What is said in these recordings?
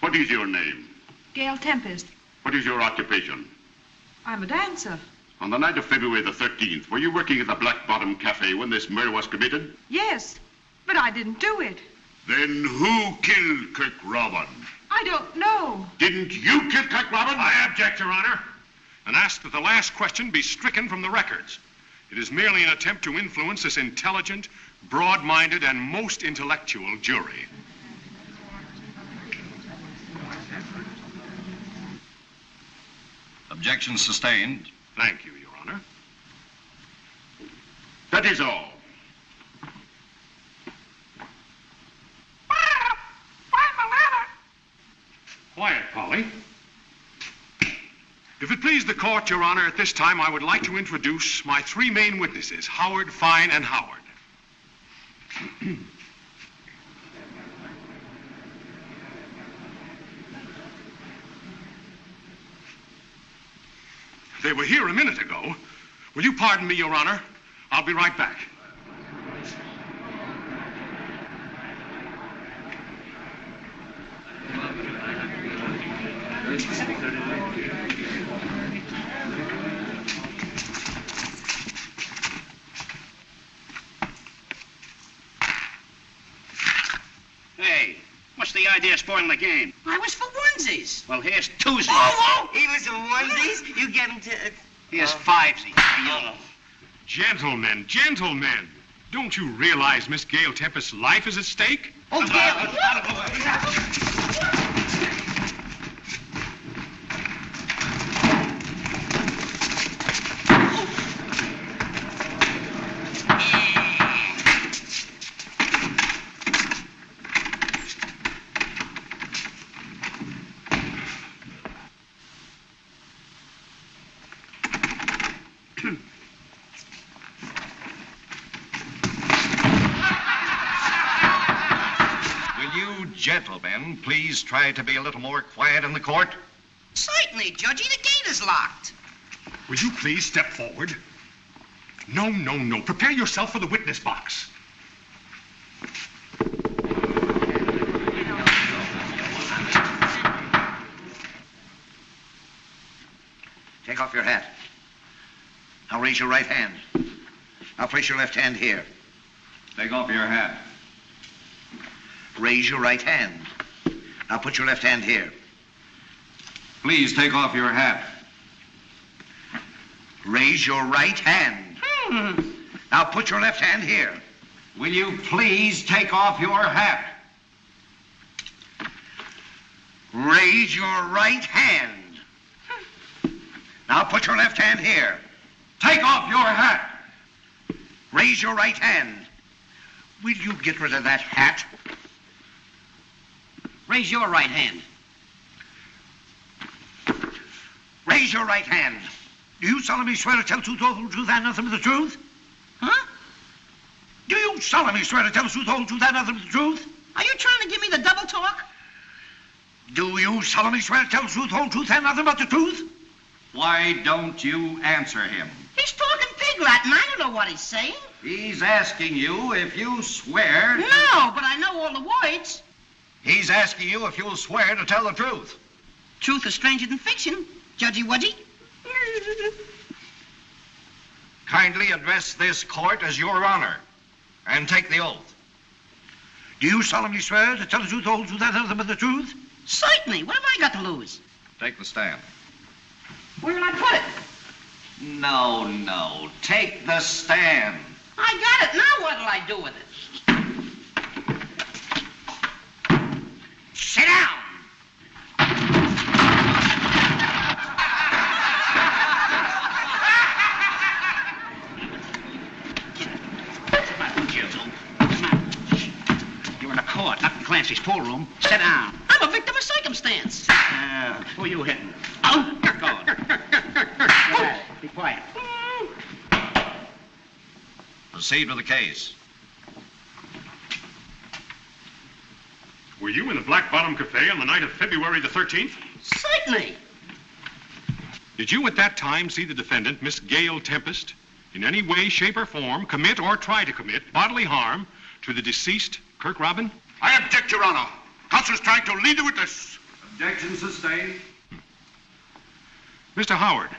What is your name? Gail Tempest. What is your occupation? I'm a dancer. On the night of February the 13th, were you working at the Black Bottom Cafe when this murder was committed? Yes, but I didn't do it. Then who killed Kirk Robin? I don't know. Didn't you kill Kirk Robin? I object, Your Honor, and ask that the last question be stricken from the records. It is merely an attempt to influence this intelligent, broad-minded, and most intellectual jury. Objection sustained. Thank you, Your Honor. That is all. Quiet, Polly. If it please the court, Your Honor, at this time I would like to introduce my three main witnesses, Howard, Fine, and Howard. They were here a minute ago. Will you pardon me, Your Honor? I'll be right back. Hey, what's the idea of spoiling the game? I was for onesies. Well, here's twosies. Oh, he was for onesies? You get him to... Here's fivesies. Gentlemen, gentlemen, don't you realize Miss Gail Tempest's life is at stake? Oh, Gail. Gentlemen, please try to be a little more quiet in the court. Certainly, Judgy. The gate is locked. Will you please step forward? No, no, no. Prepare yourself for the witness box. Take off your hat. Now raise your right hand. Now place your left hand here. Take off your hat. Raise your right hand. Now put your left hand here. Please take off your hat. Raise your right hand. Now put your left hand here. Will you please take off your hat? Raise your right hand. Now put your left hand here. Take off your hat. Raise your right hand. Will you get rid of that hat? Raise your right hand. Raise your right hand. Do you solemnly swear to tell the truth, the whole truth, and nothing but the truth? Huh? Do you solemnly swear to tell the truth, the whole truth, and nothing but the truth? Are you trying to give me the double talk? Do you solemnly swear to tell the truth, the whole truth, and nothing but the truth? Why don't you answer him? He's talking pig Latin. I don't know what he's saying. He's asking you if you swear... No, but I know all the words. He's asking you if you'll swear to tell the truth. Truth is stranger than fiction, Judgy Wudgy. Kindly address this court as Your Honor and take the oath. Do you solemnly swear to tell the truth, the whole truth, and nothing but the truth? Certainly. What have I got to lose? Take the stand. Where'll I put it? No, no. Take the stand. I got it. Now what'll I do with it? Sit down. You're in a court, not in Clancy's pool room. Sit down. I'm a victim of circumstance. Who are you hitting? Oh, go on. Be quiet. Proceed with the case. Were you in the Black Bottom Cafe on the night of February the 13th? Certainly. Did you at that time see the defendant, Miss Gail Tempest, in any way, shape, or form commit or try to commit bodily harm to the deceased Kirk Robin? I object, Your Honor. Counsel's trying to lead the witness. Objection sustained. Mr. Howard,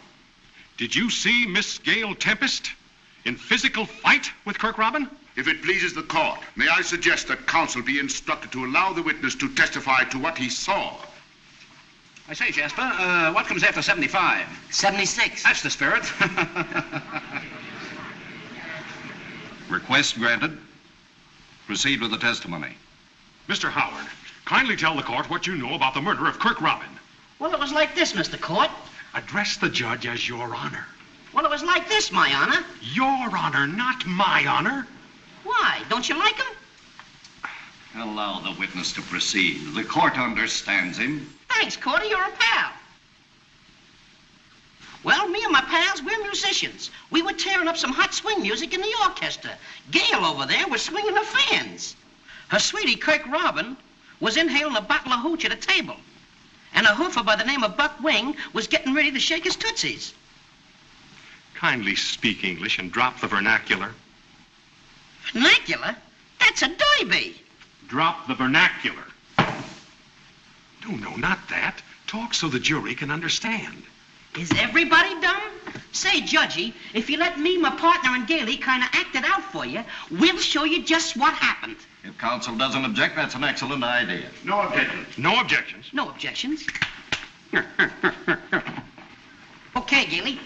did you see Miss Gail Tempest in physical fight with Kirk Robin? If it pleases the court, may I suggest that counsel be instructed to allow the witness to testify to what he saw? I say, Jasper, what comes after 75? 76. That's the spirit. Request granted. Proceed with the testimony. Mr. Howard, kindly tell the court what you know about the murder of Kirk Robin. Well, it was like this, Mr. Court. Address the judge as Your Honor. Well, it was like this, my honor. Your Honor, not my honor. Why? Don't you like him? Allow the witness to proceed. The court understands him. Thanks, Cordy. You're a pal. Well, me and my pals, we're musicians. We were tearing up some hot swing music in the orchestra. Gail over there was swinging her fans. Her sweetie, Kirk Robin, was inhaling a bottle of hooch at a table. And a hoofer by the name of Buck Wing was getting ready to shake his tootsies. Kindly speak English and drop the vernacular. Vernacular? That's a derby. Drop the vernacular. No, not that. Talk so the jury can understand. Is everybody dumb? Say, Judgy, if you let me, my partner, and Gailey kind of act it out for you, we'll show you just what happened. If counsel doesn't object, that's an excellent idea. No objections. No objections. No objections. Okay, Gailey.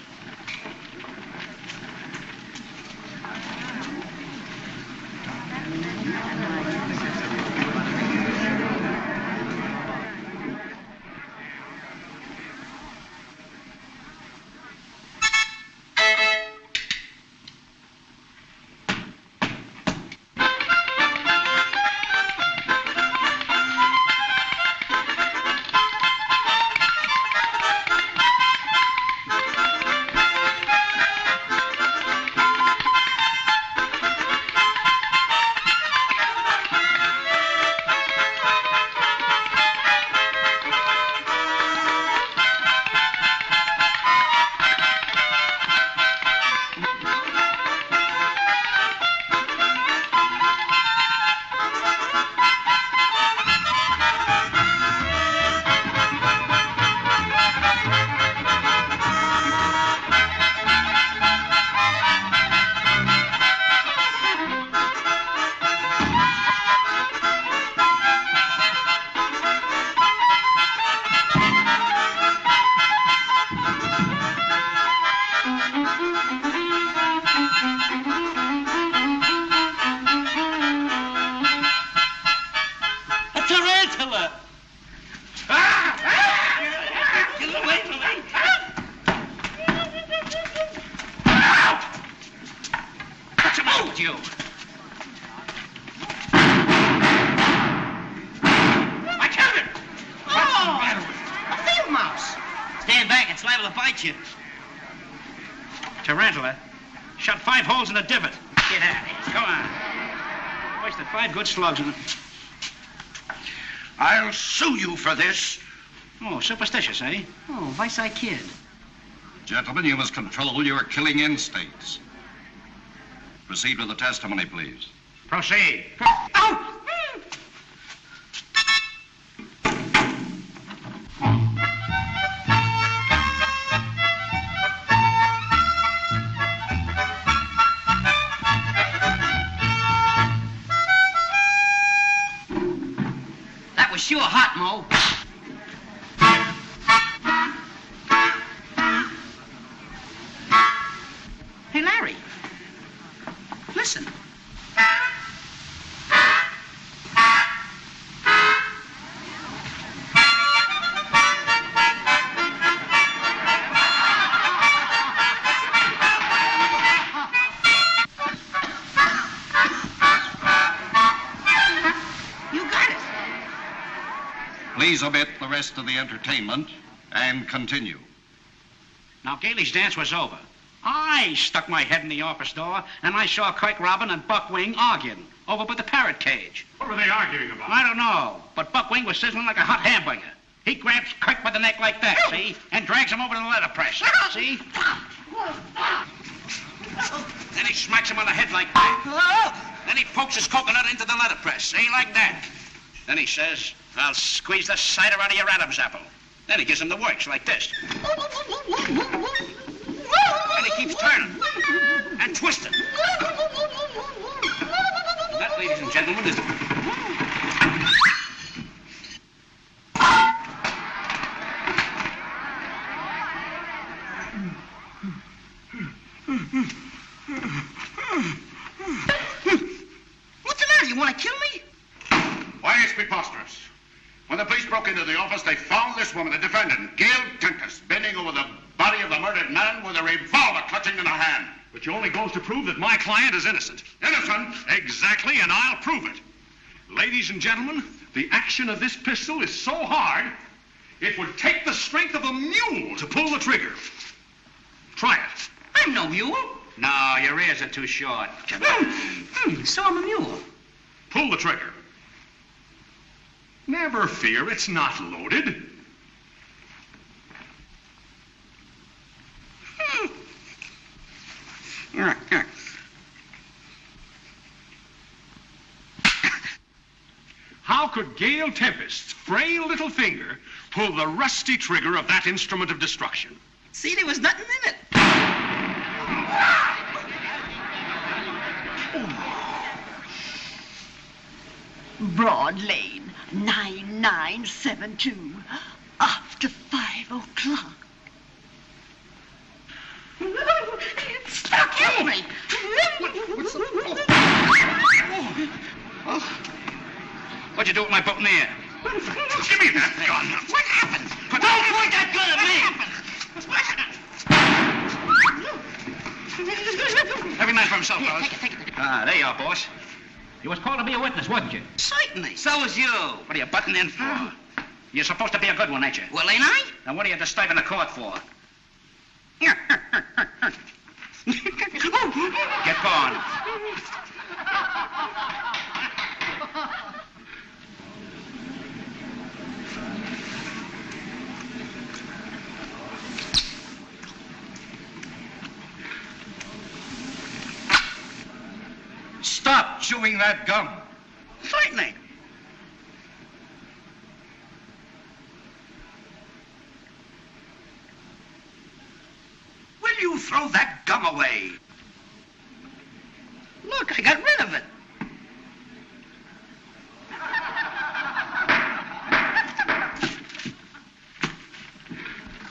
Tarantula. Shot 5 holes in a divot. Get out of here. Go on. Wasted 5 good slugs in it. I'll sue you for this. Oh, superstitious, eh? Oh, vice-eye kid. Gentlemen, you must control your killing instincts. Proceed with the testimony, please. Proceed. Oh! That was sure hot, Mo. Hey, Larry. Listen. Please omit the rest of the entertainment and continue. Now, Gailey's dance was over. I stuck my head in the office door, and I saw Kirk Robin and Buck Wing arguing over by the parrot cage. What were they arguing about? I don't know, but Buck Wing was sizzling like a hot hamburger. He grabs Kirk by the neck like that, see? And drags him over to the letterpress, see? Then he smacks him on the head like that. Then he pokes his coconut into the letterpress, see? Like that. Then he says, I'll squeeze the cider out of your Adam's apple. Then he gives him the works like this. And he keeps turning and twisting. That, ladies and gentlemen, is... What's the matter? You want to kill me? Why, it's preposterous. When the police broke into the office, they found this woman, the defendant, Gail Tempest, bending over the body of the murdered man with a revolver clutching in her hand. Which only goes to prove that my client is innocent. Innocent? Exactly, and I'll prove it. Ladies and gentlemen, the action of this pistol is so hard, it would take the strength of a mule to pull the trigger. Try it. I'm no mule. No, your ears are too short. Come on. So I'm a mule. Pull the trigger. Never fear, it's not loaded. How could Gail Tempest's frail little finger pull the rusty trigger of that instrument of destruction? See, there was nothing in it. Broad Lane, 9972. After 5 o'clock. It stuck in me. What'd you do with my boutonniere? Give me that gun. What happened? Don't point that gun at me. Every man for himself, fellas. Take it. Ah, there you are, boss. You was called to be a witness, wasn't you? Certainly. So was you. What are you butting in for? You're supposed to be a good one, ain't you? Well, ain't I? Now, what are you disturbing the court for? Get going. Stop chewing that gum. Certainly. Will you throw that gum away? Look, I got rid of it.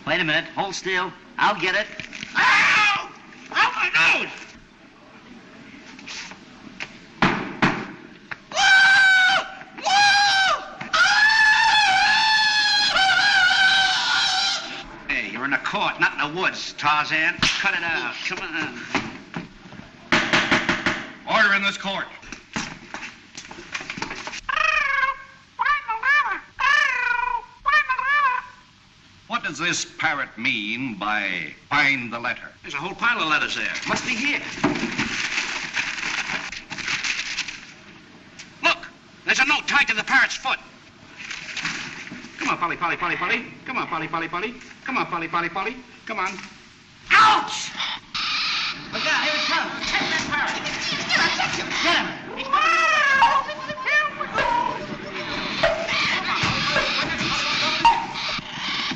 Wait a minute. Hold still. I'll get it. Ow! Ow, my nose! Hey, you're in the court, not in the woods, Tarzan. Cut it out. Come on. Order in this court. What does this parrot mean by find the letter? There's a whole pile of letters there. Must be here. Look, there's a note tied to the parrot's foot. Come on, Polly, Polly, Polly, Polly. Come on, Polly, Polly, Polly. Come on, Polly, Polly, Polly. Come on. Ouch! Look out, here it comes. Catch that parrot. Get him. He's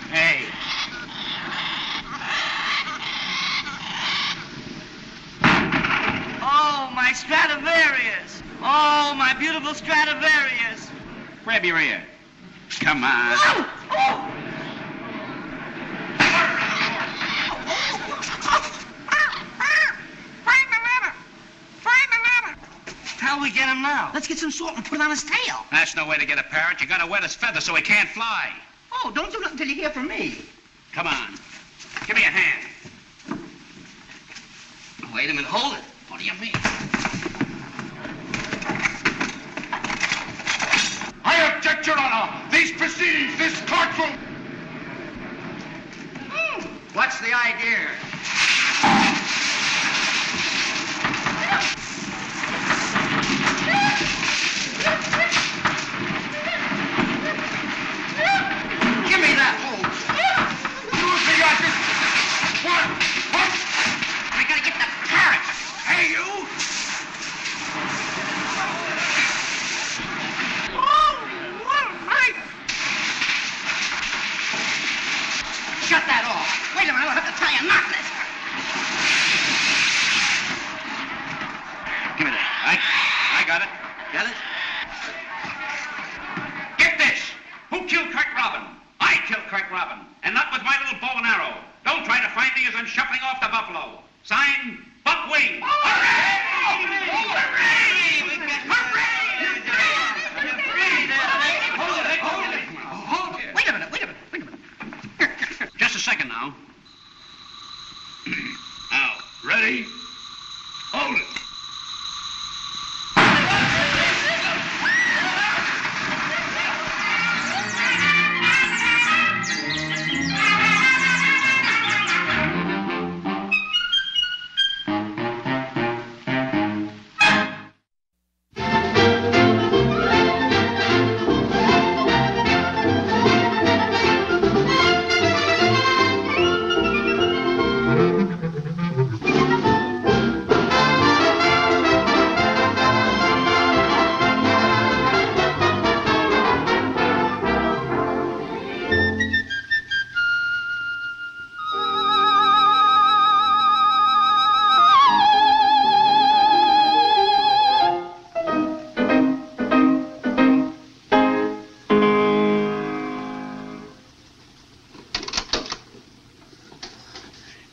Hey. Oh, my Stradivarius. Oh, my beautiful Stradivarius. Grab your ear. Come on. How'll we get him now? Let's get some salt and put it on his tail. That's no way to get a parrot. You gotta wet his feathers so he can't fly. Oh, don't do nothing till you hear from me. Come on. Give me a hand. Wait a minute, hold it. What do you mean? I object, Your Honor. These proceedings, this courtroom. What's the idea? Give me that. What? I gotta get the parrot. Hey, you! Oh, my Shut that off. Wait a minute, I'll have to tie a knot in it. Give me that. I got it. Got it? Get this! Who killed Kirk Robin? I killed Kirk Robin, and not with my little bow and arrow. Don't try to find me as I'm shuffling off the buffalo. Signed, Buck Wing. Hooray! Wait a minute. Just a second now. Now, ready? Hold it.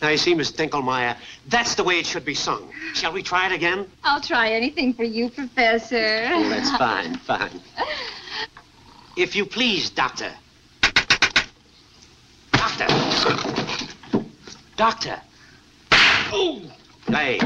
Now, you see, Miss Dinkelmeyer, that's the way it should be sung. Shall we try it again? I'll try anything for you, Professor. Oh, that's fine, fine. If you please, Doctor. Doctor. Oh! Play.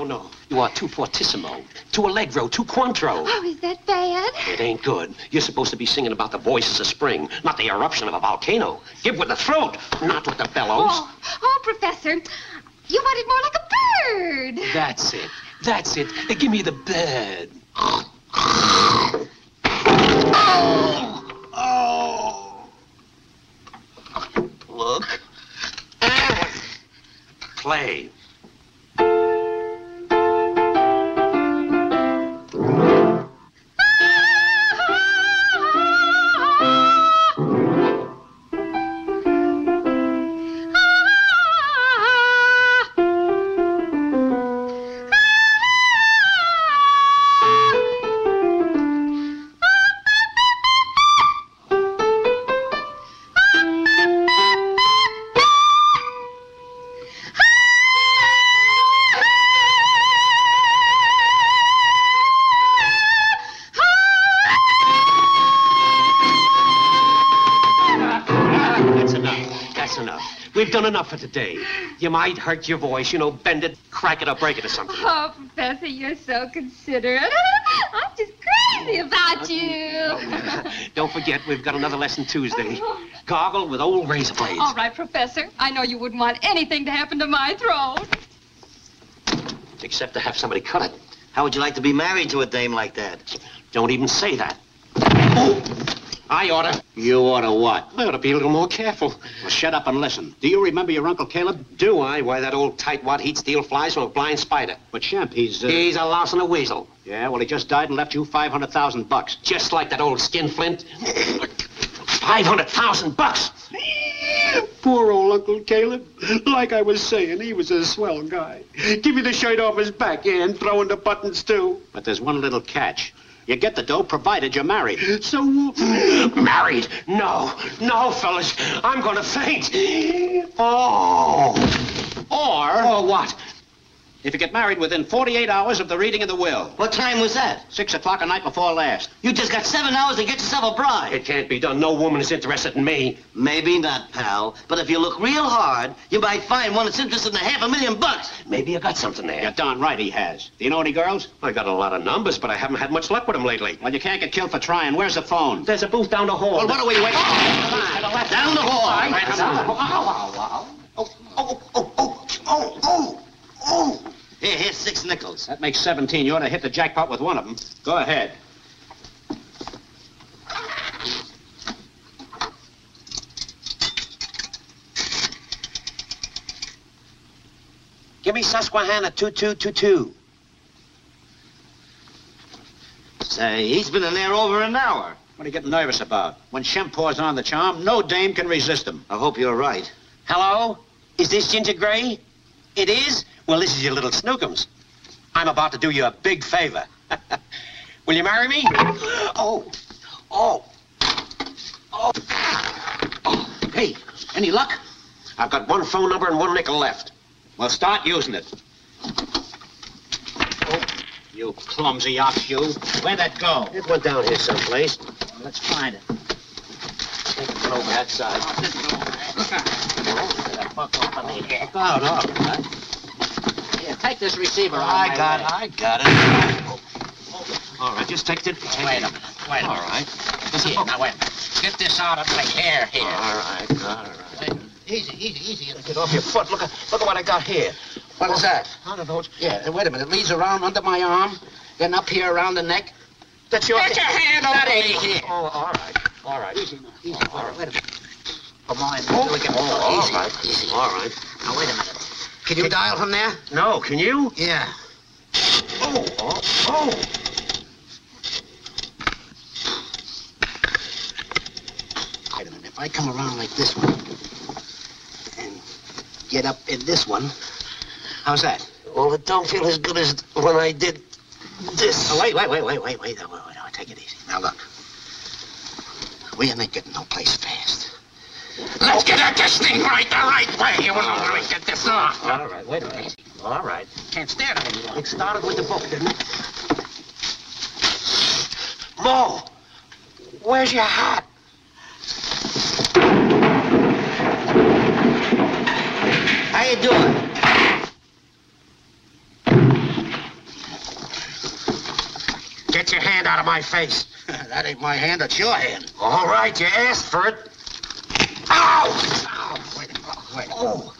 No. You are too fortissimo, too allegro, too quantro. Oh, is that bad? It ain't good. You're supposed to be singing about the voices of spring, not the eruption of a volcano. Give with the throat, not with the bellows. Oh, Professor, you want it more like a bird. That's it. Give me the bird. Oh. Look. Play. We've done enough for today. You might hurt your voice, bend it, crack it, or break it or something. Oh, Professor, you're so considerate. I'm just crazy about you. Don't forget, we've got another lesson Tuesday. Gargle with old razor blades. All right, Professor. I know you wouldn't want anything to happen to my throat. Except to have somebody cut it. How would you like to be married to a dame like that? Don't even say that. Oh! I oughta. You oughta what? I oughta be a little more careful. Well, shut up and listen. Do you remember your Uncle Caleb? Do I? Why, that old tightwad he'd steal flies from a blind spider. But Shemp, he's... He's a louse and a weasel. Yeah, well, he just died and left you $500,000. Just like that old skinflint. $500,000. Poor old Uncle Caleb. Like I was saying, he was a swell guy. Give me the shirt off his back, yeah, and throw in the buttons, too. But there's one little catch. You get the dough provided you're married. So, married? No, fellas. I'm gonna faint. Oh. Or what? If you get married within 48 hours of the reading of the will. What time was that? 6 o'clock the night before last. You just got 7 hours to get yourself a bride. It can't be done. No woman is interested in me. Maybe not, pal. But if you look real hard, you might find one that's interested in $500,000. Maybe you got something there. You're darn right he has. Do you know any girls? I got a lot of numbers, but I haven't had much luck with them lately. Well, you can't get killed for trying. Where's the phone? There's a booth down the hall. Well, what are we waiting for? Down the hall. Right, down the hall. Ow. Here's 6 nickels. That makes 17. You ought to hit the jackpot with one of them. Go ahead. Give me Susquehanna 2222. Say, he's been in there over an hour. What are you getting nervous about? When Shemp pours on the charm, no dame can resist him. I hope you're right. Hello? Is this Ginger Gray? It is? Well, this is your little Snookums. I'm about to do you a big favor. Will you marry me? Oh. Hey, any luck? I've got 1 phone number and 1 nickel left. Well, start using it. Oh, you clumsy ox, you. Where'd that go? It went down here someplace. Let's find it. Take it over that side. Look out, all right. Here, take this receiver. I got it. All right, just take it. Wait a minute. All right. Here, now wait. Get this out of my hair here. All right. Easy. Get off your foot. Look at what I got here. What is that? One of those. Yeah, wait a minute. It leads around under my arm, then up here around the neck. That's your... Get your hand off me here. Oh, all right. Easy now. All right, wait a minute. Come on. All Easy. right. All right. Now, wait a minute. Can you dial from there? No, can you? Yeah. Oh. Wait a minute. If I come around like this one and get up in this one, how's that? Well, it don't feel as good as when I did this. Oh, wait. Take it easy. Now, look. We ain't getting no place fast. Let's get at this thing the right way. You want to get this off. All right, wait a minute. All right. Can't stand it anymore. It started with the book, didn't it? Mo, where's your hat? How you doing? Get your hand out of my face. That ain't my hand, it's your hand. All right, you asked for it. Ow! Wait a minute. Oh.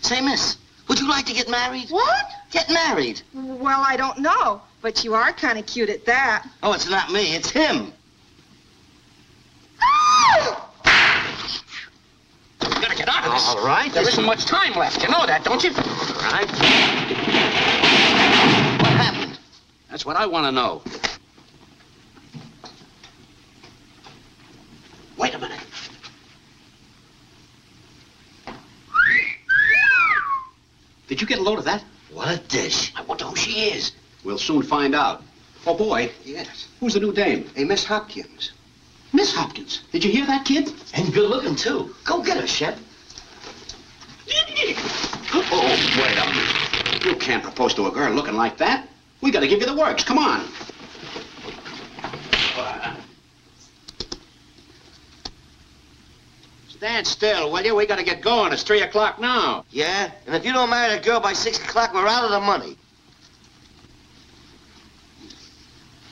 Say, miss, would you like to get married? What? Get married. Well, I don't know, but you are kind of cute at that. Oh, it's not me, it's him. You gotta get out of this. All right. There isn't much time left. You know that, don't you? All right. What happened? That's what I want to know. Wait a minute. Did you get a load of that? What a dish. I wonder who she is. We'll soon find out. Oh, boy. Yes. Who's the new dame? Hey, Miss Hopkins. Miss Hopkins. Did you hear that, kid? And good looking, too. Go get her, Shep. Oh, wait a minute. You can't propose to a girl looking like that. We gotta give you the works. Come on. Stand still, will you? We gotta get going. It's 3 o'clock now. Yeah? And if you don't marry that girl by 6 o'clock, we're out of the money.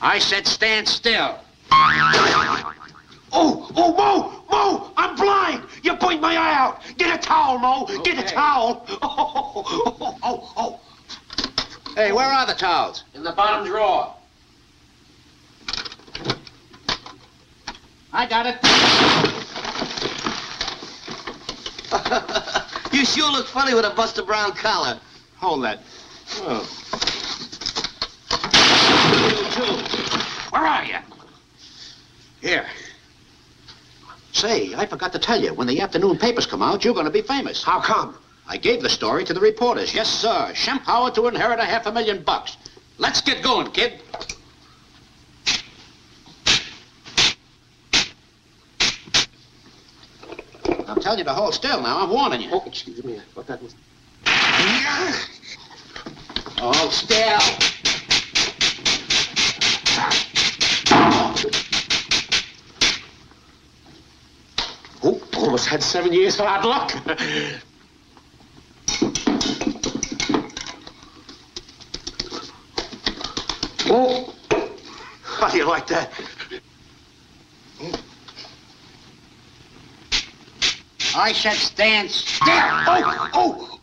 I said stand still. Oh, Mo! I'm blind! You point my eye out! Get a towel, Mo! Okay. Get a towel! Oh. Hey, where are the towels? In the bottom drawer. I got it. You sure look funny with a Buster Brown collar. Hold that. Oh. Where are you? Here. Say, I forgot to tell you, when the afternoon papers come out, you're going to be famous. How come? I gave the story to the reporters. Yes, sir. Shemp Howard to inherit $500,000. Let's get going, kid. I'm telling you to hold still now. I'm warning you. Oh, excuse me. I thought that was... Hold still. Oh, almost had 7 years hard luck. Oh, how do you like that? I said stand still.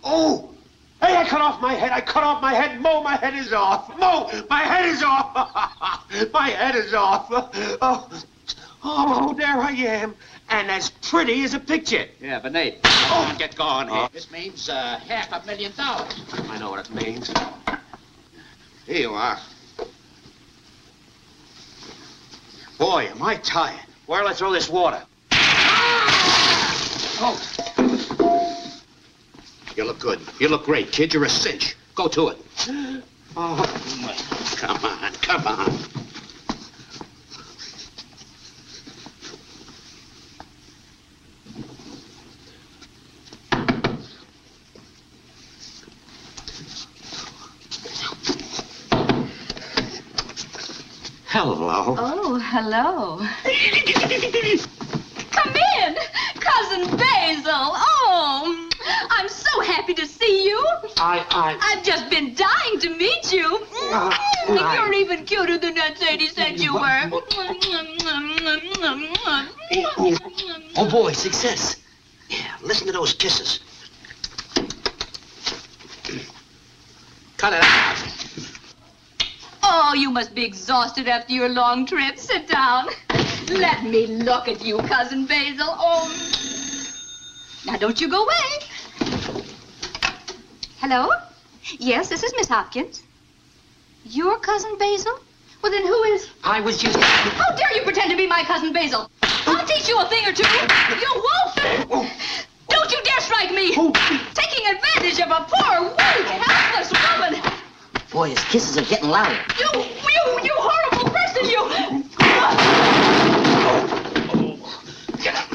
Oh! Hey, I cut off off my head. I cut off my head. Mo, my head is off. Mo, my head is off. My head is off. Oh, there I am. And as pretty as a picture. Yeah, but Nate, come on, get going here. This means $500,000. I know what it means. Here you are. Boy, am I tired. Where'll I throw this water? Oh. You look good. You look great, kid. You're a cinch. Go to it. Oh, come on, come on. Hello. Oh, hello. Come in, Cousin Basil. Oh, I'm so happy to see you. I've just been dying to meet you. You're even cuter than Aunt Sadie said you were. Oh, boy, success. Yeah, listen to those kisses. Cut it out. Oh, you must be exhausted after your long trip. Sit down. Let me look at you, Cousin Basil. Oh. Now, don't you go away. Hello? Yes, this is Miss Hopkins. Your Cousin Basil? Well, then who is... I was just... How dare you pretend to be my Cousin Basil? I'll teach you a thing or two. You won't. Don't you dare strike me. Taking advantage of a poor, weak, helpless woman. Boy, his kisses are getting louder. You horrible person, you! Get up.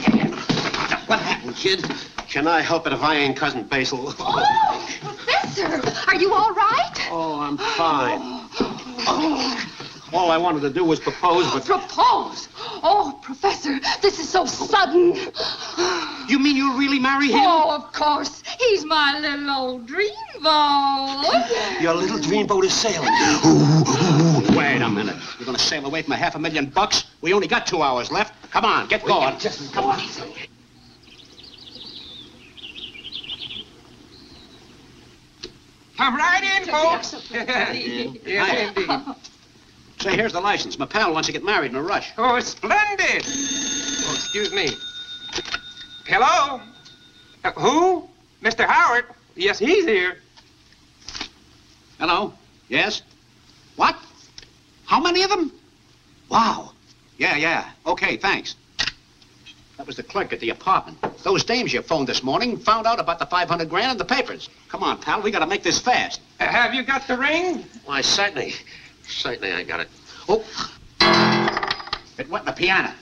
What happened, kid? Can I help it if I ain't Cousin Basil? Oh, Professor, are you all right? Oh, I'm fine. All I wanted to do was propose, but... Propose? Oh, Professor, this is so sudden. You mean you'll really marry him? Oh, of course. He's my little old dreamboat. Your little dreamboat is sailing. Wait a minute. You're going to sail away from $500,000? We only got 2 hours left. Come on, get going. Come on. Come right in, folks. Yes, indeed. Say, here's the license. My pal wants to get married in a rush. Oh, splendid. Oh, excuse me. Hello? Who? Mr. Howard? Yes, he's here. Hello? Yes? What? How many of them? Wow. Yeah. Okay, thanks. That was the clerk at the apartment. Those dames you phoned this morning found out about the $500,000 in the papers. Come on, pal, we gotta make this fast. Have you got the ring? Why, certainly I got it. Oh, it went in the piano.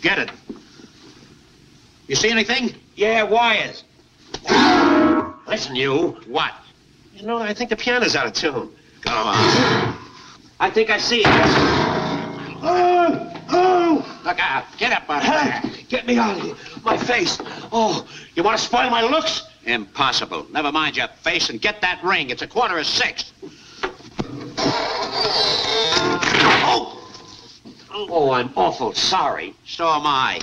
Get it. You see anything? Yeah, wires. Listen, you. What? You know, I think the piano's out of tune. Come on. I think I see it. Oh! Look out. Get up out of there. Get me out of here. My face. Oh, you want to spoil my looks? Impossible. Never mind your face and get that ring. It's 5:45. Oh, I'm awful sorry. So am I.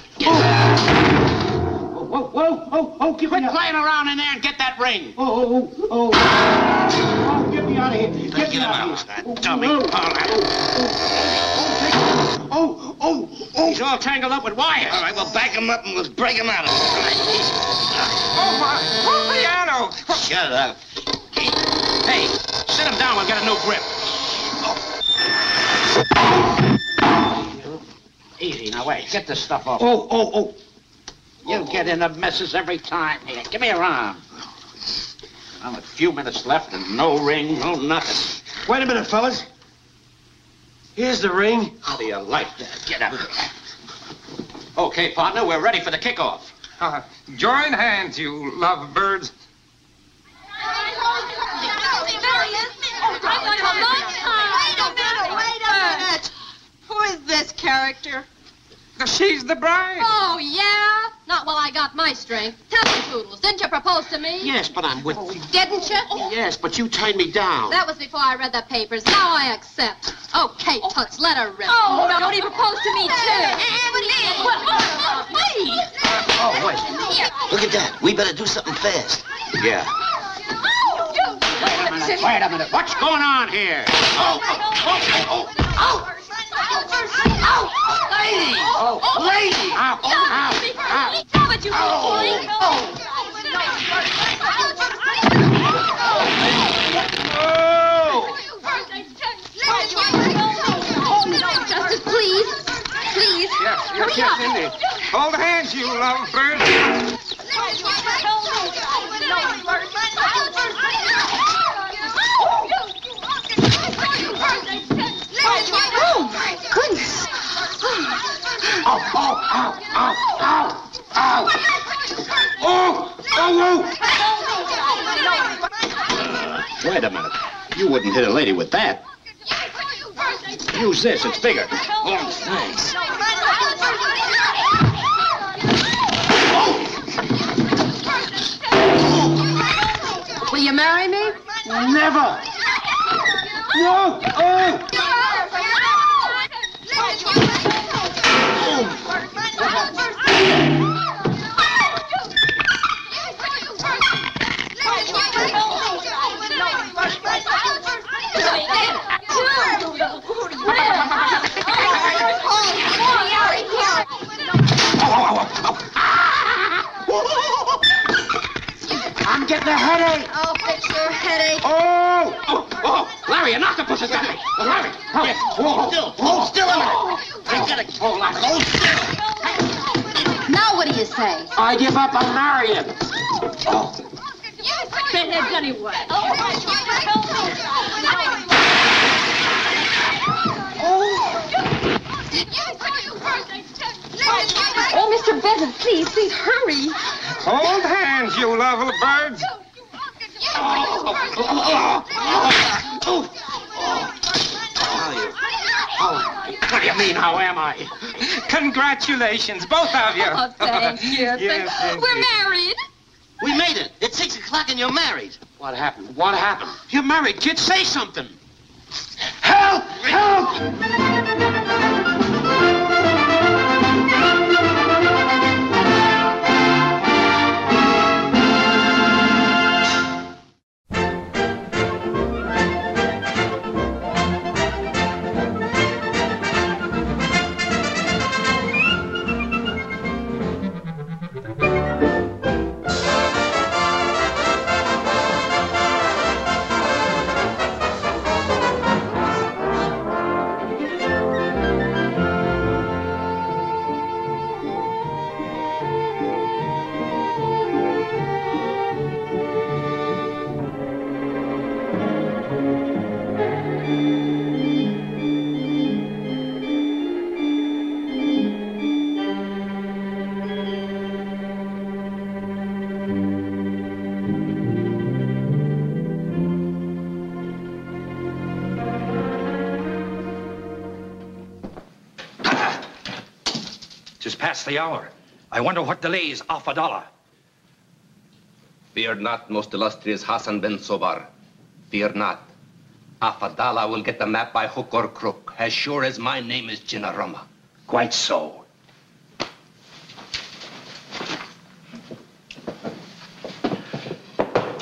Whoa, Quit playing around in there and get that ring. Oh, Get me out of here. Get him out. Dummy. He's all tangled up with wires. All right, we'll back him up and we'll break him out of it. Oh, my piano. Shut up. Hey, sit him down. We'll get a new grip. Easy, now wait. Get this stuff off. You get in the messes every time. Here, give me your arm. Well, a few minutes left and no ring, no nothing. Wait a minute, fellas. Here's the ring. How do you like that? Get up. Okay, partner, we're ready for the kickoff. Join hands, you lovebirds. Wait a minute. Who is this character? She's the bride. Oh, yeah? Not while I got my strength. Tell me, Poodles, didn't you propose to me? Yes, but I'm with you. Didn't you? Yes, but you tied me down. That was before I read the papers. Now I accept. Okay, Toots, let her rip. Oh, no, don't he propose to me, too? Wait. Look at that. We better do something fast. Yeah. minute. Wait a minute. What's going on here? Lady! Lady! Ow! Stop it, you boy! Justice, please. Please. Yes, Indy. Hold hands, you lovebird. Oh, my goodness. Ow! Wait a minute. You wouldn't hit a lady with that. Use this. It's bigger. Oh, thanks. Will you marry me? Never. No. I'm getting a headache. I'll fix your headache. Oh, Larry, an octopus has got me. Larry, hurry. Hold still a minute. I gotta... Oh, Larry, hold still. Now what do you say? I give up on marrying. Redheads anyway. Oh, Mr. Besser, please hurry. Hold hands, you lovely birds. What do you mean, how am I? Congratulations, both of you. Oh, thank you. Yes, We're married. We made it. It's 6 o'clock and you're married. What happened? You're married, kid. Say something. Help! Just past the hour. I wonder what delays $50. Fear not, most illustrious Hassan ben Sobar. Fear not. $50 will get the map by hook or crook, as sure as my name is Jinnarama. Quite so.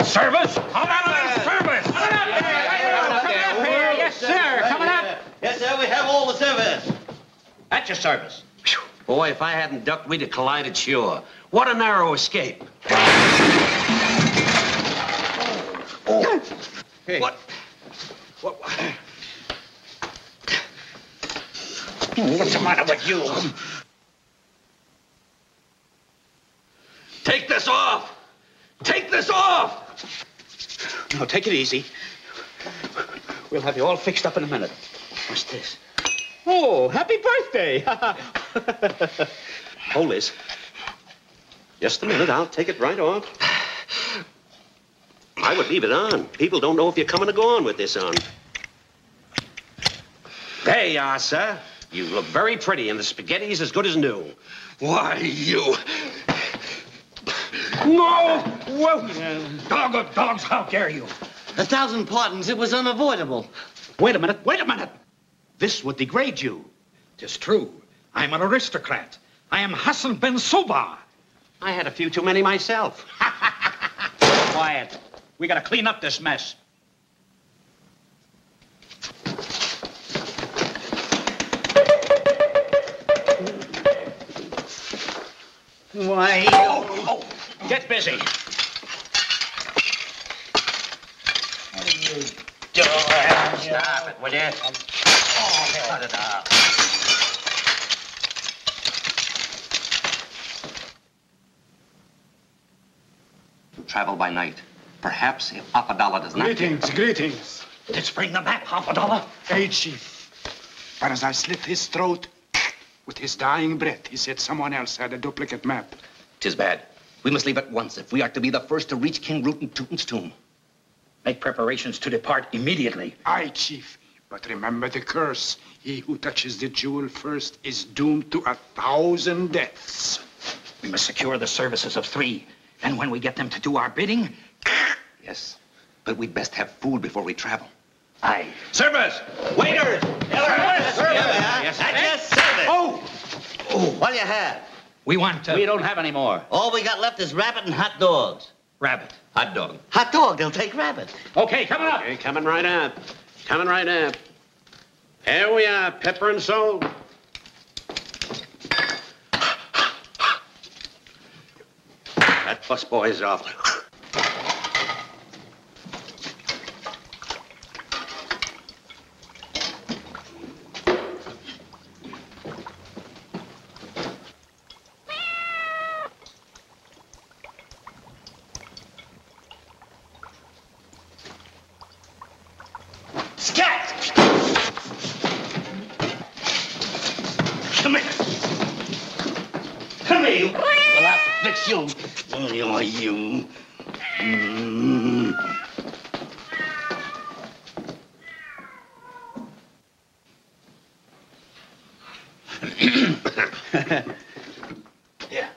Service? Come on, service! Yes, sir. Coming up. Yes, sir, we have all the service. At your service. Boy, if I hadn't ducked, we'd have collided sure. What a narrow escape. Hey. What? What's the matter with you? Take this off! Take this off! No, take it easy. We'll have you all fixed up in a minute. What's this? Oh, happy birthday! Hold this. Just a minute, I'll take it right off. I would leave it on. People don't know if you're coming or going with this on. There you are, sir. You look very pretty, and the spaghetti's as good as new. Why, you... No! Whoa! Dog of dogs, how dare you? 1,000 pardons, it was unavoidable. Wait a minute. This would degrade you. Tis true. I'm an aristocrat. I am Hassan ben Sobar. I had a few too many myself. Quiet. We gotta clean up this mess. Why? Oh, get busy. What are you doing? Stop it, will you? Cut it out. Travel by night. Perhaps if Affadala does not... Greetings. Let's bring them back, $50. Hey, Chief. But as I slit his throat, with his dying breath, he said someone else had a duplicate map. 'Tis bad. We must leave at once if we are to be the first to reach King Rootin' Tootin's tomb. Make preparations to depart immediately. Aye, Chief. But remember the curse. He who touches the jewel first is doomed to 1,000 deaths. We must secure the services of three. And when we get them to do our bidding... Yes, but we'd best have food before we travel. Aye. Servers! Waiters! Yes, I just said it. Oh! What do you have? We want We don't have any more. All we got left is rabbit and hot dogs. rabbit. Hot dog. Hot dog, they'll take rabbit. Okay, coming up. Okay, coming right up. Coming right up. Here we are, pepper and salt. That busboy is off. Scat! Come here. Come here, you. Well, I'll fix you. Oh, you. Yeah.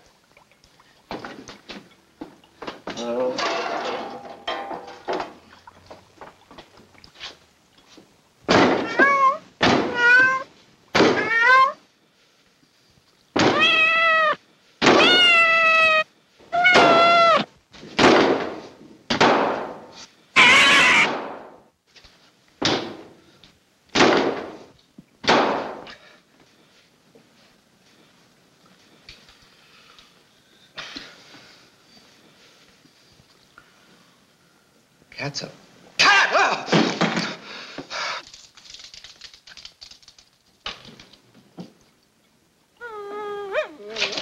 Cat's up. Cat! Oh!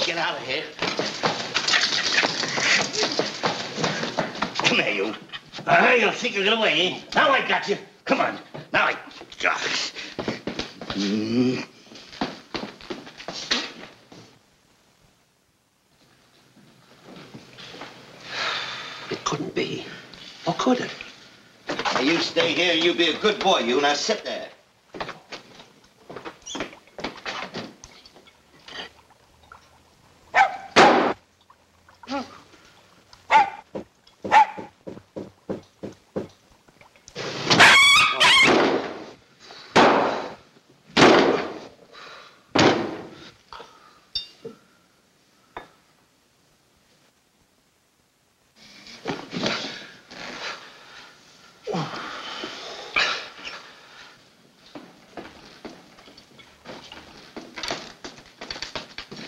Get out of here. Come here, you. You'll think you'll get away. Now I got you. Come on. Now I... It couldn't be. Or could it? Now, you stay here. You be a good boy, you. Now sit there.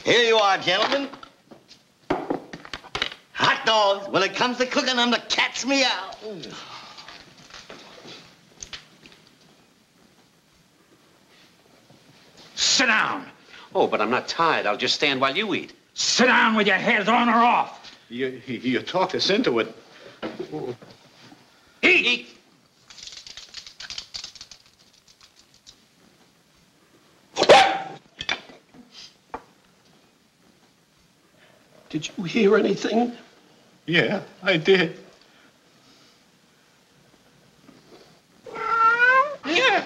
Here you are, gentlemen. Hot dogs. When it comes to cooking them, the cat's meow. Sit down. Oh, but I'm not tired. I'll just stand while you eat. Sit down with your head on or off. You talked us into it. Eat. Did you hear anything? Yeah, I did. Yeah.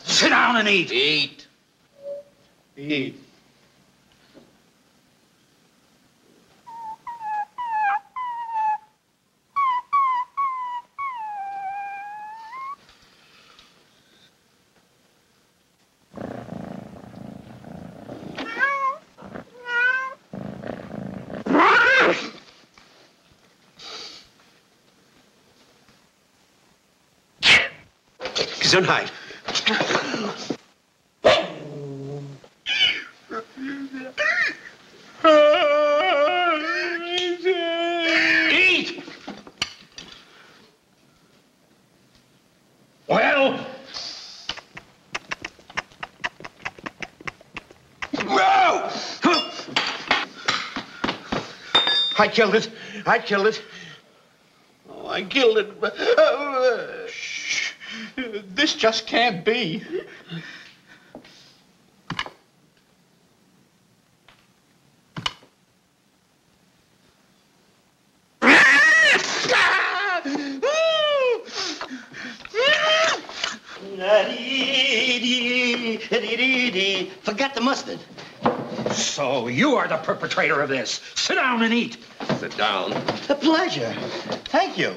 Sit down and eat. Eat. Gesundheit. I killed it. I killed it. Oh, I killed it. Shh. This just can't be. Forgot the mustard. So you are the perpetrator of this. Sit down and eat. Sit down. A pleasure. Thank you.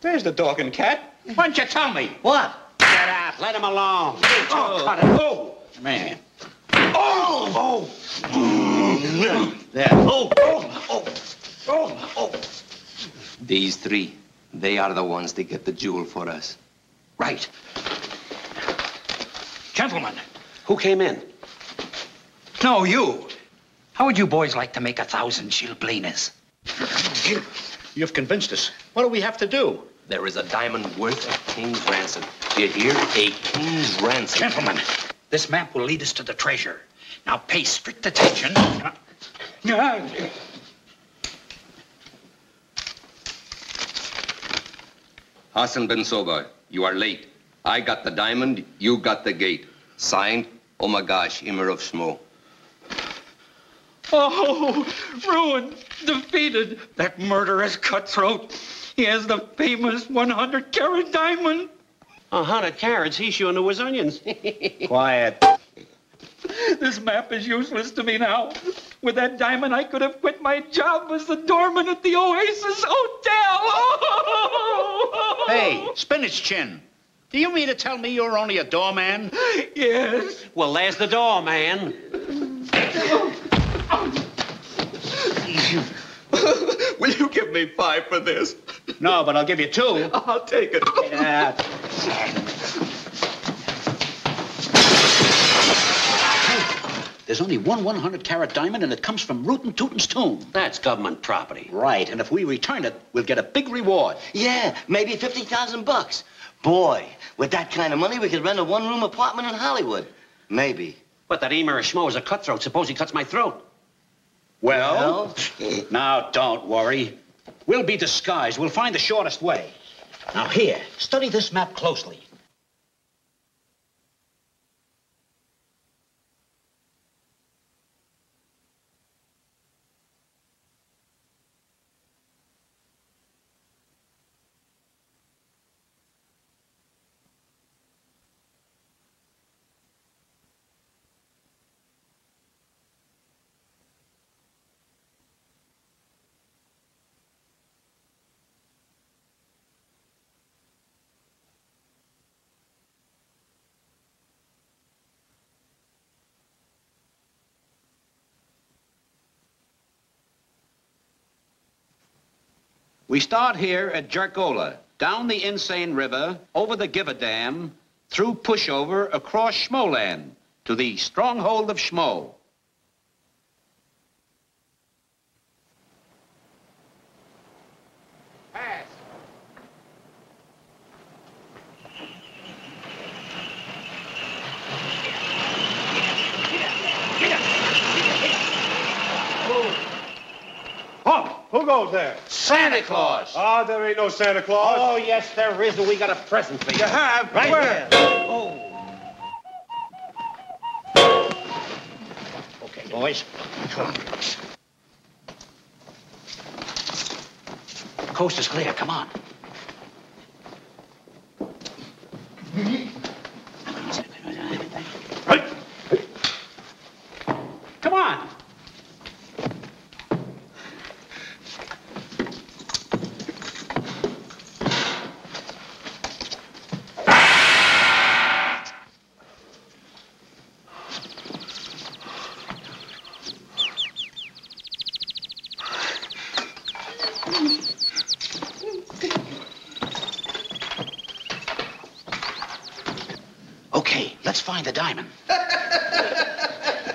There's the dog and cat. Why don't you tell me? What? Get out. Let him alone. Oh, cut it. Oh, man. Oh! There. Oh! These three, they are the ones that get the jewel for us. Right. Gentlemen. Who came in? No, you. How would you boys like to make 1,000 shilblinas? You've convinced us. What do we have to do? There is a diamond worth a king's ransom. Do you hear? A king's ransom. Gentlemen, this map will lead us to the treasure. Now pay strict attention. Hassan Ben Soba, you are late. I got the diamond, you got the gate. Signed, Omagash, Immer of Shmo. Oh, ruined, defeated. That murderous cutthroat. He has the famous 100-carat diamond. 100 carats? He sure knew his onions. Quiet. This map is useless to me now. With that diamond, I could have quit my job as the doorman at the Oasis Hotel. Oh! Hey, spinach chin. Do you mean to tell me you're only a doorman? Yes. Well, there's the doorman. Will you give me 5 for this? No, but I'll give you 2. I'll take it. Yeah. There's only one 100-carat diamond, and it comes from Rootin' Tootin's tomb. That's government property. Right, and if we return it, we'll get a big reward. Yeah, maybe 50,000 bucks. Boy, with that kind of money, we could rent a one-room apartment in Hollywood. Maybe. But that Emer Schmo is a cutthroat. Suppose he cuts my throat. Well? Now, don't worry. We'll be disguised. We'll find the shortest way. Now, here, study this map closely. We start here at Jerkola, down the Insane River, over the Giver Dam, through Pushover, across Schmoland, to the stronghold of Schmo. Pass. Oh, who goes there? Santa Claus. Ah, there ain't no Santa Claus. Oh, yes, there is, and we got a present for you. You have? Right Where? there. Oh. Okay, boys. The coast is clear. Come on. Come on. Hey, let's find the diamond.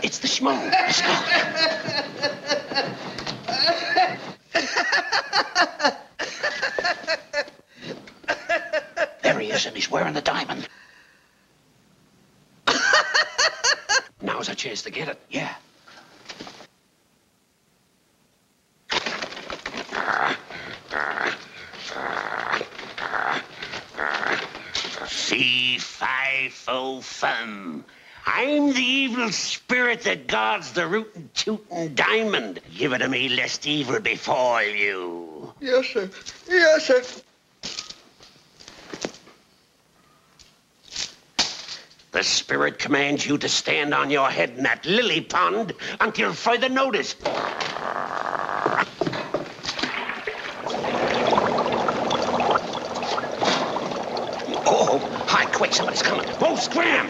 It's the schmo. Let's go. There he is, and he's wearing the diamond. Now's our chance to get it. Yeah. Fee, fi, fo, fum. I'm the evil spirit that guards the rootin' tootin' diamond. Give it to me lest evil befall you. Yes, sir. Yes, sir. The spirit commands you to stand on your head in that lily pond until further notice. Oh, hide quick, somebody's coming. Oh, scram!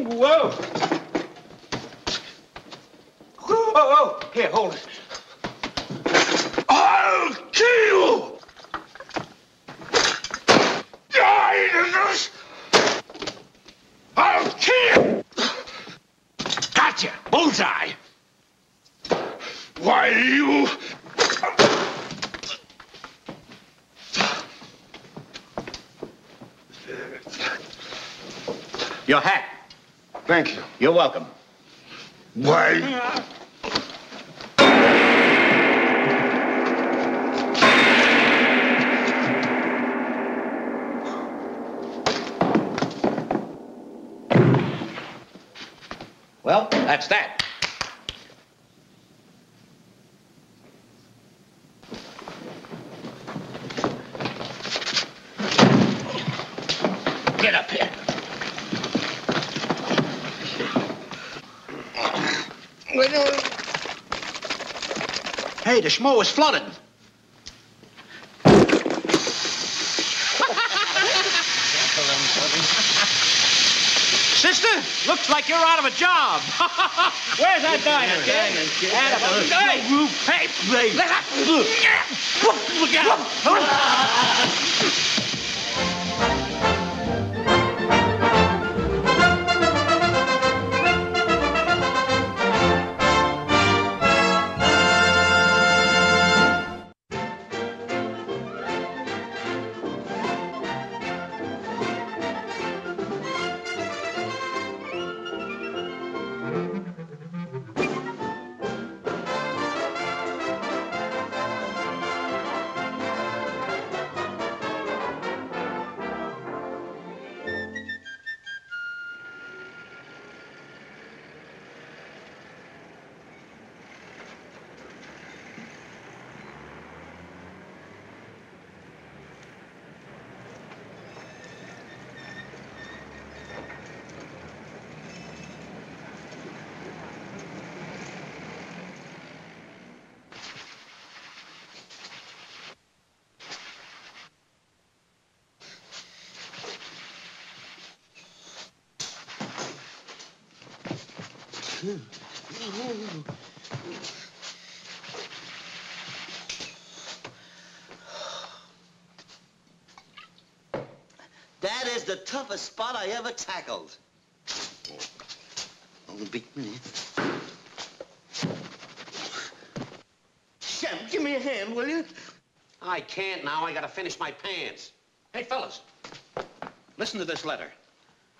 Whoa! Here, hold it. I'll kill you! I'll kill you! Gotcha! Bullseye! Why, you... Your hat. Thank you. You're welcome. Why... Well, that's that. Get up here. Hey, the schmo is flooded. Sister, looks like you're out of a job. Where's that diamond, kid? That is the toughest spot I ever tackled. Oh, big minute. Shemp, give me a hand, will you? I can't now. I gotta finish my pants. Hey, fellas, listen to this letter.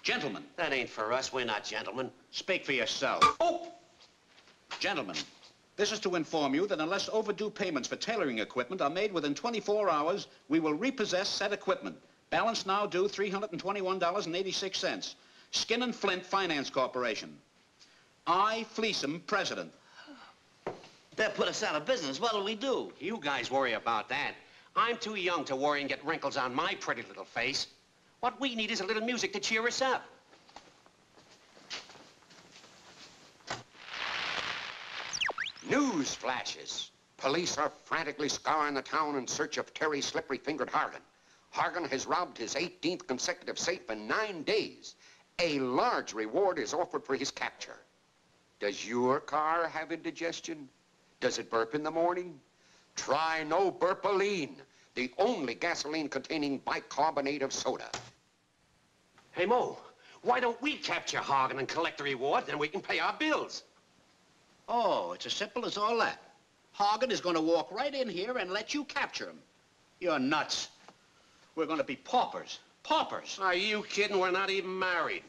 Gentlemen. That ain't for us. We're not gentlemen. Speak for yourself. Oh! Gentlemen, this is to inform you that unless overdue payments for tailoring equipment are made within 24 hours, we will repossess said equipment. Balance now due $321.86. Skin and Flint Finance Corporation. I, Fleesom, President. They'll put us out of business. What'll we do? You guys worry about that. I'm too young to worry and get wrinkles on my pretty little face. What we need is a little music to cheer us up. News flashes. Police are frantically scouring the town in search of Terry Slippery-Fingered Hargan. Hargan has robbed his 18th consecutive safe in 9 days. A large reward is offered for his capture. Does your car have indigestion? Does it burp in the morning? Try no burpoline, the only gasoline containing bicarbonate of soda. Hey, Mo, why don't we capture Hagen and collect the reward, then we can pay our bills? Oh, it's as simple as all that. Hagen is going to walk right in here and let you capture him. You're nuts. We're going to be paupers. Paupers. Are you kidding? We're not even married.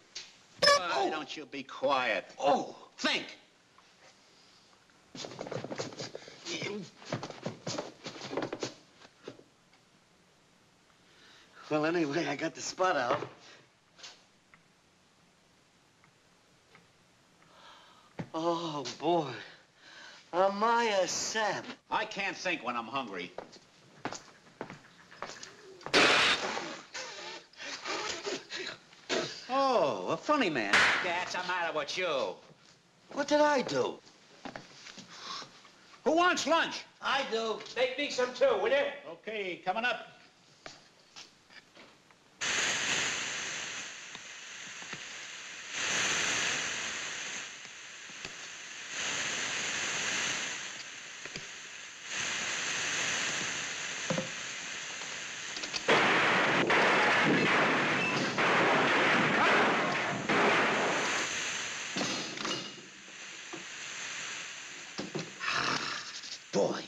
Why don't you be quiet? Oh, think. Well, anyway, I got the spot out. Oh, boy. Am I a sap? I can't think when I'm hungry. Oh, a funny man. What's the matter with you? What did I do? Who wants lunch? I do. Make me some too, will you? Okay, coming up. Boy.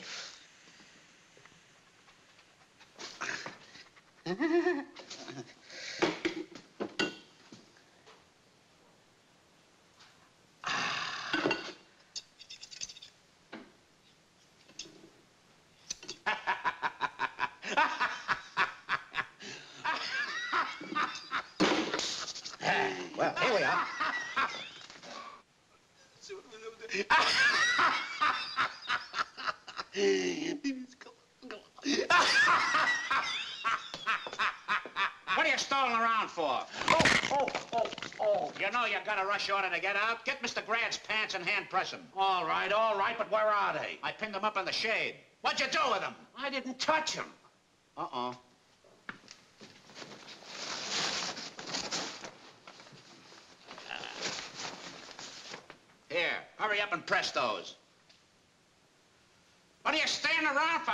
Well, here we are. What are you stalling around for? Oh. You know you got a rush order to get out? Get Mr. Grant's pants and hand press them. All right, but where are they? I pinned them up in the shade. What'd you do with them? I didn't touch him. Uh-oh. Here, hurry up and press those. What are you standing around for?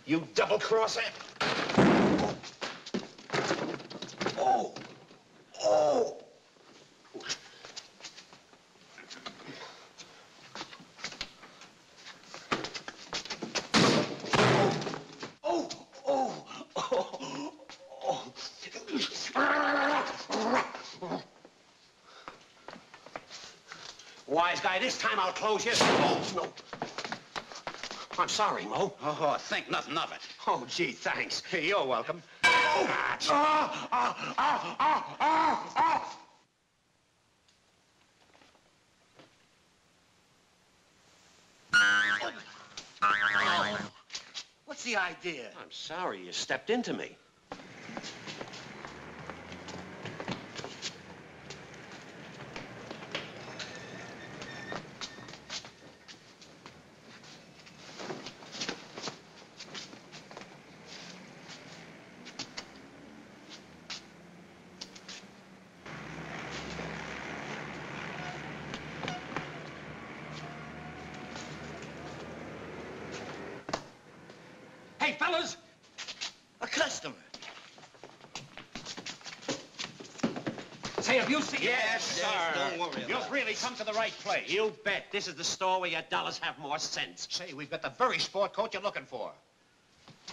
You double-crosser. Wise guy, this time I'll close you. Oh, no. I'm sorry, Mo. Oh, think nothing of it. Oh, gee, thanks. Hey, you're welcome. What's the idea? I'm sorry you stepped into me. Hey, fellas! A customer. Say, have you seen... Yes, sir. Don't worry You've about it. really come to the right place. You bet. This is the store where your dollars have more sense. Say, we've got the very sport coat you're looking for.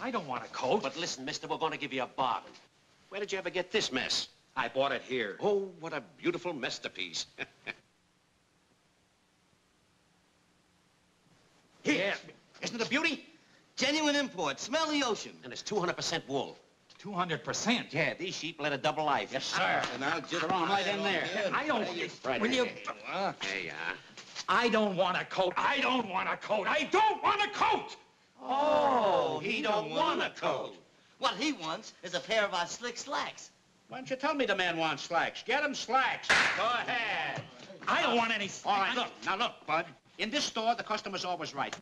I don't want a coat. But listen, mister, we're going to give you a bargain. Where did you ever get this mess? I bought it here. Oh, what a beautiful masterpiece. Here. Isn't it a beauty? Genuine import. Smell the ocean. And it's 200% wool. 200%? Yeah, these sheep led a double life. Yes, sir. And I'll just throw them right in there. I don't... Right. Will you... There you are. I don't want a coat. I don't want a coat. I don't want a coat! Oh, he don't want a coat. What he wants is a pair of our slick slacks. Why don't you tell me the man wants slacks? Get him slacks. Go ahead. I don't want any... All right, look. Now, look, Bud. In this store, the customer's always right.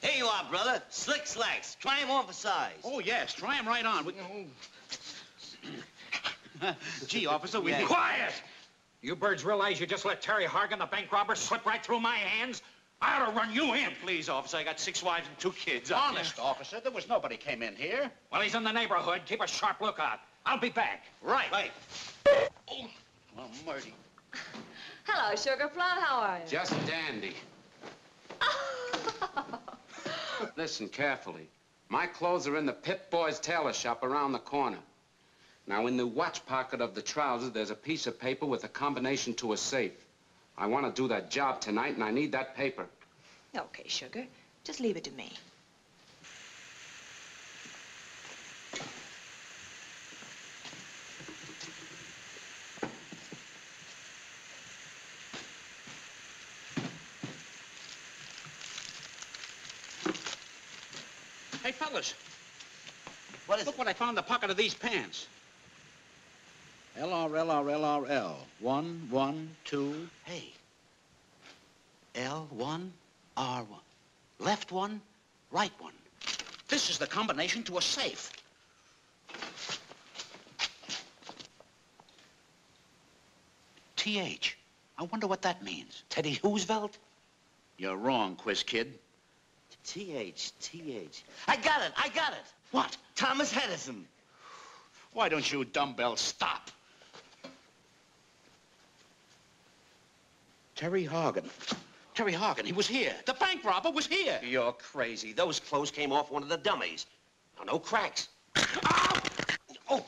Here you are, brother. Slick slacks. Try 'em on for size. Oh, yes. Try him right on. Gee, officer, we... Be quiet! You birds realize you just let Terry Hargan, the bank robber, slip right through my hands? I ought to run you in. Please, officer, I got 6 wives and 2 kids. Honest, officer, there was nobody came in here. Well, he's in the neighborhood. Keep a sharp lookout. I'll be back. Right. Oh, well, Murdy. Hello, Sugar Plum. How are you? Just dandy. Listen carefully. My clothes are in the Pip Boys tailor shop around the corner. Now, in the watch pocket of the trousers, there's a piece of paper with a combination to a safe. I want to do that job tonight, and I need that paper. Okay, Sugar. Just leave it to me. Hey, fellas. What is Look what I found in the pocket of these pants. LRL. 1, 1, 2. Hey. L1, R1. Left one, right one. This is the combination to a safe. TH. I wonder what that means. Teddy Roosevelt? You're wrong, quiz kid. TH. I got it. What? Thomas Edison. Why don't you dumbbell stop? Terry Hargan, he was here. The bank robber was here. You're crazy. Those clothes came off one of the dummies. Now, no cracks. Oh!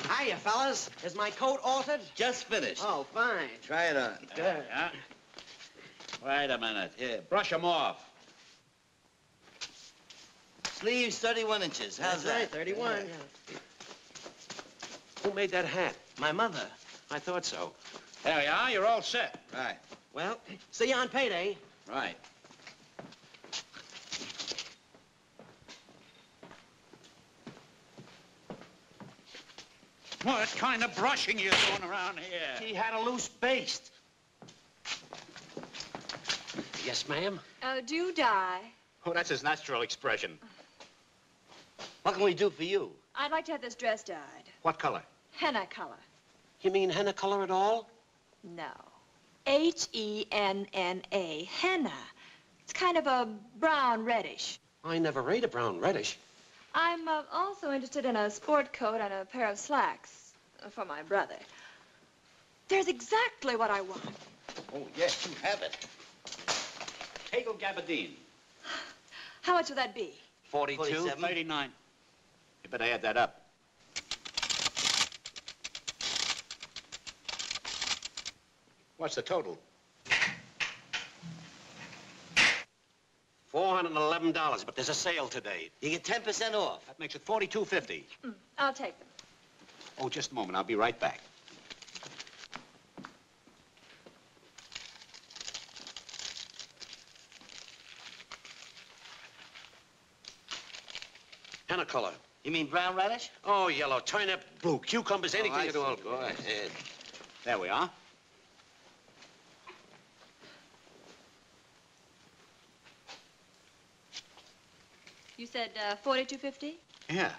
Hiya, fellas. Is my coat altered? Just finished. Oh, fine. Try it on. Yeah. Wait a minute. Here, brush them off. Sleeves 31 inches. How's that? Right, 31. Yeah. Who made that hat? My mother. I thought so. There you are. You're all set. Right. Well, see you on payday. Right. What kind of brushing you doing around here? He had a loose baste. Yes, ma'am? Oh, do die. Oh, that's his natural expression. What can we do for you? I'd like to have this dress dyed. What color? Henna color. You mean henna color at all? No. H-E-N-N-A. Henna. It's kind of a brown reddish. I never ate a brown reddish. I'm also interested in a sport coat and a pair of slacks for my brother. There's exactly what I want. Oh, yes, you have it. Tegel gabardine. How much would that be? 42? 39. You better add that up. What's the total? $411, but there's a sale today. You get 10% off. That makes it $42.50. I'll take them. Oh, just a moment. I'll be right back. Henna color. You mean brown radish? Oh, yellow, turnip, blue, cucumbers, anything I at all. see. Go ahead. There we are. You said $42.50? Yeah.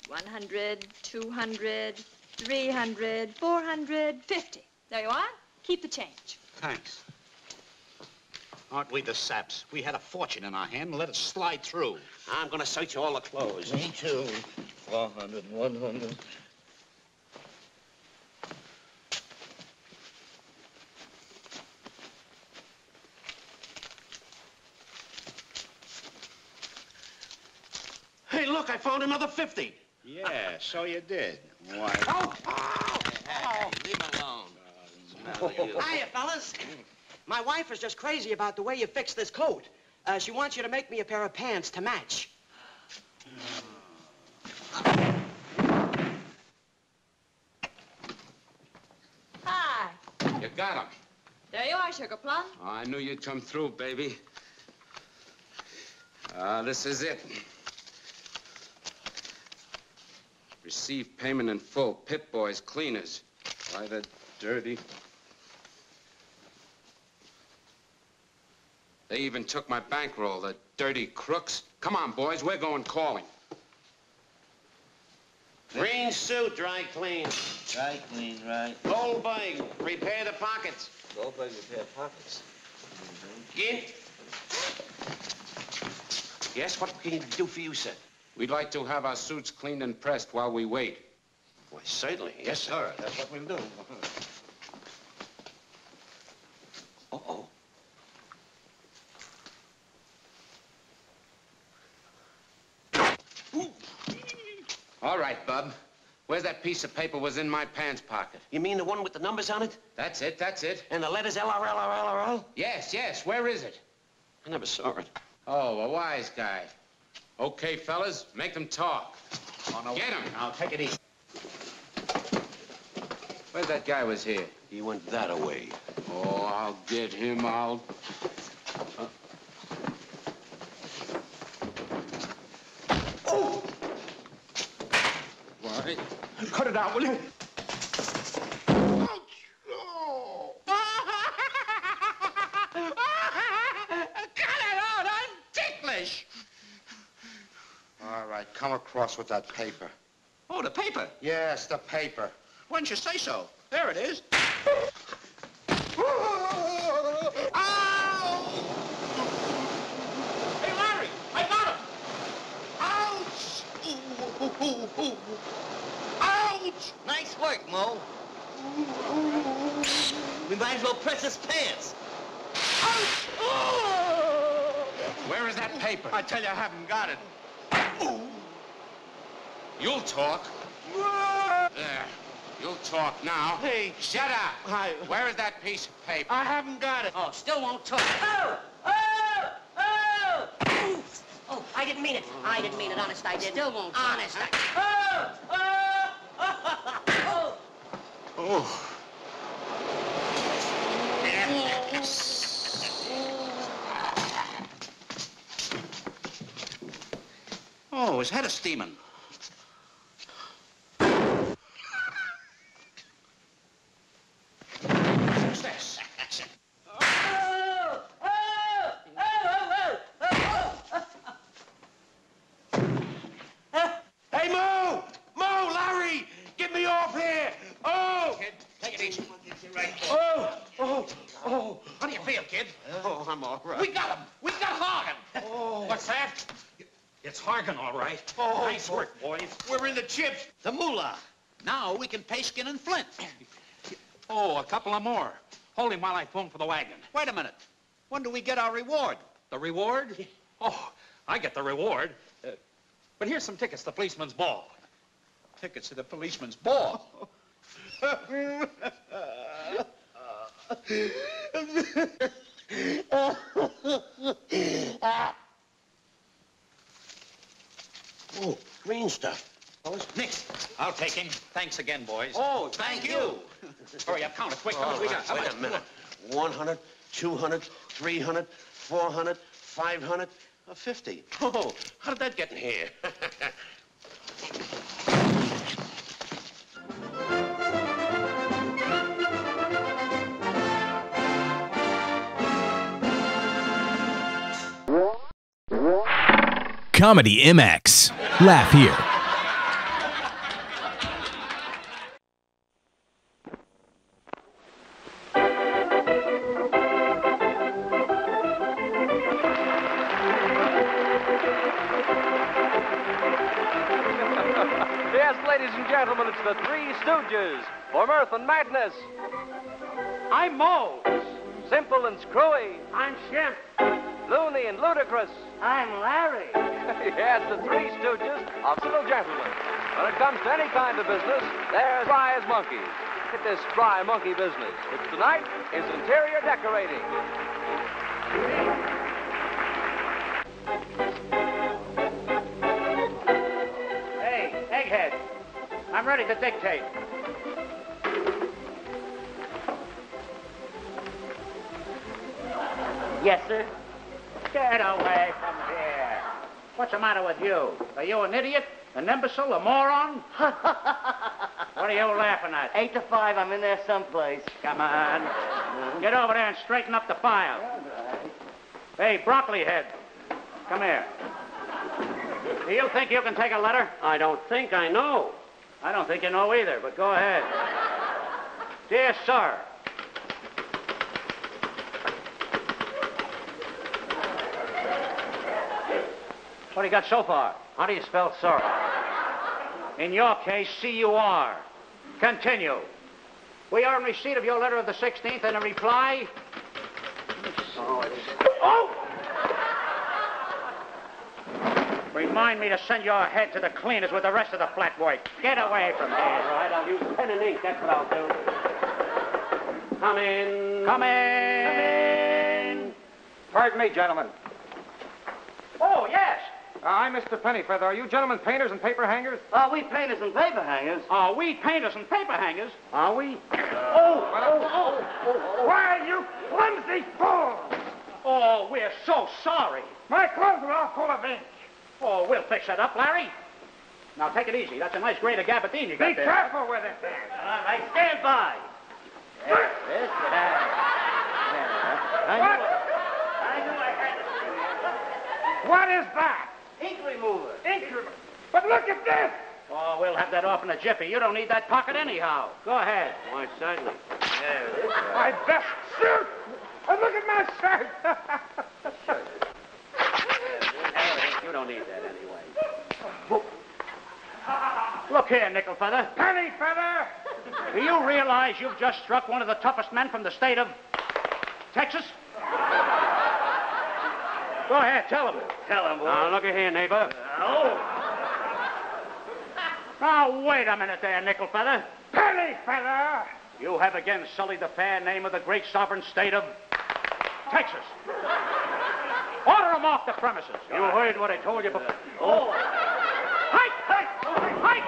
100, 200, 300, 450. There you are. Keep the change. Thanks. Aren't we the saps? We had a fortune in our hand and let it slide through. I'm gonna search all the clothes. Me too. 400, 100. Hey, look, I found another 50. Yeah, so you did. Why? Oh! Hey, leave him alone. Hiya, fellas. My wife is just crazy about the way you fixed this coat. She wants you to make me a pair of pants to match. Hi. You got him. There you are, Sugar Plum. Oh, I knew you'd come through, baby. This is it. Receive payment in full. Pit Boys, cleaners. Why the dirty... They even took my bankroll, the dirty crooks. Come on, boys, we're going calling. Green suit, dry clean. Dry clean, right. Gold bag, repair the pockets. Gold bag, repair pockets. Gint? Yes, what can we do for you, sir? We'd like to have our suits cleaned and pressed while we wait. Why, certainly. Yes, sir. That's what we'll do. Uh-oh. All right, Bub. Where's that piece of paper was in my pants pocket? You mean the one with the numbers on it? That's it, that's it. And the letters LRL? Yes, yes. Where is it? I never saw it. Oh, a wise guy. Okay, fellas, make them talk. Oh, no. Get him. Now, take it easy. Where's that guy was here? He went that away. Oh, I'll get him, I'll... Oh! Why? Cut it out, will you? All right, come across with that paper. Oh, the paper? Yes, the paper. Why didn't you say so? There it is. Hey, Larry, I got him! Ouch! Ouch! Nice work, Mo. We might as well press his pants. Ouch! Where is that paper? I tell you, I haven't got it. You'll talk. There. You'll talk now. Hey, shut up. Where is that piece of paper? I haven't got it. Oh, still won't talk. Oh! Oh, I didn't mean it. I didn't mean it. Honest, I did. Still won't talk. Honest, I... Oh. Oh, his head is steaming. What's this? Hey, Mo! Mo, Larry! Get me off here! Oh! Kid, take it easy. Oh! How do you feel, kid? Oh, I'm all right. We got him. We got Hagen. Oh. What's that? It's Hagen, all right. Oh. Nice work, boys. We're in the chips. The moolah. Now we can pay skin and flint. Oh, a couple of more. Hold him while I phone for the wagon. Wait a minute. When do we get our reward? The reward? Oh, I get the reward. But here's some tickets to the policeman's ball. Tickets to the policeman's ball? Oh, green stuff. Nix, I'll take him. Thanks again, boys. Oh, thank you. Hurry up, count it quick. How much we got? How Wait much? a minute. 100, 200, 300, 400, 500, 50. Oh, how did that get in here? Comedy MX. Laugh here. Ladies and gentlemen, it's the Three Stooges for mirth and madness. I'm Moe. Simple and screwy. I'm Shemp. Loony and ludicrous. I'm Larry. Yes, the Three Stooges of little gentlemen. When it comes to any kind of business, they're dry as monkeys. Look at this dry monkey business, which tonight is interior decorating. Hey, Egghead, I'm ready to dictate. Yes, sir. Get away from here. What's the matter with you? Are you an idiot, an imbecile, a moron? What are you laughing at? 8 to 5, I'm in there someplace. Come on. Get over there and straighten up the file. Hey, Broccoli Head, come here. Do you think you can take a letter? I don't think I know. I don't think you know either, but go ahead. Dear sir. What do you got so far? How do you spell sir? In your case, C-U-R. Continue. We are in receipt of your letter of the 16th and a reply. Oh! Remind me to send your head to the cleaners with the rest of the flat work. Get away from here. All right, I'll use pen and ink. That's what I'll do. Come in. Come in. Pardon me, gentlemen. Oh, yes. I'm Mr. Pennyfeather. Are you gentlemen painters and paper hangers? We painters and paper hangers. Are we painters and paper hangers? Are we? Why, you clumsy fool! Oh, we're so sorry. My clothes are all full of ink. Oh, we'll fix that up, Larry. Now, take it easy. That's a nice grade of gabardine you got Be there. careful with it. All right, stand by. What? What is that? Ink remover. Ink remover. But look at this. Oh, we'll have that off in a jiffy. You don't need that pocket anyhow. Go ahead. Why, certainly. There it is. My best suit. And look at my shirt. You don't need that anyway. Look here, Nickelfeather. Pennyfeather. Do you realize you've just struck one of the toughest men from the state of Texas? Go ahead, tell him. Tell him, boy. Now, look here, neighbor. Now, wait a minute there, Nickelfeather. Pennyfeather. You have again sullied the fair name of the great sovereign state of Texas. Order him off the premises. You heard what I told you before. Oh. Hike! Hike! Hike!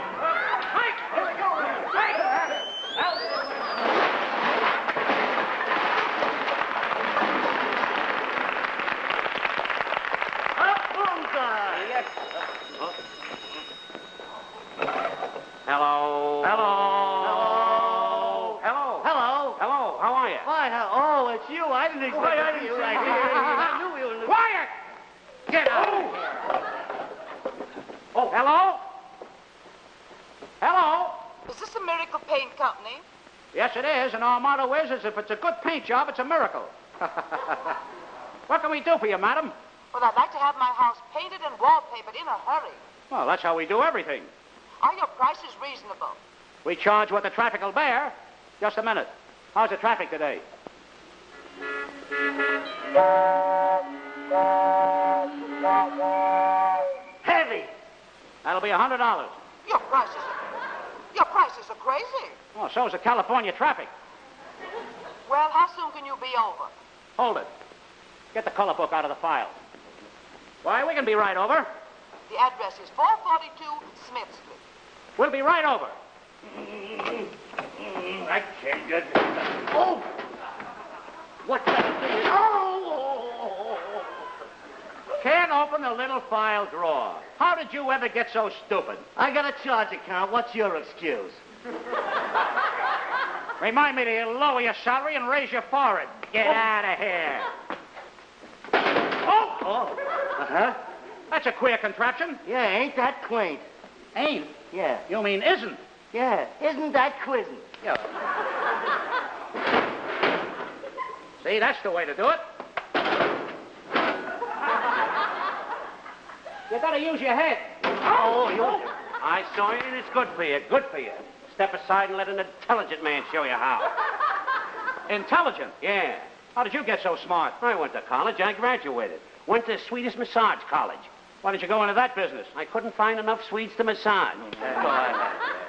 Hike! Here we go. Hike! Hello. Hello. Hello. Hello. Hello. Hello. How are you? Why, oh, it's you. I didn't expect to see you right here. I knew you were in the... Quiet! Get out of here. Oh, hello? Hello? Is this a Miracle Paint Company? Yes, it is, and our motto is if it's a good paint job, it's a miracle. What can we do for you, madam? Well, I'd like to have my house painted and wallpapered in a hurry. Well, that's how we do everything. Are your prices reasonable? We charge what the traffic will bear. Just a minute. How's the traffic today? Heavy. That'll be $100. Your prices are crazy. Oh, so's the California traffic. Well, how soon can you be over? Hold it. Get the color book out of the file. Why, we can be right over. The address is 442 Smith Street. We'll be right over. I can't get... Oh! What's that thing? Oh! Can't open the little file drawer. How did you ever get so stupid? I got a charge account. What's your excuse? Remind me to lower your salary and raise your forehead. Get out of here. Oh! Uh-huh. That's a queer contraption. Yeah, ain't that quaint? Ain't? Yeah. You mean isn't? Yeah, isn't that quizzing? Yeah. See, that's the way to do it. You gotta use your head. Oh, you... I saw you, and it's good for you. Good for you. Step aside and let an intelligent man show you how. Intelligent? Yeah. How did you get so smart? I went to college. I graduated. Went to Swedish massage college. Why didn't you go into that business? I couldn't find enough Swedes to massage. Go ahead.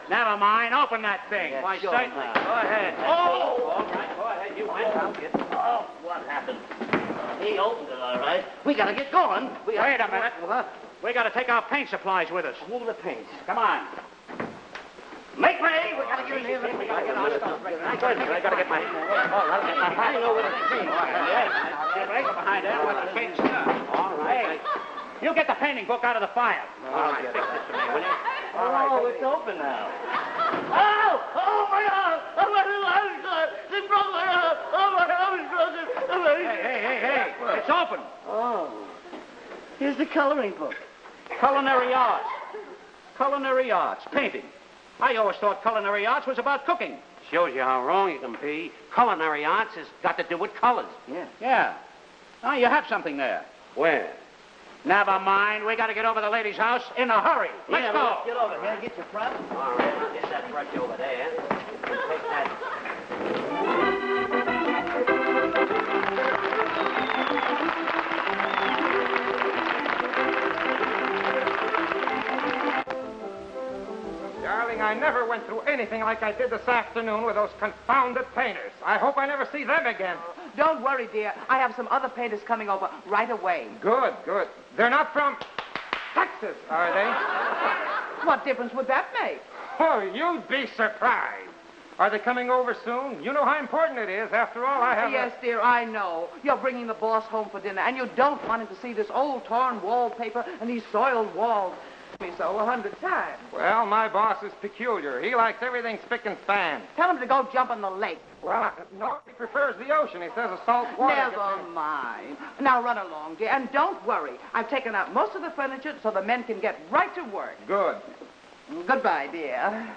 Never mind. Open that thing. Yeah, Why, sure. certainly. Go ahead. Oh! All right, go ahead. You went. Oh, what happened? He opened it, all right. We gotta get going. Wait a minute. What? We got to take our paint supplies with us. Move the paint. Come on. Make way! We gotta get in here. We gotta get our stuff right now. I gotta get my... All right. I know where the paint is. Yes. Right behind there. What's the paint stuff? All right. You get the painting book out of the fire. All right. Fix this for me, will you? All right. Oh, it's open now. Oh! Oh, my God! Oh, my God! It's broken! Oh, my God! It's broken! Hey. It's open. Oh. Here's the coloring book. Culinary arts. Culinary arts. Painting. I always thought culinary arts was about cooking. Shows you how wrong you can be. Culinary arts has got to do with colors. Yeah. Now, you have something there. Where? Never mind. We got to get over to the lady's house in a hurry. Let's go. Let's get over here. Get your prep. All right, I'll get that brush over there. And take that. Darling, I never went through anything like I did this afternoon with those confounded painters. I hope I never see them again. Don't worry, dear. I have some other painters coming over right away. Good. They're not from Texas, are they? What difference would that make? Oh, you'd be surprised. Are they coming over soon? You know how important it is. After all, I have... Yes, dear, I know. You're bringing the boss home for dinner, and you don't want him to see this old torn wallpaper and these soiled walls. Me so 100 times. Well, my boss is peculiar. He likes everything spick and span. Tell him to go jump in the lake. Well, no, he prefers the ocean. He says the salt water... Never mind. Now run along, dear, and don't worry. I've taken out most of the furniture so the men can get right to work. Good. Goodbye, dear.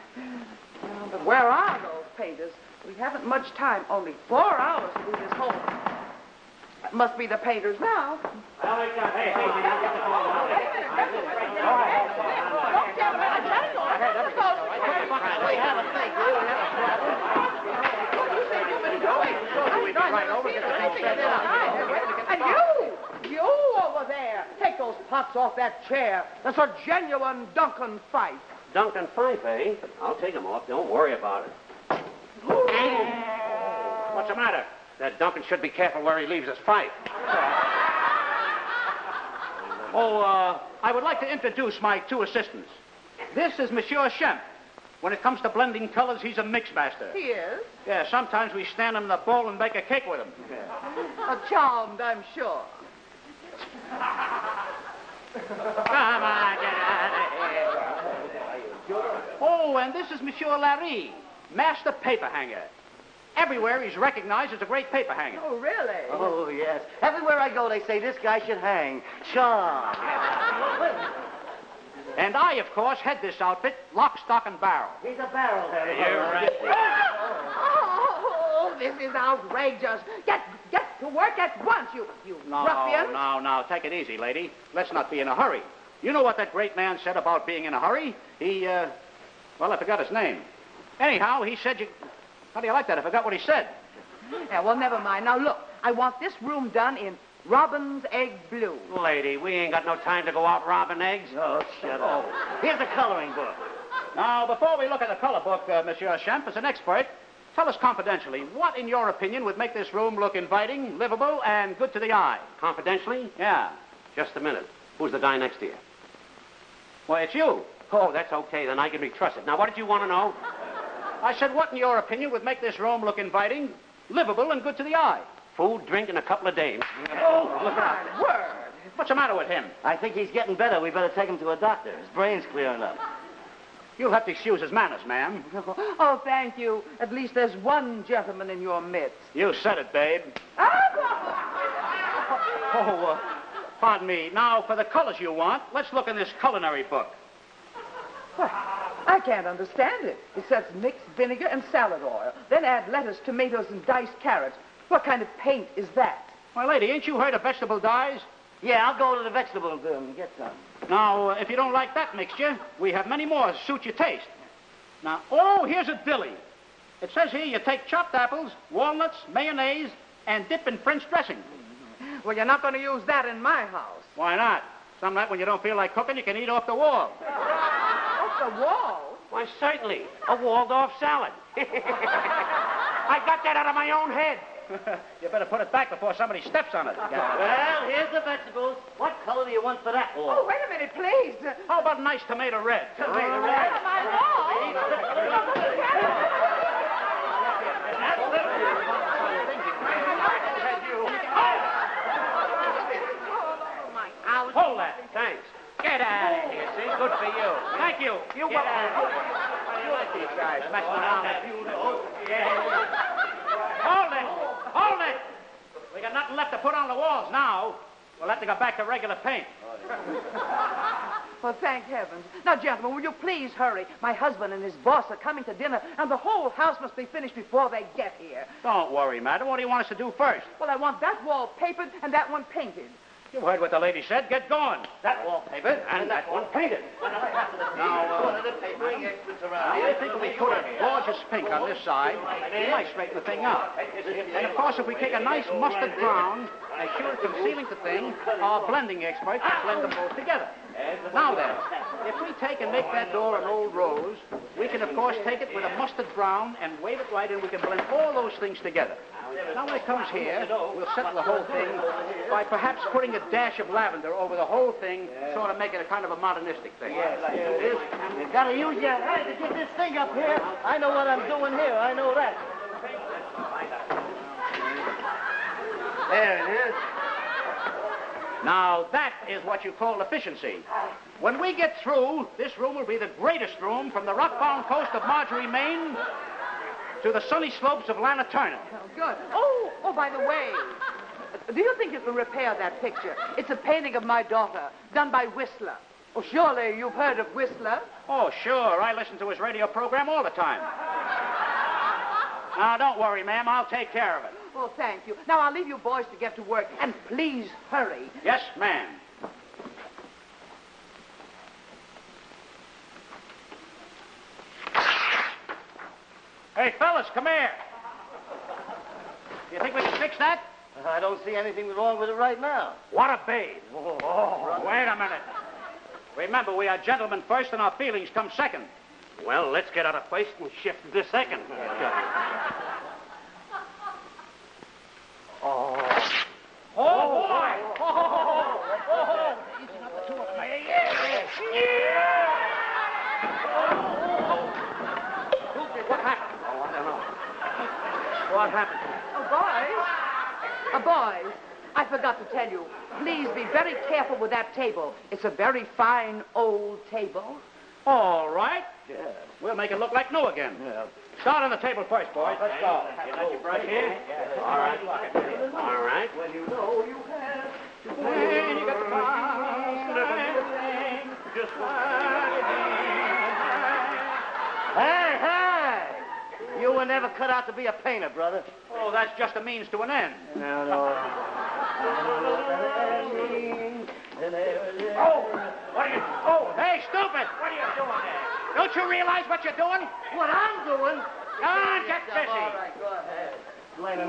But where are those painters? We haven't much time. Only 4 hours to do this whole... It must be the painters now. Hey, I'll get the phone. And you over there, take those pots off that chair. That's a genuine Duncan Fife. Duncan Fife, eh? I'll take them off. Don't worry about it. What's the matter? That Duncan should be careful where he leaves his fife. I would like to introduce my 2 assistants. This is Monsieur Shemp. When it comes to blending colors, he's a mix master. He is? Yeah, sometimes we stand him in the bowl and bake a cake with him. Charmed, I'm sure. Come on, get out of here. Oh, and this is Monsieur Larry, master paper hanger. Everywhere he's recognized as a great paper hanger. Oh, really? Oh, yes. Everywhere I go, they say this guy should hang. Sean. And I, of course, head this outfit, lock, stock, and barrel. He's a barrel head. You're right. Oh, this is outrageous. Get to work at once, you ruffian. No. Take it easy, lady. Let's not be in a hurry. You know what that great man said about being in a hurry? I forgot his name. Anyhow, he said you... How do you like that? I forgot what he said. Yeah, well, never mind. Now, look, I want this room done in robin's egg blue. Lady, we ain't got no time to go out robbing eggs. Oh, shut up. Here's the coloring book. Now, before we look at the color book, Monsieur Shemp, as an expert, tell us confidentially, what, in your opinion, would make this room look inviting, livable, and good to the eye? Confidentially? Yeah. Just a minute. Who's the guy next to you? Well, it's you. Oh, that's okay, then I can be trusted. Now, what did you want to know? I said, what, in your opinion, would make this room look inviting, livable, and good to the eye? Food, drink, and a couple of dames. Oh, look out. Word. What's the matter with him? I think he's getting better. We better take him to a doctor. His brain's clearing up. You'll have to excuse his manners, ma'am. Oh, thank you. At least there's one gentleman in your midst. You said it, babe. Pardon me. Now, for the colors you want, let's look in this culinary book. Well, I can't understand it. It says mix vinegar and salad oil. Then add lettuce, tomatoes, and diced carrots. What kind of paint is that? Why, lady, ain't you heard of vegetable dyes? Yeah, I'll go to the vegetable and get some. Now, if you don't like that mixture, we have many more to suit your taste. Now, oh, here's a dilly. It says here you take chopped apples, walnuts, mayonnaise, and dip in French dressing. Well, you're not going to use that in my house. Why not? Some night when you don't feel like cooking, you can eat off the wall. Off the wall? Why, certainly. A walled-off salad. I got that out of my own head. You better put it back before somebody steps on it. Well, here's the vegetables. What color do you want for that? Oh, wait a minute, please. How about a nice tomato red? Tomato red? My wall. Hold that. Thanks. Get out of here, see? Good for you. Thank you. You get out of here. How do you like these guys messing around? Hold it. Hold it. We got nothing left to put on the walls now. We'll have to go back to regular paint. Well, thank heavens. Now, gentlemen, will you please hurry? My husband and his boss are coming to dinner, and the whole house must be finished before they get here. Don't worry, madam. What do you want us to do first? Well, I want that wall papered and that one painted. You heard what the lady said. Get going. That wall papered And that one painted. Now, I think if we put a gorgeous pink on this side, we might straighten the thing out. And, of course, if we take a nice mustard brown, as sure as concealing the thing, our blending experts can blend them both together. Now then, if we take and make that door an old rose, we can, of course, take it with a mustard brown and wave it right in. We can blend all those things together. Now, when it comes here, we'll settle the whole thing by perhaps putting a dash of lavender over the whole thing, sort of make it a kind of a modernistic thing. You gotta use your head to get this thing up here. I know what I'm doing here. I know that. There it is. Now, that is what you call efficiency. When we get through, this room will be the greatest room from the rock-bound coast of Marjorie, Maine, to the sunny slopes of Lanaturna. Oh, good. Oh, by the way, do you think you can repair that picture? It's a painting of my daughter, done by Whistler. Oh, surely you've heard of Whistler. Oh, sure. I listen to his radio program all the time. Now, don't worry, ma'am. I'll take care of it. Well, thank you. Now, I'll leave you boys to get to work, and please hurry. Yes, ma'am. Hey, fellas, come here. You think we can fix that? I don't see anything wrong with it right now. What a babe. Oh, wait a minute. Remember, we are gentlemen first, and our feelings come second. Well, let's get out of first and shift to second. Oh, boy! Easing up the two of them. What happened? Oh, I don't know. What happened? Boys, I forgot to tell you. Please be very careful with that table. It's a very fine old table. All right. Yeah. We'll make it look like new again. Yeah. Start on the table first, boys. Let's go. You got your brush here? Yeah. All right. All right. Well, you know you have to when you got the just Hey! You were never cut out to be a painter, brother. Oh, that's just a means to an end. No. Oh, hey, stupid! What are you doing there? Don't you realize what you're doing? What I'm doing? Come on, get busy. All right, go ahead. What's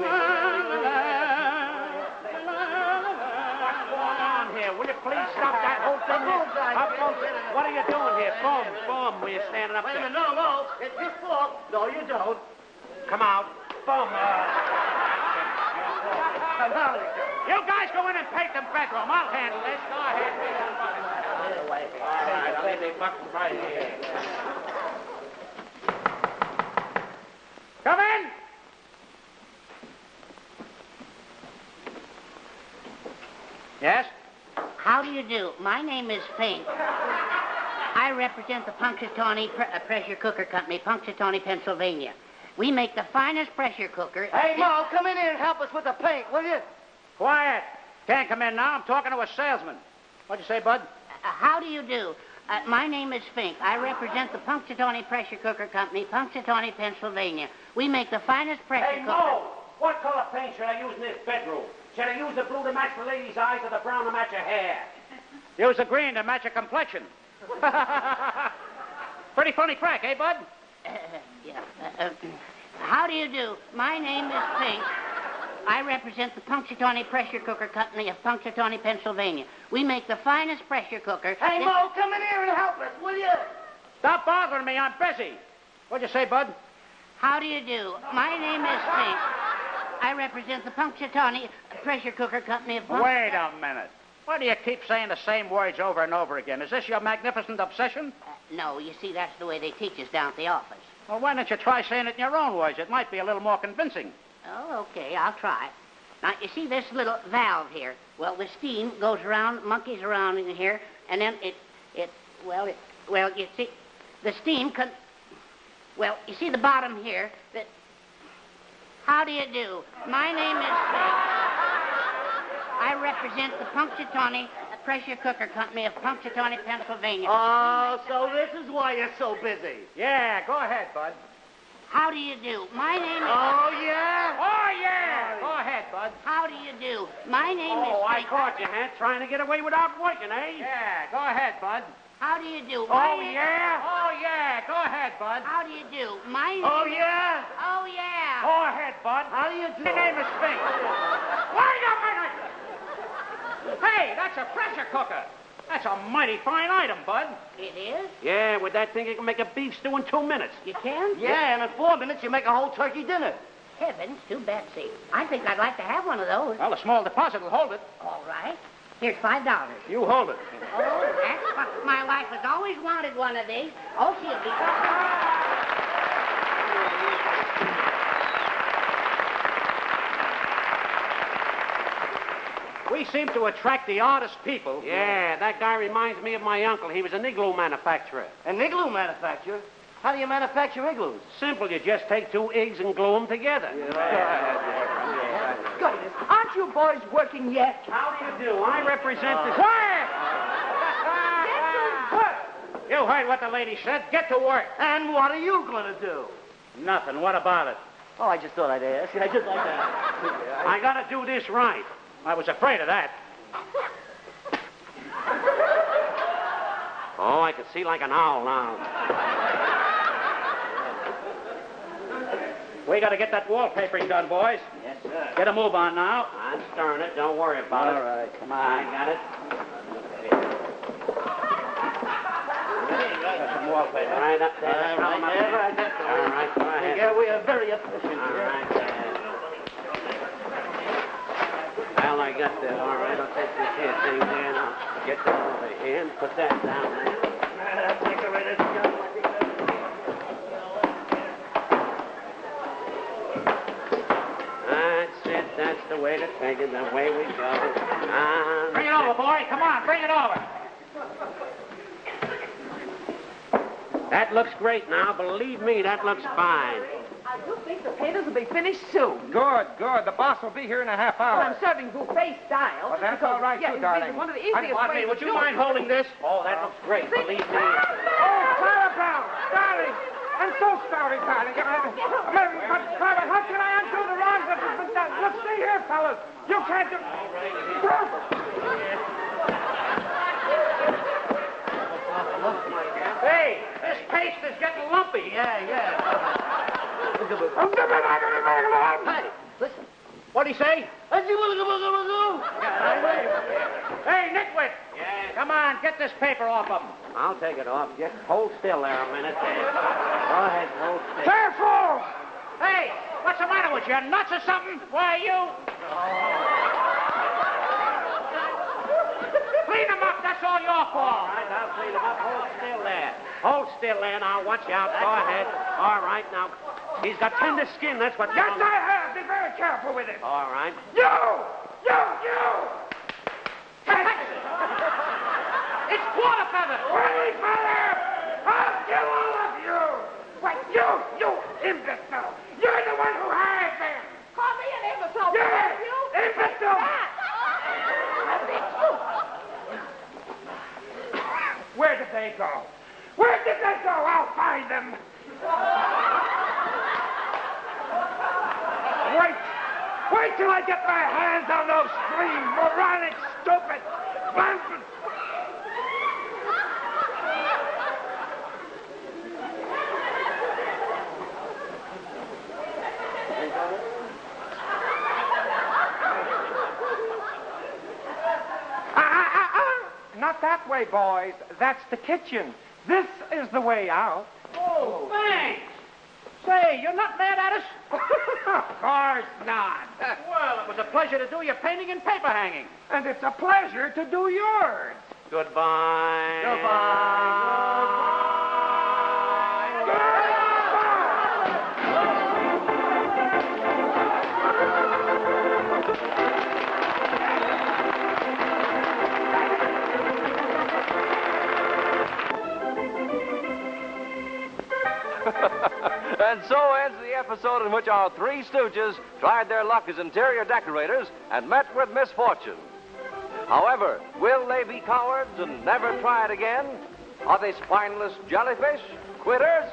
going on here? Will you please stop that whole thing? What are you doing here? Boom, where you standing up there. Wait a minute, no. It's your fault. No, you don't. Come out. Boom. You guys go in and paint the bedroom. I'll handle this. Go ahead. All right, I'll leave the bucket right here. Come in. Yes? How do you do? My name is Fink. I represent the Punxsutawney Pressure Cooker Company, Punxsutawney, Pennsylvania. We make the finest pressure cooker. Hey, Mo, come in here and help us with the paint, will you? Quiet. Can't come in now. I'm talking to a salesman. What'd you say, Bud? How do you do? My name is Fink. I represent the Punxsutawney Pressure Cooker Company, Punxsutawney, Pennsylvania. We make the finest pressure cooker. Hey, Mo, what color paint should I use in this bedroom? Should I use the blue to match the lady's eyes or the brown to match her hair? Use the green to match your complexion. Pretty funny crack, eh, Bud? How do you do? My name is Pink. I represent the Punxsutawney Pressure Cooker Company of Punxsutawney, Pennsylvania. We make the finest pressure cooker. Hey, Mo, come in here and help us, will you? Stop bothering me. I'm busy. What'd you say, Bud? How do you do? My name is Pink. I represent the Punxsutawney Pressure Cooker Company of Wait a minute. Why do you keep saying the same words over and over again? Is this your magnificent obsession? No, you see, that's the way they teach us down at the office. Well, why don't you try saying it in your own words? It might be a little more convincing. Oh, okay, I'll try. Now, you see this little valve here? Well, the steam goes around, monkeys around in here, and then well, you see, the steam well, you see the bottom here? How do you do? My name is I represent the Punxsutawney Pressure Cooker Company of Punxsutawney, Pennsylvania. Oh, so this is why you're so busy. Yeah, go ahead, Bud. How do you do? My name is... Oh, yeah? Oh, yeah! Go ahead, Bud. How do you do? My name is... Oh, I caught you, Hank, trying to get away without working, eh? Yeah, go ahead, Bud. How do you do? Oh, yeah? Oh, yeah. Go ahead, Bud. How do you do? My name Oh, is... yeah? Oh, yeah. Go ahead, Bud. How do you do? My name is Fink. Wait a minute! Hey, that's a pressure cooker. That's a mighty fine item, Bud. It is? Yeah, with that thing, you can make a beef stew in 2 minutes. You can? Yeah, and in 4 minutes you make a whole turkey dinner. Heavens to Betsy. I think I'd like to have one of those. Well, a small deposit will hold it. All right. Here's $5. You hold it. Oh, that's fine. My wife has always wanted one of these. Oh, she'll be... We seem to attract the oddest people. Yeah, that guy reminds me of my uncle. He was an igloo manufacturer. An igloo manufacturer? How do you manufacture igloos? Simple. You just take 2 eggs and glue them together. Goodness, aren't you boys working yet? How do you do? I represent the... Quiet! You heard what the lady said. Get to work. And what are you going to do? Nothing. What about it? Oh, I just thought I'd ask. I just like that. I got to do this right. I was afraid of that. Oh, I can see like an owl now. We got to get that wallpapering done, boys. Yes, sir. Get a move on now. I'm stirring it. Don't worry about it. All right, come on. I got it. Got some wallpaper. Right up there. All right, go ahead. Yeah, we are very efficient. All right. Well, I got that. All right, I'll take this here thing there and I'll get that over here and put that down there. That's it. That's the way to take it. The way we go. Bring it over, boy. Come on, bring it over. That looks great now. Believe me, that looks fine. I do think the potatoes will be finished soon. Good, good. The boss will be here in a half hour. Well, I'm serving buffet style. Well, that's because, all right, yeah, too, darling. It's one of the easiest ways Would to you do mind it. holding this? Oh, that looks great. Believe me. Oh, Clara Brown, darling. I'm so sorry, darling. Clara, how can I undo the wrongs that have been done? Look, see here, fellas. You can't do... Hey, this paste is getting lumpy. Yeah. Hey, listen. What'd he say? Hey, Nitwit. Yeah. Come on, get this paper off of him. I'll take it off. Just hold still there a minute. Go ahead, hold still. Careful! Hey, what's the matter with you? Nuts or something? Why, you... Clean them up. That's all your fault. All right, I'll clean them up. Hold still there. Hold still there now. Watch out. Go ahead. All right, now. He's got tender skin. That's what... Yes, I have. Be very careful with it. All right. You! It's quarter feather. Pretty feather! I'll kill all of you! What, you imbecile! You're the one who hired them! Call me an imbecile. Yes! Imbecile! Where did they go? Where did they go? I'll find them! Wait! Wait till I get my hands on those three moronic, stupid, blamping... Not that way, boys. That's the kitchen. This is the way out. Oh, thanks. Say, you're not mad at us? Of course not. Well, it was a pleasure to do your painting and paper hanging. And it's a pleasure to do yours. Goodbye. And so ends the episode in which our Three Stooges tried their luck as interior decorators and met with misfortune. However, will they be cowards and never try it again? Are they spineless jellyfish? Quitters?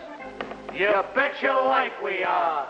You bet your life we are.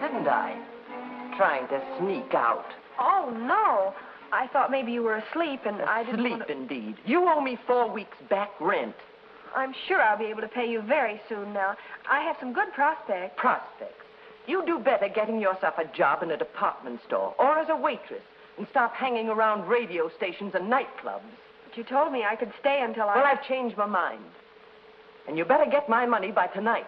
Didn't I? Trying to sneak out. Oh, no. I thought maybe you were asleep and I didn't Sleep, indeed. You owe me 4 weeks back rent. I'm sure I'll be able to pay you very soon now. I have some good prospects. Prospects? You do better getting yourself a job in a department store or as a waitress and stop hanging around radio stations and nightclubs. But you told me I could stay until Well, I've changed my mind. And you better get my money by tonight.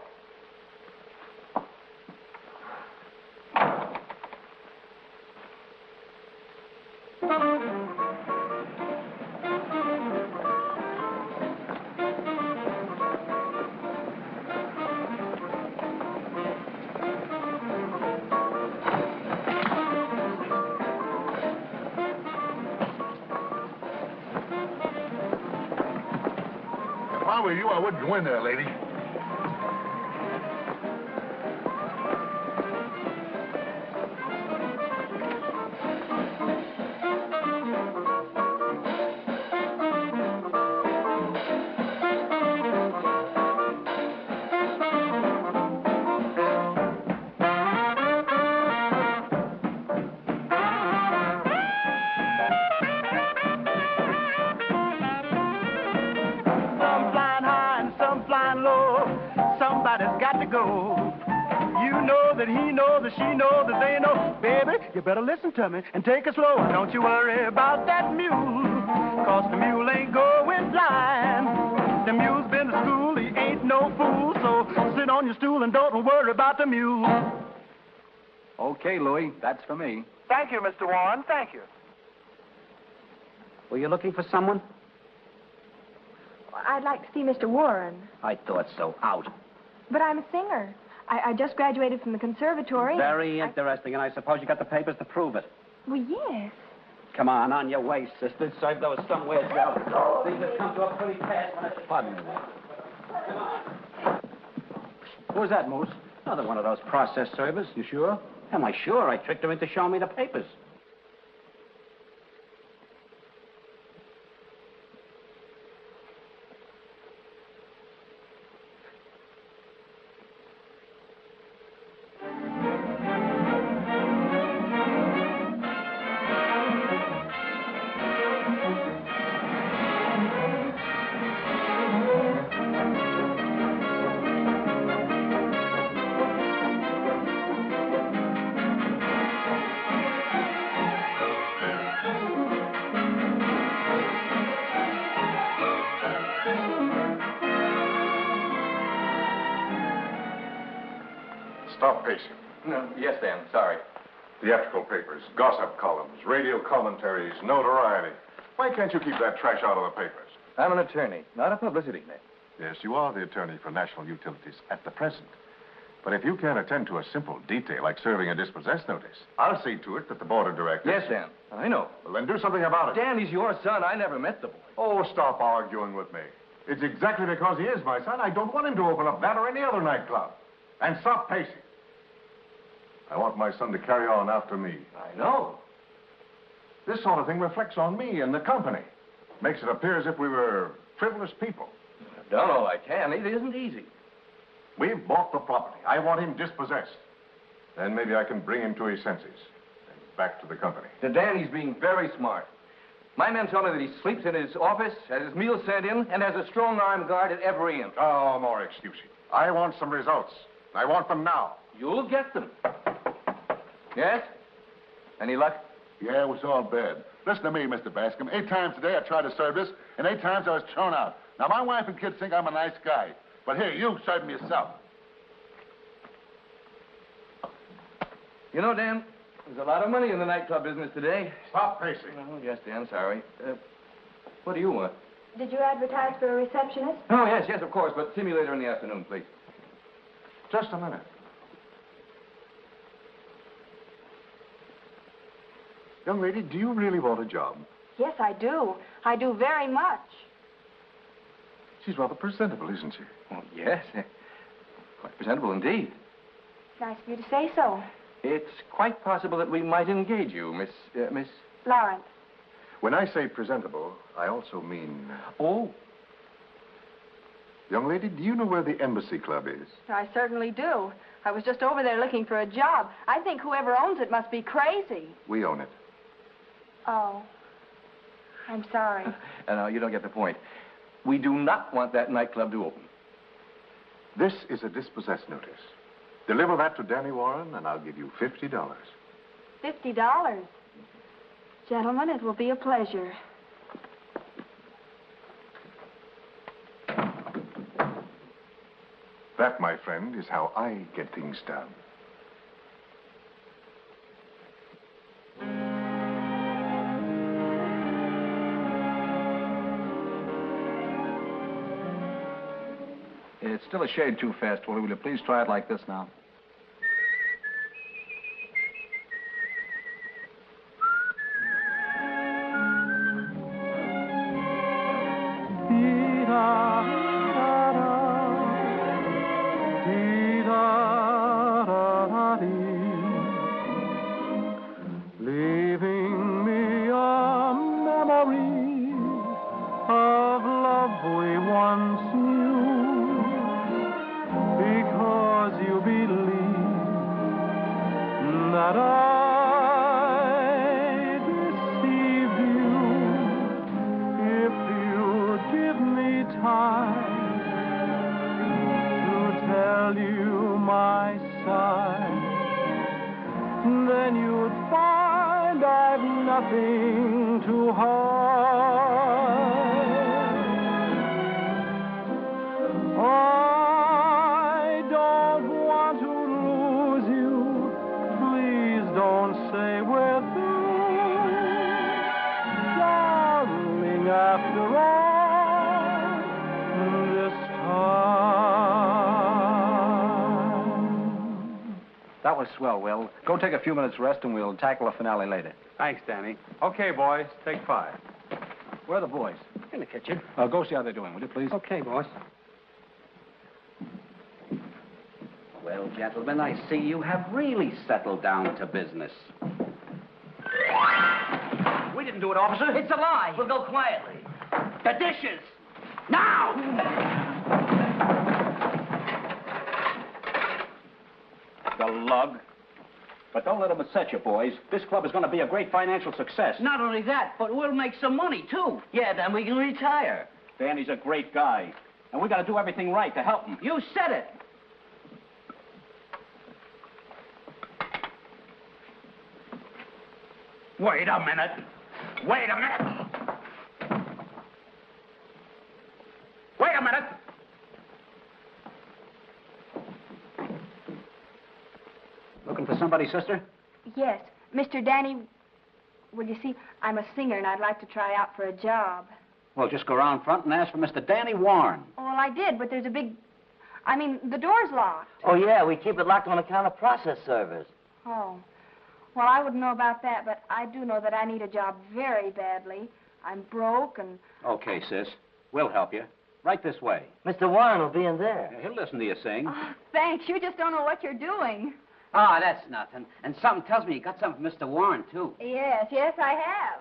If I were you, I wouldn't go in there, lady. floor. Somebody's got to go. You know that he knows that she knows that they know. Baby, you better listen to me and take it slow. Don't you worry about that mule, 'cause the mule ain't going blind. The mule's been to school, he ain't no fool. So sit on your stool and don't worry about the mule. Okay, Louie, that's for me. Thank you, Mr. Warren. Thank you. Were you looking for someone? I'd like to see Mr. Warren. I thought so. Out. But I'm a singer. I just graduated from the conservatory. Very interesting, and I suppose you got the papers to prove it. Well, yes. Come on your way, sister. Serve those somewhere, Joe. These have come to a pretty pass when it's pardon me. Come on. Who was that, Moose? Another one of those process servers. You sure? Am I sure? I tricked her into showing me the papers. Stop pacing. No, yes, Dan, sorry. Theatrical papers, gossip columns, radio commentaries, notoriety. Why can't you keep that trash out of the papers? I'm an attorney, not a publicity man. Yes, you are the attorney for national utilities at the present. But if you can't attend to a simple detail like serving a dispossess notice, I'll see to it that the board of directors... Yes, Dan, I know. Well, then do something about it. Dan, he's your son. I never met the boy. Oh, stop arguing with me. It's exactly because he is my son I don't want him to open up that or any other nightclub. And stop pacing. I want my son to carry on after me. I know. This sort of thing reflects on me and the company. Makes it appear as if we were frivolous people. I've done all I can. It isn't easy. We've bought the property. I want him dispossessed. Then maybe I can bring him to his senses. And back to the company. Dan, he's being very smart. My men tell me that he sleeps in his office, has his meals sent in, and has a strong armed guard at every inch. Oh, more excuses. I want some results. I want them now. You'll get them. Yes? Any luck? Yeah, it was all bad. Listen to me, Mr. Bascom. 8 times today I tried to serve this, and 8 times I was thrown out. Now, my wife and kids think I'm a nice guy. But here, you serve me yourself. You know, Dan, there's a lot of money in the nightclub business today. Stop pacing. Oh, yes, Dan, sorry. What do you want? Did you advertise for a receptionist? Oh, yes, of course, but see me later in the afternoon, please. Just a minute. Young lady, do you really want a job? Yes, I do. I do very much. She's rather presentable, isn't she? Oh, yes. Quite presentable indeed. Nice of you to say so. It's quite possible that we might engage you, Miss... Lawrence. When I say presentable, I also mean... Oh. Young lady, do you know where the Embassy Club is? I certainly do. I was just over there looking for a job. I think whoever owns it must be crazy. We own it. Oh. I'm sorry. No, you don't get the point. We do not want that nightclub to open. This is a dispossess notice. Deliver that to Danny Warren, and I'll give you $50. $50? Gentlemen, it will be a pleasure. That, my friend, is how I get things done. It's still a shade too fast, Willie. Will you please try it like this now? Leaving me a memory of love we once knew. Because you belong That was swell, Will. Go take a few minutes rest and we'll tackle the finale later. Thanks, Danny. Okay, boys, take 5. Where are the boys? In the kitchen. Go see how they're doing, will you, please? Okay, boss. Well, gentlemen, I see you have really settled down to business. We didn't do it, officer. It's a lie. We'll go quietly. The dishes. Now! The lug. But don't let them upset you, boys. This club is going to be a great financial success. Not only that, but we'll make some money, too. Yeah, then we can retire. Danny's a great guy. And we got to do everything right to help him. You said it. Wait a minute. Wait a minute. Wait a minute. Looking for somebody, sister? Yes. Mr. Danny, well, you see, I'm a singer and I'd like to try out for a job. Well, just go around front and ask for Mr. Danny Warren. Well, I did, but there's a big... the door's locked. Oh, yeah, we keep it locked on account of process servers. Oh. Well, I wouldn't know about that, but I do know that I need a job very badly. I'm broke and... Okay, sis. We'll help you. Right this way. Mr. Warren will be in there. He'll listen to you sing. Oh, thanks. You just don't know what you're doing. Oh, that's nothing. And something tells me you got something for Mr. Warren, too. Yes, I have.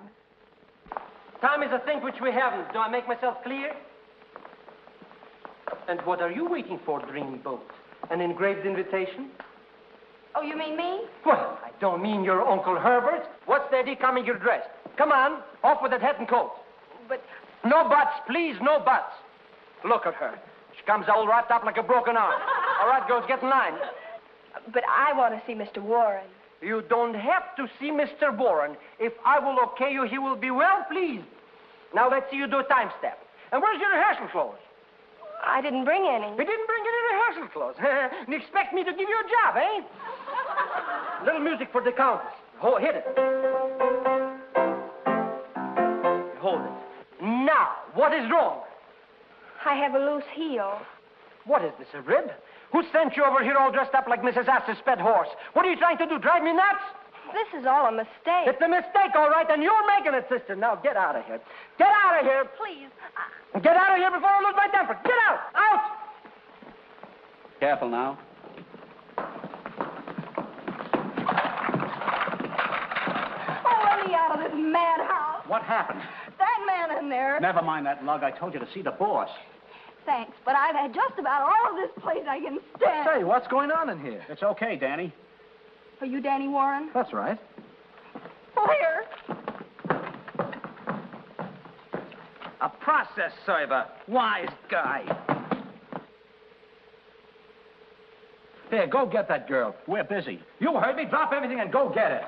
Time is a thing which we haven't. Do I make myself clear? And what are you waiting for, Dreamboat? An engraved invitation? Oh, you mean me? Well, I don't mean your Uncle Herbert. What's the idea coming you're dressed? Come on, off with that hat and coat. But... No buts, please, no buts. Look at her. She comes all wrapped up like a broken arm. All right, girls, get in line. But I want to see Mr. Warren. You don't have to see Mr. Warren. If I will okay you, he will be well pleased. Now let's see you do a time step. And where's your rehearsal clothes? I didn't bring any. You didn't bring any rehearsal clothes. You expect me to give you a job, eh? Little music for the Countess. Hit it. Hold it. Now, what is wrong? I have a loose heel. What is this, a rib? Who sent you over here all dressed up like Mrs. Astor's pet horse? What are you trying to do, drive me nuts? This is all a mistake. It's a mistake, all right, and you're making it, sister. Now, get out of here. Get out of here. Please. Get out of here before I lose my temper. Get out. Out. Careful now. Oh, let me out of this madhouse. What happened? That man in there. Never mind that lug. I told you to see the boss. Thanks, but I've had just about all of this place I can stand. Say, what's going on in here? It's okay, Danny. Are you Danny Warren? That's right. Where? A process server. Wise guy. There, go get that girl. We're busy. You heard me. Drop everything and go get it.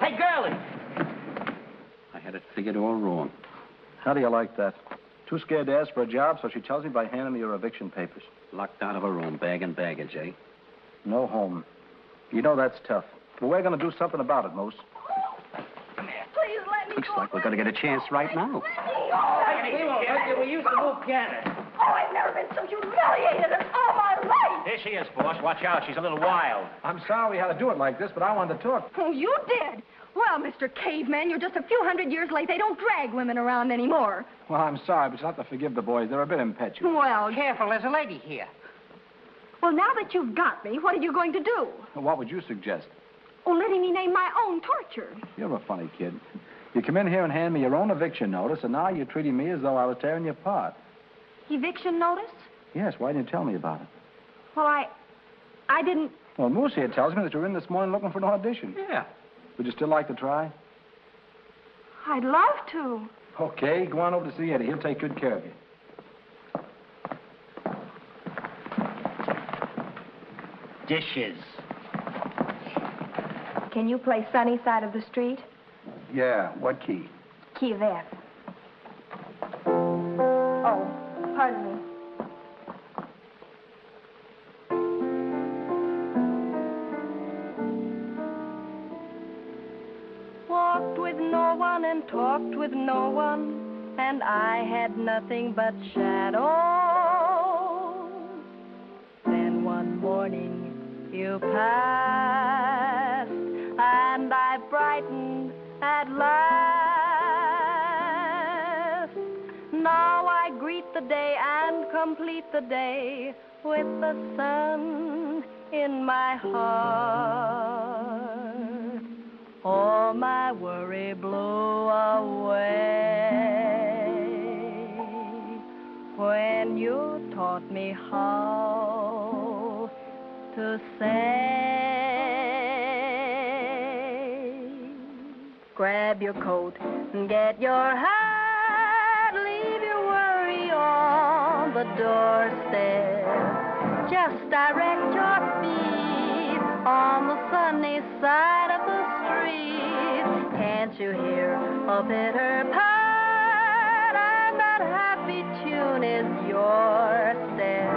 Hey, girlie. I had it figured all wrong. How do you like that? Too scared to ask for a job, so she tells me by handing me your eviction papers. Locked out of her room, bag and baggage, eh? No home. You know that's tough. But we're going to do something about it, Moose. Please let me Looks like we're going to get a chance right now. We used to move Canada. Oh, I've never been so humiliated in all my life. Here she is, boss. Watch out. She's a little wild. I'm sorry we had to do it like this, but I wanted to talk. Oh, you did? Well, Mr. Caveman, you're just a few hundred years late. They don't drag women around anymore. Well, I'm sorry, but you'll have to forgive the boys. They're a bit impetuous. Well, Careful, there's a lady here. Well, now that you've got me, what are you going to do? What would you suggest? Oh, letting me name my own torture. You're a funny kid. You come in here and hand me your own eviction notice, and now you're treating me as though I was tearing you apart. Eviction notice? Yes, why didn't you tell me about it? Well, I didn't... Well, Moose here tells me that you're in this morning looking for an audition. Yeah. Would you still like to try? I'd love to. Okay, go on over to see Eddie. He'll take good care of you. Dishes. Can you play Sunny Side of the Street? Yeah, what key? Key of F. Oh, pardon me. Walked with no one and talked with no one and I had nothing but shadows. Then one morning you passed, and I brightened at last. Now I greet the day and complete the day with the sun in my heart. All my worry blew away when you taught me how to say. Grab your coat and get your hat, leave your worry on the doorstep. Just direct your feet on the sunny side of the street. Can't you hear a bitter part? And that happy tune is your step.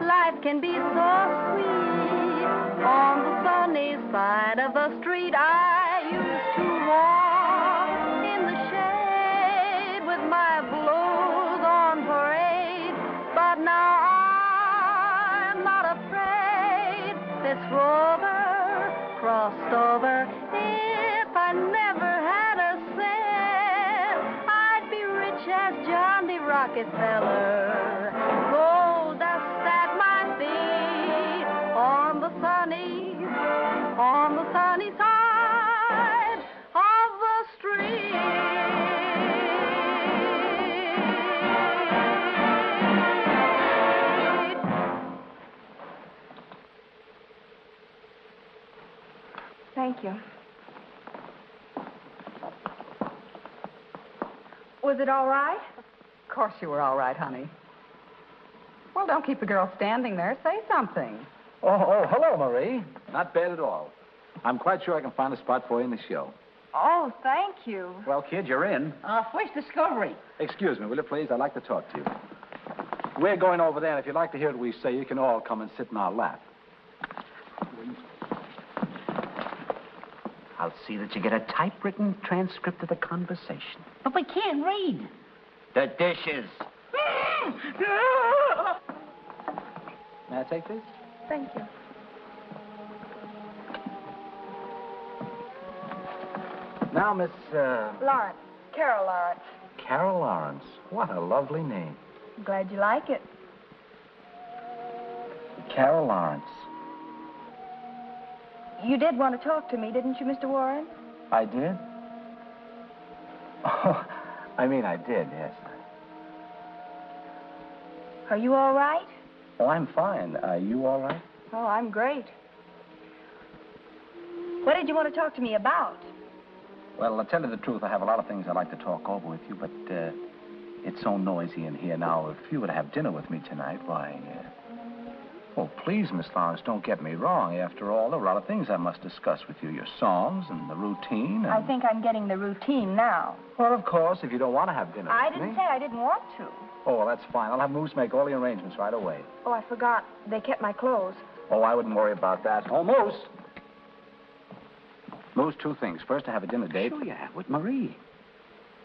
Life can be so sweet on the sunny side of the street. I used to walk in the shade with my blues on parade, but now I'm not afraid. This rover crossed over. If I never had a cent, I'd be rich as John D. Rockefeller. Gold dust at my feet on the sunny side of the street. Thank you. Was it all right? Of course you were all right, honey. Well, don't keep the girl standing there. Say something. Oh, hello, Marie. Not bad at all. I'm quite sure I can find a spot for you in the show. Oh, thank you. Well, kid, you're in. First discovery. Excuse me, will you please? I'd like to talk to you. We're going over there, and if you'd like to hear what we say, you can all come and sit in our lap. I'll see that you get a typewritten transcript of the conversation. But we can't read. The dishes. May I take these? Thank you. Now, Miss, Lawrence. Carol Lawrence. Carol Lawrence. What a lovely name. I'm glad you like it. Carol Lawrence. You did want to talk to me, didn't you, Mr. Warren? I did? Oh, I did, yes. Are you all right? Oh, I'm fine. Are you all right? Oh, I'm great. What did you want to talk to me about? Well, to tell you the truth, I have a lot of things I'd like to talk over with you, but it's so noisy in here now. If you were to have dinner with me tonight, why... Oh, please, Miss Lawrence, don't get me wrong. After all, there are a lot of things I must discuss with you. Your songs and the routine and... I think I'm getting the routine now. Well, of course, if you don't want to have dinner I with didn't me... say I didn't want to. Oh, well, that's fine. I'll have Moose make all the arrangements right away. Oh, I forgot. They kept my clothes. Oh, I wouldn't worry about that. Oh, Moose! Moose, two things. First, to have a dinner date. Sure you have, with Marie.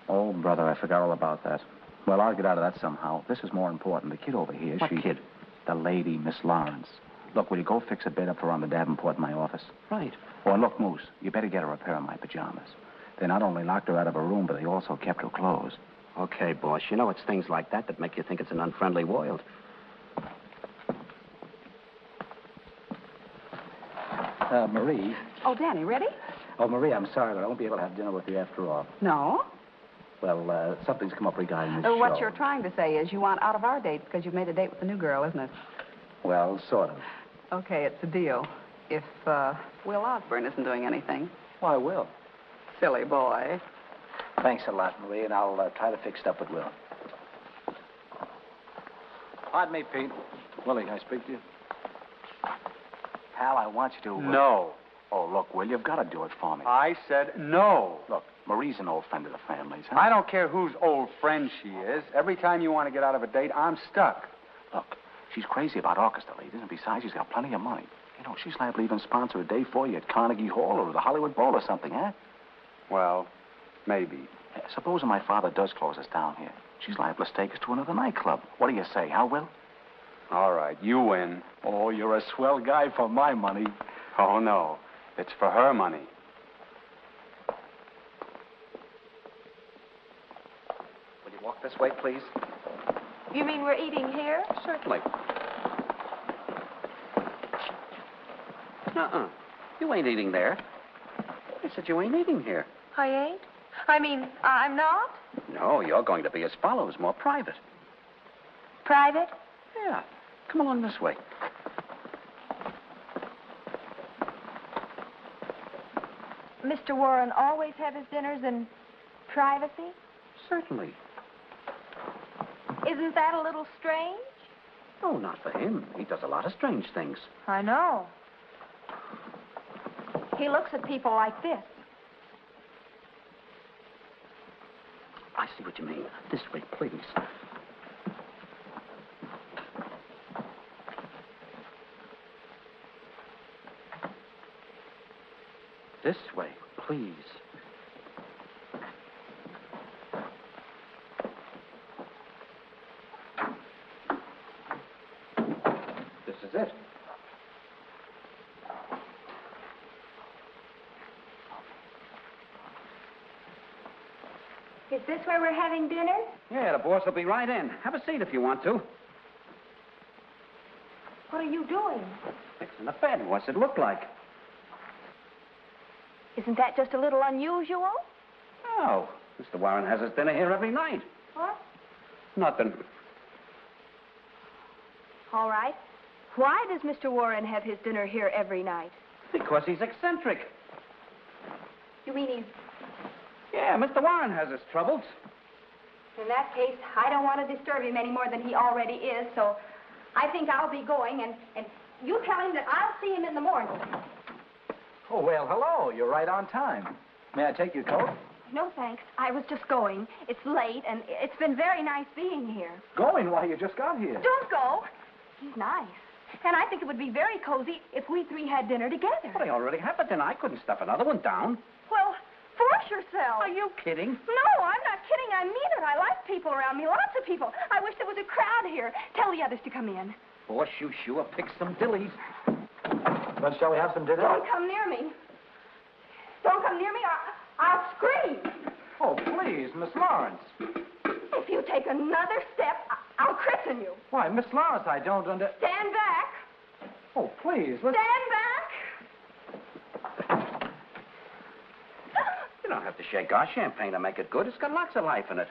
Oh, brother, I forgot all about that. Well, I'll get out of that somehow. This is more important. The kid over here, What kid? The lady, Miss Lawrence. Look, will you go fix a bed up for her on the Davenport in my office? Right. Oh, and look, Moose, you better get her a pair of my pajamas. They not only locked her out of her room, but they also kept her clothes. Okay, boss. You know it's things like that make you think it's an unfriendly world. Marie. Oh, Danny, ready? Oh, Marie, I'm sorry, but I won't be able to have dinner with you after all. No. Well, something's come up regarding this show. What you're trying to say is you want out of our date because you've made a date with the new girl, isn't it? Well, sort of. Okay, it's a deal. If Will Osborne isn't doing anything. Why, Will? Silly boy. Thanks a lot, Marie, and I'll try to fix it up with Will. Pardon me, Pete. Willie, can I speak to you? Pal, I want you to... No. Oh, look, Will, you've got to do it for me. I said no. Look, Marie's an old friend of the family's, huh? I don't care whose old friend she is. Every time you want to get out of a date, I'm stuck. Look, she's crazy about orchestra ladies, and besides, she's got plenty of money. You know, she's liable to even sponsor a day for you at Carnegie Hall or the Hollywood Bowl or something, huh? Well, maybe. Supposing my father does close us down here. She's liable to take us to another nightclub. What do you say, huh, Will? All right, you win. Oh, you're a swell guy for my money. Oh, no. It's for her money. Will you walk this way, please? You mean we're eating here? Certainly. Uh-uh. You ain't eating there. I said you ain't eating here. I ain't? I mean, I'm not? No, you're going to be as follows, more private. Private? Yeah. Come along this way. Mr. Warren always have his dinners in privacy? Certainly. Isn't that a little strange? Oh, not for him. He does a lot of strange things. I know. He looks at people like this. I see what you mean. This way, please. This way, please. This is it. Is this where we're having dinner? Yeah, the boss will be right in. Have a seat if you want to. What are you doing? Fixing the bed. What's it look like? Isn't that just a little unusual? Oh, Mr. Warren has his dinner here every night. What? Nothing. All right. Why does Mr. Warren have his dinner here every night? Because he's eccentric. You mean he's... Yeah, Mr. Warren has his troubles. In that case, I don't want to disturb him any more than he already is, so I think I'll be going, and you tell him that I'll see him in the morning. Oh, well, hello. You're right on time. May I take your coat? No, thanks. I was just going. It's late, and it's been very nice being here. Going? Why, you just got here. Don't go. He's nice. And I think it would be very cozy if we three had dinner together. But I already have a dinner. I couldn't stuff another one down. Well, force yourself. Are you kidding? No, I'm not kidding. I mean it. I like people around me, lots of people. I wish there was a crowd here. Tell the others to come in. Boss, you sure pick some dillies. But shall we have some dinner? Don't come near me. Don't come near me or I'll scream. Oh, please, Miss Lawrence. If you take another step, I'll christen you. Why, Miss Lawrence, I don't Stand back. Oh, please, let's... Stand back. You don't have to shake our champagne to make it good. It's got lots of life in it.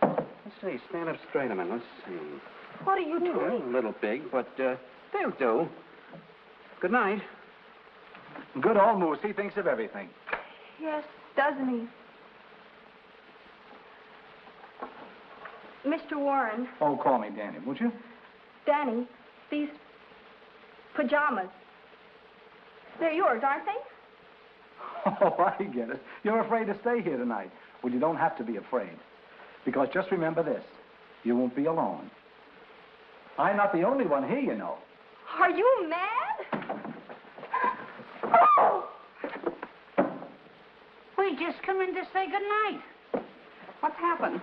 Let's see. Stand up straight a minute. Let's see. What are you doing? A little big, but they'll do. Good night. Good old Moose. He thinks of everything. Yes, doesn't he? Mr. Warren. Oh, call me Danny, would you? Danny, these pajamas, they're yours, aren't they? Oh, I get it. You're afraid to stay here tonight. Well, you don't have to be afraid. Because just remember this. You won't be alone. I'm not the only one here, you know. Are you mad? Oh! We just come in to say good night. What's happened?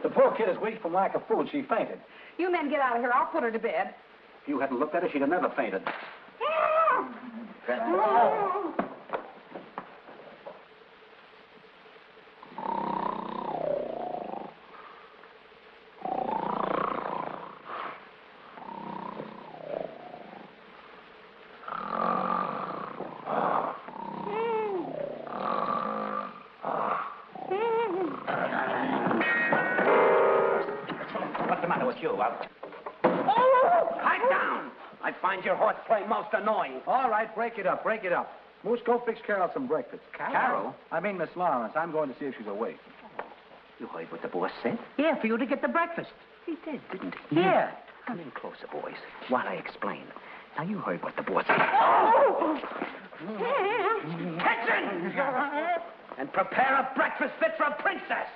The poor kid is weak from lack of food. She fainted. You men get out of here. I'll put her to bed. If you hadn't looked at her, she'd have never fainted. What's the matter with you? Pipe down! I find your horseplay most annoying. All right, break it up, break it up. Moose, go fix Carol some breakfast. Carol? I mean Miss Lawrence. I'm going to see if she's awake. You heard what the boss said? Yeah, for you to get the breakfast. He did, didn't he? Yeah. Come in closer, boys, while I explain. Now, you heard what the boss said. Attention! And prepare a breakfast fit for a princess.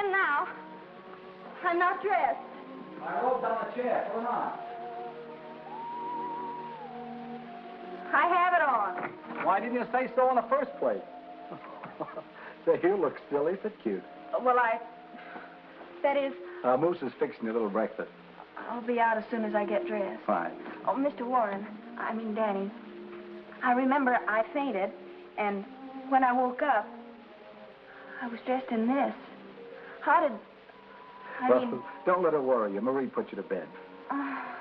in now. I'm not dressed. My robe's on the chair. Put it on. I have it on. Why didn't you say so in the first place? Say, you look silly. Sit cute. Well, that is, Moose is fixing your little breakfast. I'll be out as soon as I get dressed. Fine. Oh, Mr. Warren, I mean Danny, I remember I fainted, and when I woke up, I was dressed in this. How did... Well, don't let her worry you. Marie put you to bed.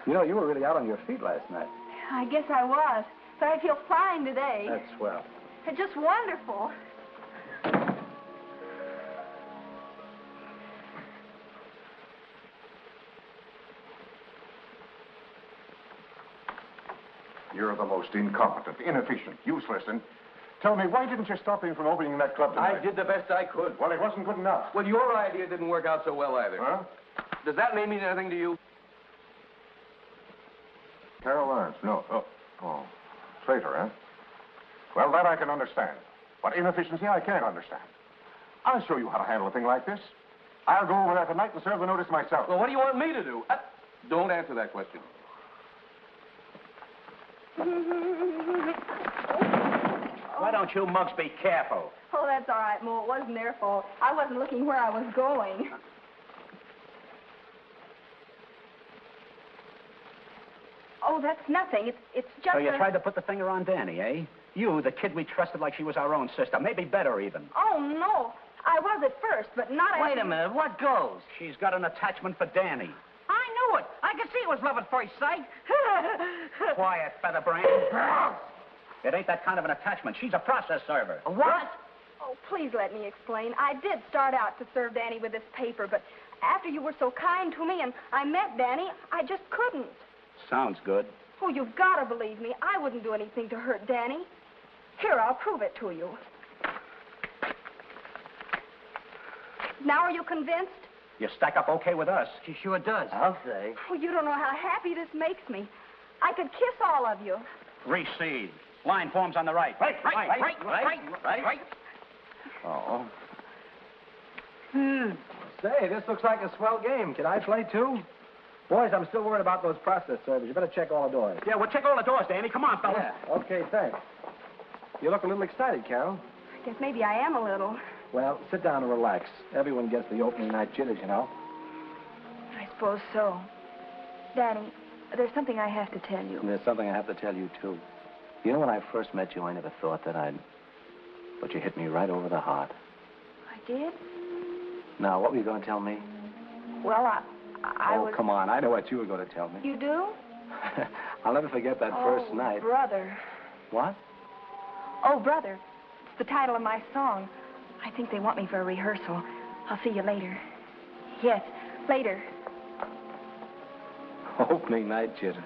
You know, you were really out on your feet last night. I guess I was, but I feel fine today. That's swell. It's just wonderful. You're the most incompetent, inefficient, useless, and tell me, why didn't you stop him from opening that club tonight? I did the best I could. Well, it wasn't good enough. Well, your idea didn't work out so well either. Huh? Does that name mean anything to you? Carol Lawrence, no. Oh. Traitor, huh? Well, that I can understand. But inefficiency, I can't understand. I'll show you how to handle a thing like this. I'll go over there tonight and serve the notice myself. Well, what do you want me to do? Don't answer that question. Why don't you mugs be careful? Oh, that's all right, Mo. It wasn't their fault. I wasn't looking where I was going. Oh, that's nothing. It's just So you tried to put the finger on Danny, eh? You, the kid we trusted like she was our own sister. Maybe better, even. Oh, no. I was at first, but not Wait a minute. What goes? She's got an attachment for Danny. I knew it. I could see it was love at first sight. Quiet, Featherbrain. It ain't that kind of an attachment. She's a process server. What? Oh, please let me explain. I did start out to serve Danny with this paper, but after you were so kind to me and I met Danny, I just couldn't. Sounds good. Oh, you've got to believe me. I wouldn't do anything to hurt Danny. Here, I'll prove it to you. Now are you convinced? You stack up okay with us. She sure does. I'll say. Oh, you don't know how happy this makes me. I could kiss all of you. Recede. Line forms on the right. Right. Oh. Say, this looks like a swell game. Can I play, too? Boys, I'm still worried about those process servers. You better check all the doors. Yeah, we'll check all the doors, Danny. Come on, fellas. Yeah, okay, thanks. You look a little excited, Carol. I guess maybe I am a little. Well, sit down and relax. Everyone gets the opening night jitters, you know. I suppose so. Danny, there's something I have to tell you. And there's something I have to tell you, too. You know, when I first met you, I never thought that I'd... But you hit me right over the heart. I did? Now, what were you going to tell me? Well, I oh, was... come on. I know what you were going to tell me. You do? I'll never forget that first night. Brother. What? Oh, Brother. It's the title of my song. I think they want me for a rehearsal. I'll see you later. Yes, later. Opening night jitters.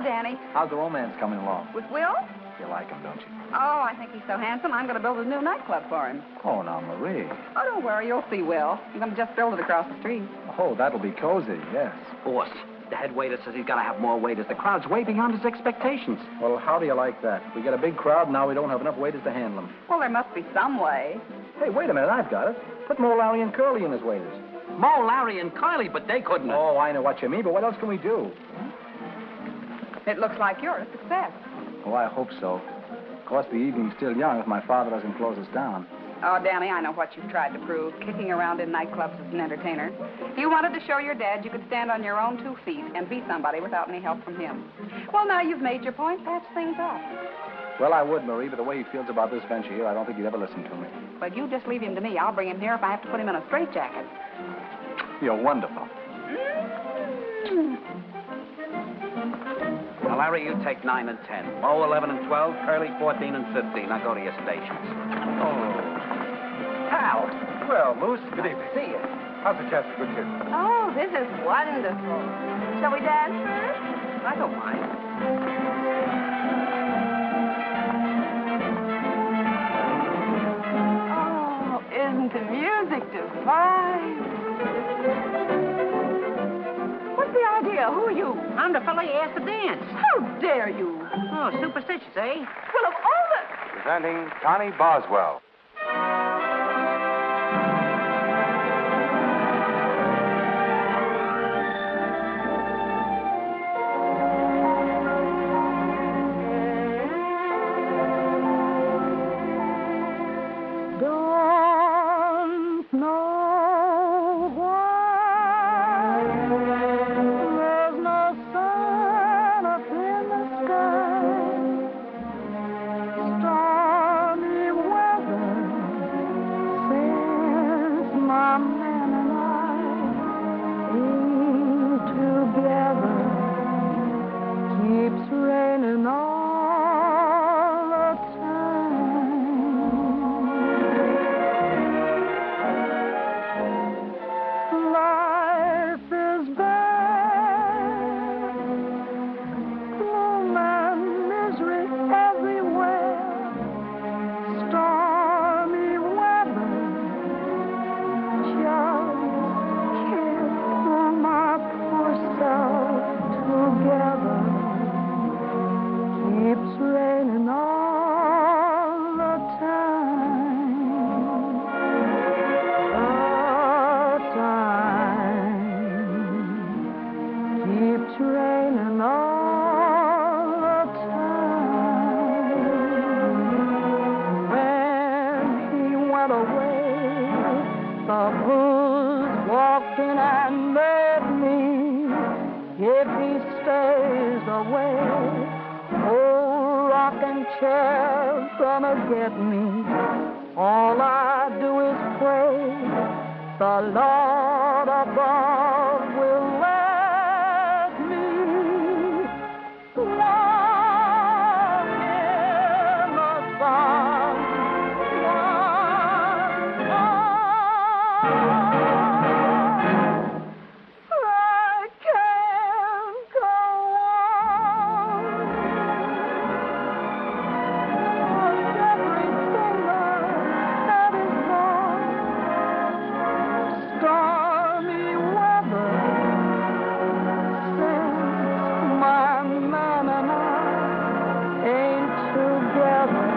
Hello, Danny. How's the romance coming along? With Will? You like him, don't you? Oh, I think he's so handsome, I'm going to build a new nightclub for him. Oh, now, Marie. Oh, don't worry, you'll see Will. I'm going to just build it across the street. Oh, that'll be cozy, yes. Boss, the head waiter says he's got to have more waiters. The crowd's way beyond his expectations. Well, how do you like that? We get a big crowd, now we don't have enough waiters to handle them. Well, there must be some way. Hey, wait a minute, I've got it. Put Mo, Larry, and Curly in as waiters. Mo, Larry, and Curly, but they couldn't. Oh, I know what you mean, but what else can we do? It looks like you're a success. Oh, I hope so. Of course, the evening's still young if my father doesn't close us down. Oh, Danny, I know what you've tried to prove, kicking around in nightclubs as an entertainer. You wanted to show your dad you could stand on your own 2 feet and be somebody without any help from him. Well, now you've made your point, patch things up. Well, I would, Marie, but the way he feels about this venture here, I don't think he'd ever listen to me. Well, you just leave him to me. I'll bring him here if I have to put him in a straitjacket. You're wonderful. Now, Larry, you take 9 and 10. Mo, 11 and 12. Curly, 14 and 15. Now go to your stations. Oh. Pal. Well, Moose, good evening. See you. How's the chance for good kids? Oh, this is wonderful. Shall we dance first? I don't mind. Oh, isn't the music divine? What's the idea? Who are you? I'm the fellow you asked to dance. How dare you? Oh, superstitious, eh? Well, of all the... Presenting Connie Boswell. Don't know why there's no sun up in the sky. Stormy weather since my man and I ain't together. Keeps raining all the life is bad, gloom and misery everywhere, stormy weather, just can't pull my poor self together, keeps raining all the time. Keeps raining all the time. When he went away, the blues walked in and met me. If he stays away, old rocking chair's gonna get me. All I do is pray the Lord above will let me walk in the sun once more. I can't go on. Everything I had is gone. Stormy weather since my man and I ain't together.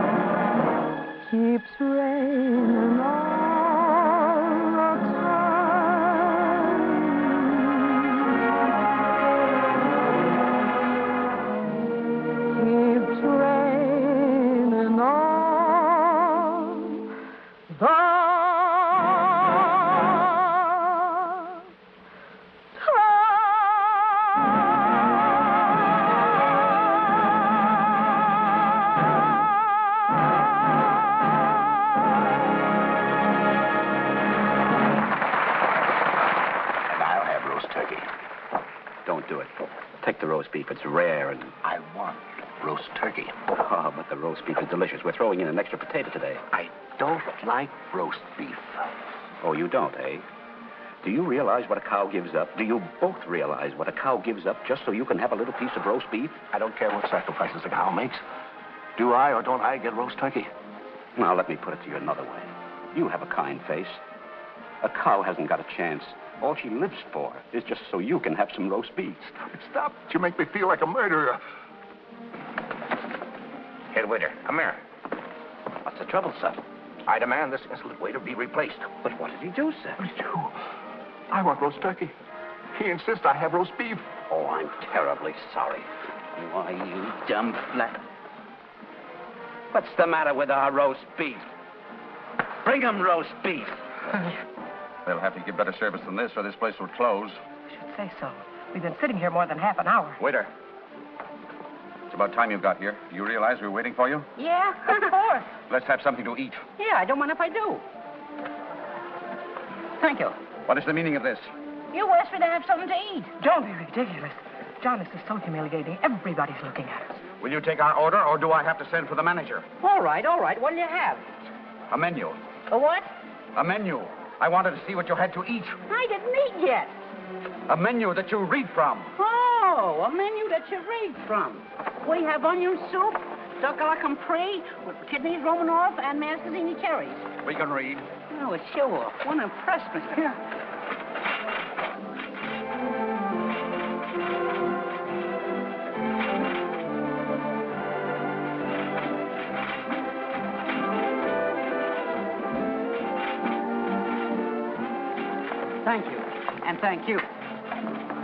Keeps raining all the time. Keeps raining all the And I'll have roast turkey. Don't do it. Take the roast beef. It's rare and... I want roast turkey. Oh, but the roast beef is delicious. We're throwing in an extra potato today. I don't like roast beef. Oh, you don't, eh? Do you realize what a cow gives up? Do you both realize what a cow gives up just so you can have a little piece of roast beef? I don't care what sacrifices a cow makes. Do I or don't I get roast turkey? Now, let me put it to you another way. You have a kind face. A cow hasn't got a chance. All she lives for is just so you can have some roast beef. Stop. You make me feel like a murderer. Head waiter, come here. What's the trouble, son? I demand this insolent waiter be replaced. But what did he do, sir? I want roast turkey. He insists I have roast beef. Oh, I'm terribly sorry. Why, you dumb flat. What's the matter with our roast beef? Bring 'em roast beef. They'll have to give better service than this, or this place will close. I should say so. We've been sitting here more than half an hour. Waiter. It's about time you got here. Do you realize we were waiting for you? Yeah, of course. Let's have something to eat. Yeah, I don't mind if I do. Thank you. What is the meaning of this? You asked me to have something to eat. Don't be ridiculous. John, this is so humiliating. Everybody's looking at us. Will you take our order, or do I have to send for the manager? All right. What'll you have? A menu. A what? A menu. I wanted to see what you had to eat. I didn't eat yet. A menu that you read from. Oh, a menu that you read from. We have onion soup, duck a la compris, with kidneys Romanoff, and Mancini cherries. We can read. Oh, it's show off. One impressed me. Yeah. Thank you. And thank you.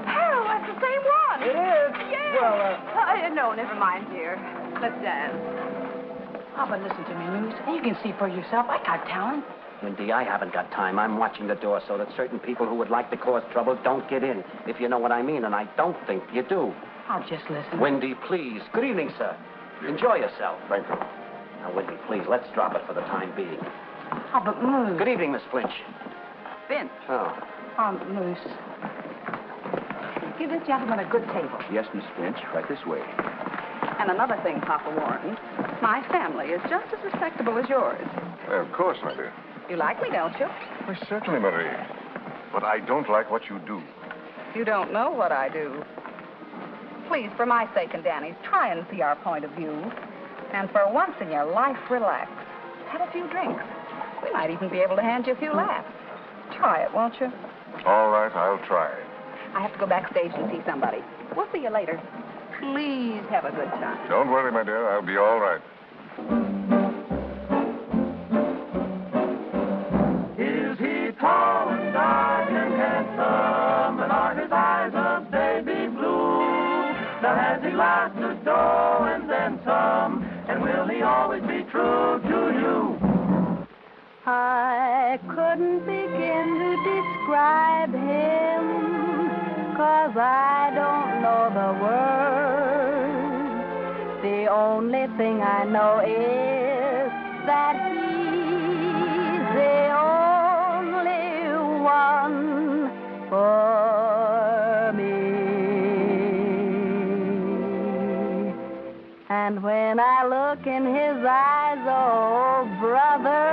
Harold, that's the same one. It is. Yeah. Well, no, never mind, dear. Let's dance. Oh, but listen to me, Luz. You can see for yourself. I got talent. Wendy, I haven't got time. I'm watching the door so that certain people who would like to cause trouble don't get in, if you know what I mean, and I don't think you do. I'll just listen. Wendy, please. Good evening, sir. Enjoy yourself. Thank you. Now, Wendy, please, let's drop it for the time being. Oh, but Luz. Good evening, Miss Flinch. Finch. Oh. Luz. Give this gentleman a good table. Yes, Miss Finch. Right this way. And another thing, Papa Warren. My family is just as respectable as yours. Of course, my dear. You like me, don't you? Why, certainly, Marie. But I don't like what you do. You don't know what I do. Please, for my sake and Danny's, try and see our point of view. And for once in your life, relax. Have a few drinks. We might even be able to hand you a few laughs. Try it, won't you? All right, I'll try. I have to go backstage and see somebody. We'll see you later. Please have a good time. Don't worry, my dear. I'll be all right. Is he tall and dark and handsome, and are his eyes of baby blue? Now has he locked the door and then some, and will he always be true to you? I couldn't begin to describe him, 'cause I don't know the words. The only thing I know is that he's the only one for me. And when I look in his eyes, oh, brother,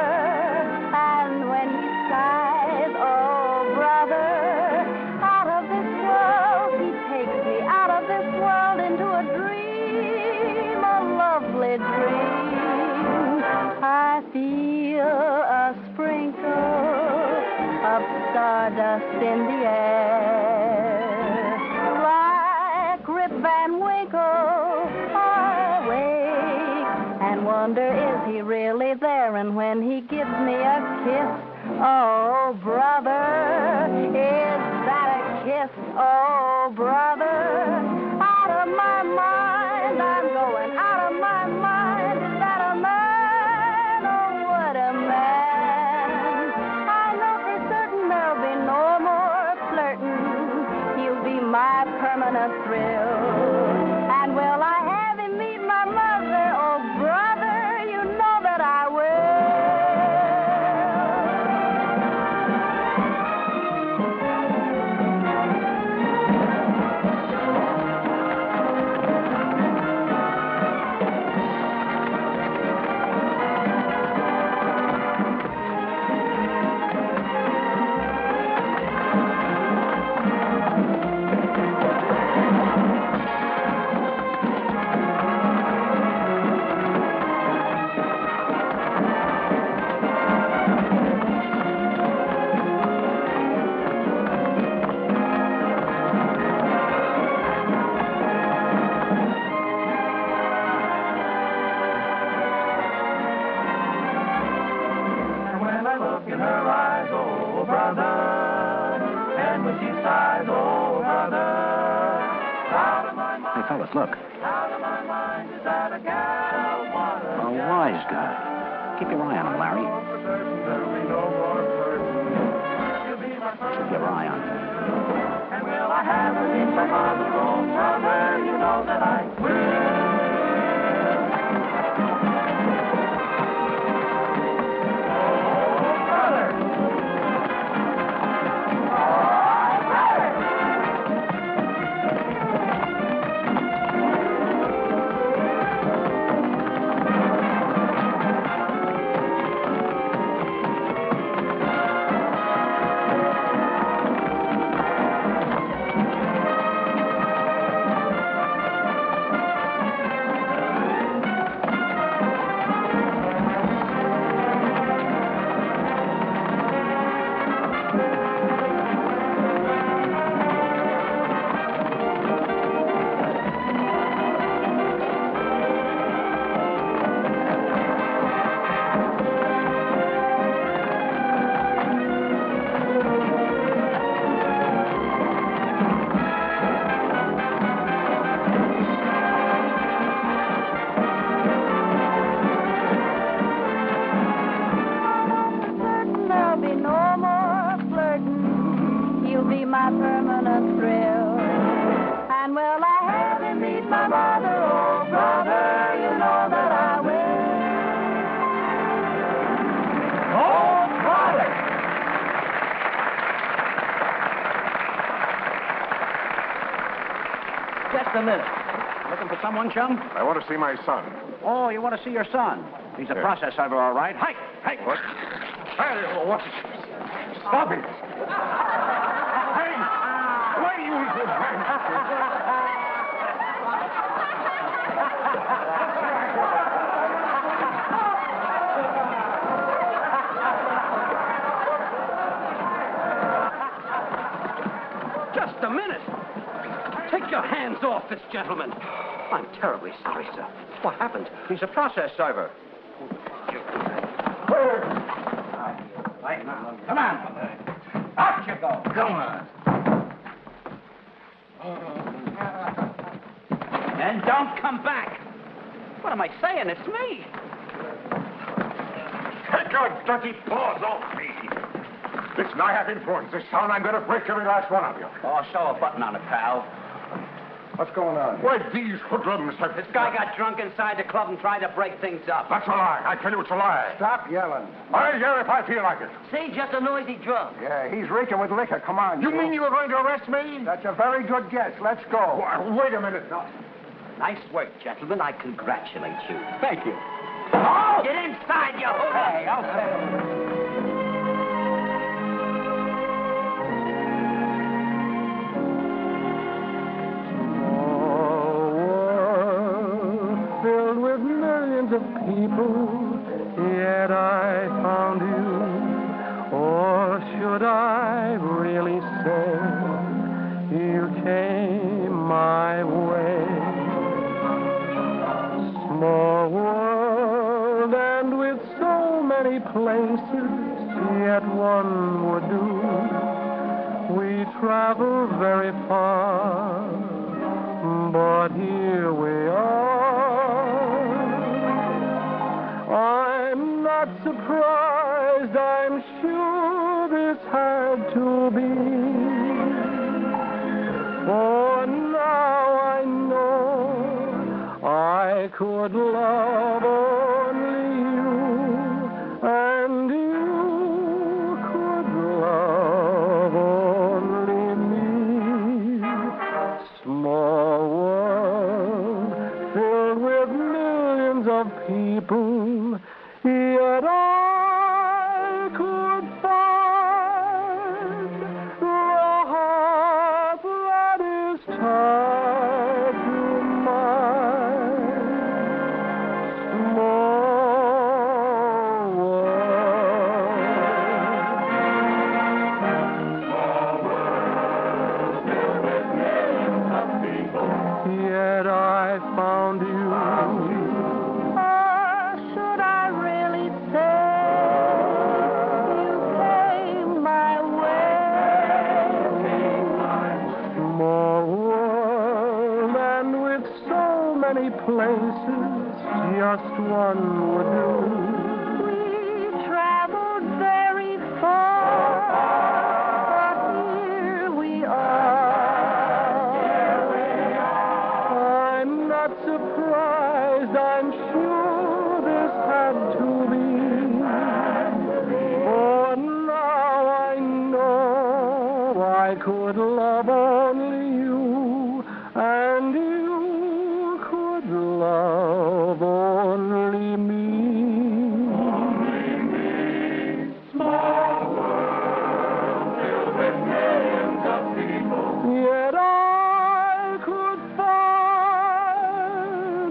and when he sighs, oh, brother, out of this world he takes me, out of this world into a dream, a lovely dream. I feel a sprinkle of stardust in the air, like Rip Van Winkle. I wake and wonder, is he really there? And when he gives me a kiss, oh, brother, is that a kiss? Oh, brother, out of my mind, I'm going out of my mind. Is that a man? Oh, what a man. I know for certain there'll be no more flirting. He'll be my permanent thrill. And will I have him meet my mother? Oh, brother, you know that I will. fabulous. Look. A wise guy. Keep your eye on him, Larry. Keep your eye on him. And will I have to meet my mother, oh brother, you know that I will. Just a minute. Looking for someone, chum? I want to see my son. Oh, you want to see your son? He's a process server, all right. Hey! What? Hey, what? Stop it! Hey! Why do you... Just a minute. Take your hands off this gentleman. I'm terribly sorry, sir. What happened? He's a process server. Right now. Come on. Out you go. Come on. And don't come back. What am I saying? It's me. Take your dirty paws off me. Listen, I have influence. This town, I'm going to break every last one of you. Oh, show a button on it, pal. What's going on? Why, these hoodlums have... This guy got drunk inside the club and tried to break things up. That's a lie. I tell you it's a lie. Stop yelling. I'll yell if I feel like it. See, just a noisy drunk. Yeah, he's reeking with liquor. Come on. You mean you were going to arrest me? That's a very good guess. Let's go. Wait a minute now. Nice work, gentlemen. I congratulate you. Thank you. Oh! Get inside, you hoodlum! Hey, okay. Filled with millions of people, yet I found you. Or should I really say you came my way? Small world, and with so many places, yet one would do. We travel very far, but here we are. I'm not surprised, I'm sure this had to be. For now I know I could love only you, and you could love only me. Small world filled with millions of people, yet I could find the heart that is tied to mine. Small world filled with millions of people, yet I found you. Should I really say you came my way? Small world, and with many places just one would do. We've traveled very far, but here we are. I'm not surprised, I'm sure this had to be. For now I know I could love only you, and you could love only me. Small world filled with millions of people. Yet I could find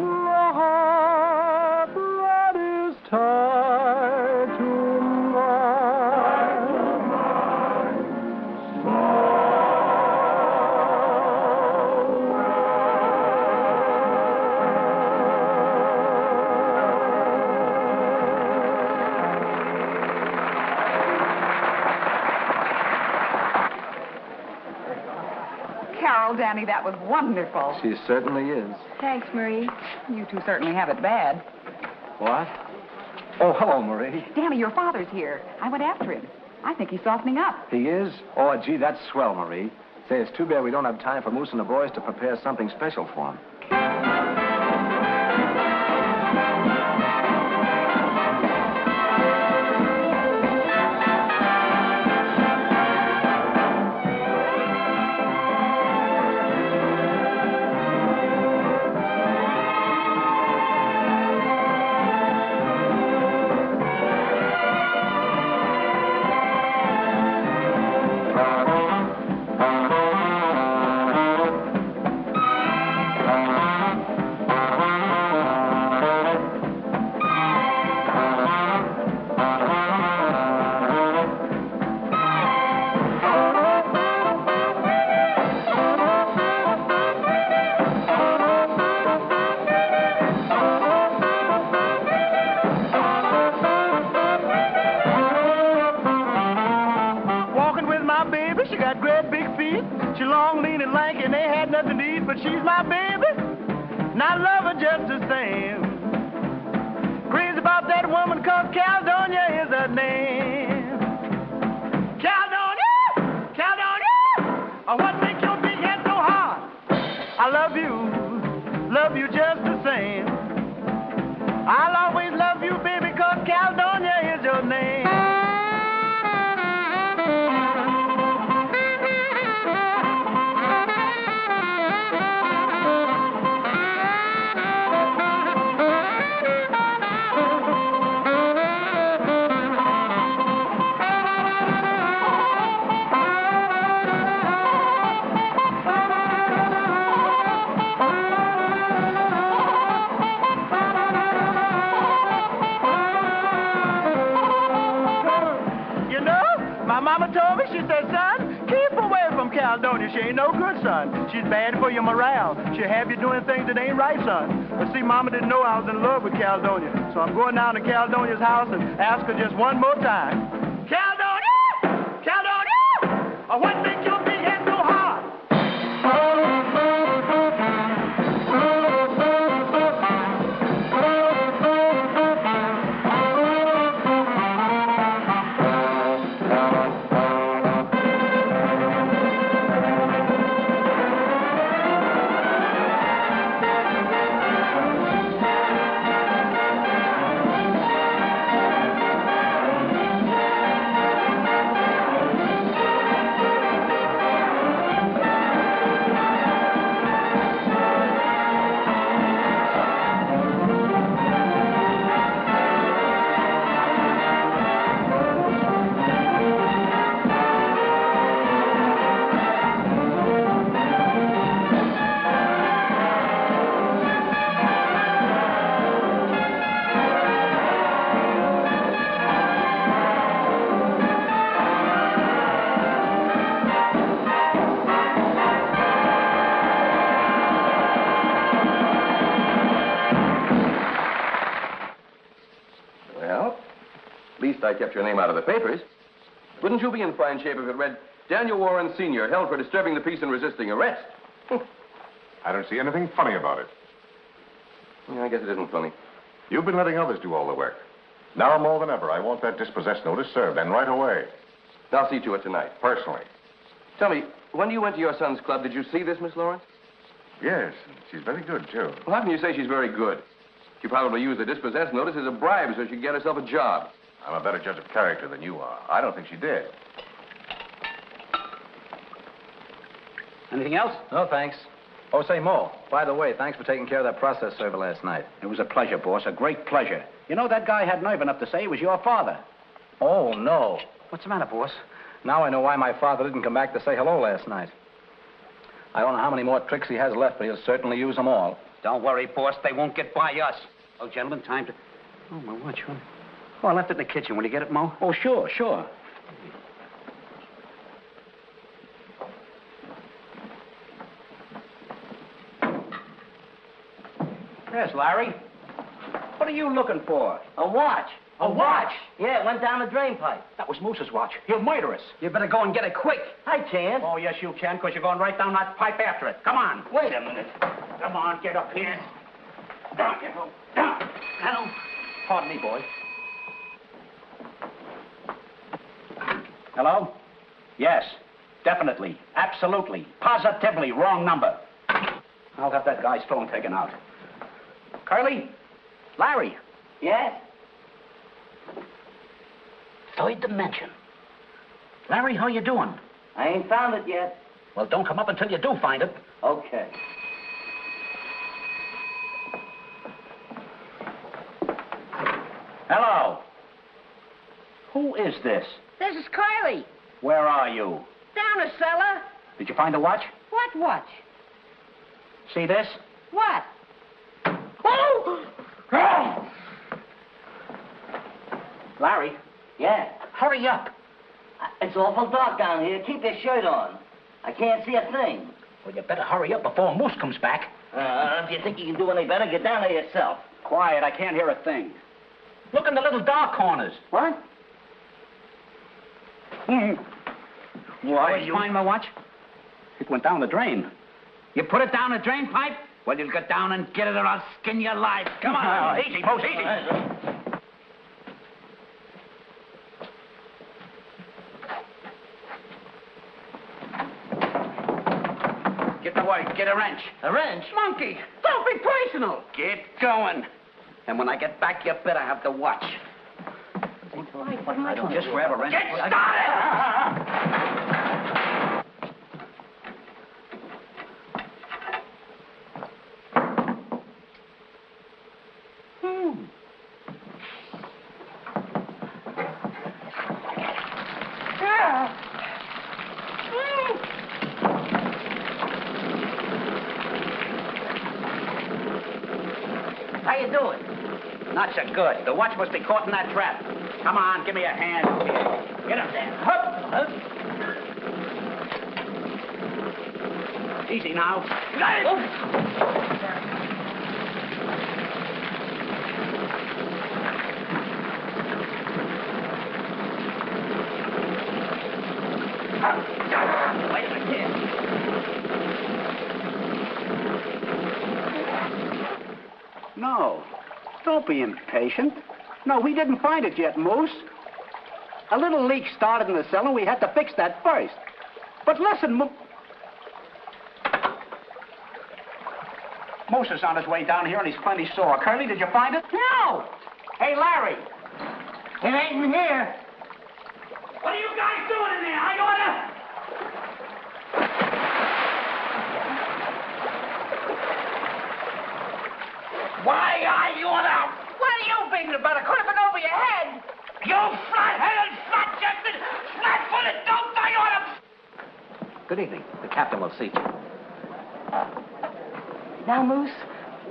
the heart that is tied to Carol, Danny, that was wonderful. She certainly is. Thanks, Marie. You two certainly have it bad. What? Oh, hello, Marie. Danny, your father's here. I went after him. I think he's softening up. He is? Oh, gee, that's swell, Marie. Say, it's too bad we don't have time for Moose and the boys to prepare something special for him. She got great big feet. She long, lean, and lanky, and ain't had nothing to eat, but she's my baby, and I love her just the same. Crazy about that woman called Caledonia is her name. Caledonia! Caledonia! Oh, what makes your big head so hard? I love you just the same. I'll always love you, baby, cause Caledonia is your name. Mama told me, she said, son, keep away from Caledonia. She ain't no good, son. She's bad for your morale. She'll have you doing things that ain't right, son. But see, Mama didn't know I was in love with Caledonia. So I'm going down to Caledonia's house and ask her just one more time. Caledonia! Caledonia! Oh, what makes your big head so hard? I kept your name out of the papers. Wouldn't you be in fine shape if it read, Daniel Warren Sr. held for disturbing the peace and resisting arrest? I don't see anything funny about it. Yeah, I guess it isn't funny. You've been letting others do all the work. Now more than ever, I want that dispossessed notice served, and right away. I'll see to it tonight. Personally. Tell me, when you went to your son's club, did you see this Miss Lawrence? Yes, she's very good, too. Well, how can you say she's very good? She probably used the dispossessed notice as a bribe so she could get herself a job. I'm a better judge of character than you are. I don't think she did. Anything else? No, thanks. Oh, say, Mo, by the way, thanks for taking care of that process server last night. It was a pleasure, boss, a great pleasure. You know, that guy had nerve enough to say he was your father. Oh, no. What's the matter, boss? Now I know why my father didn't come back to say hello last night. I don't know how many more tricks he has left, but he'll certainly use them all. Don't worry, boss. They won't get by us. Oh, gentlemen, time to... Oh, my watch. Oh, I left it in the kitchen. Will you get it, Mo? Oh, sure, sure. Yes, Larry. What are you looking for? A watch. A watch? Yeah, it went down the drain pipe. That was Moose's watch. He'll murder us. You better go and get it quick. I can't. Oh, yes, you can, because you're going right down that pipe after it. Come on. Wait a minute. Come on, get up here. Down you go. Down. Down. Pardon me, boy. Hello? Yes, definitely, absolutely, positively wrong number. I'll have that guy's phone taken out. Curly? Larry? Yes? Third dimension. Larry, how you doing? I ain't found it yet. Well, don't come up until you do find it. Okay. Hello? Who is this? This is Curly. Where are you? Down the cellar. Did you find a watch? What watch? See this? What? Oh! Oh! Larry? Yeah? Hurry up. It's awful dark down here. Keep your shirt on. I can't see a thing. Well, you better hurry up before Moose comes back. If you think you can do any better, get down there yourself. Quiet, I can't hear a thing. Look in the little dark corners. What? Why, you find my watch? It went down the drain. You put it down the drain pipe? Well, you'll get down and get it or I'll skin you alive. Come on. Easy, Moose, easy. Get to work. Get a wrench. A wrench? Monkey, don't be personal. Get going. And when I get back, you better have the watch. I don't just grab a wrench. Get started! How you doing? Not so good. The watch must be caught in that trap. Come on, give me a hand. Get up there. Hup, hup. Easy now. Wait a minute here. No, don't be impatient. No, we didn't find it yet, Moose. A little leak started in the cellar, and we had to fix that first. But listen, Moose is on his way down here, and he's plenty sore. Curly, did you find it? No. Hey, Larry. It ain't in here. What are you guys doing in there? I order. Why are you out? What are you thinking about? It could have been over your head. You flat-headed, flat-chested, flat-footed dope, I order. Good evening. The captain will see you. Now, Moose?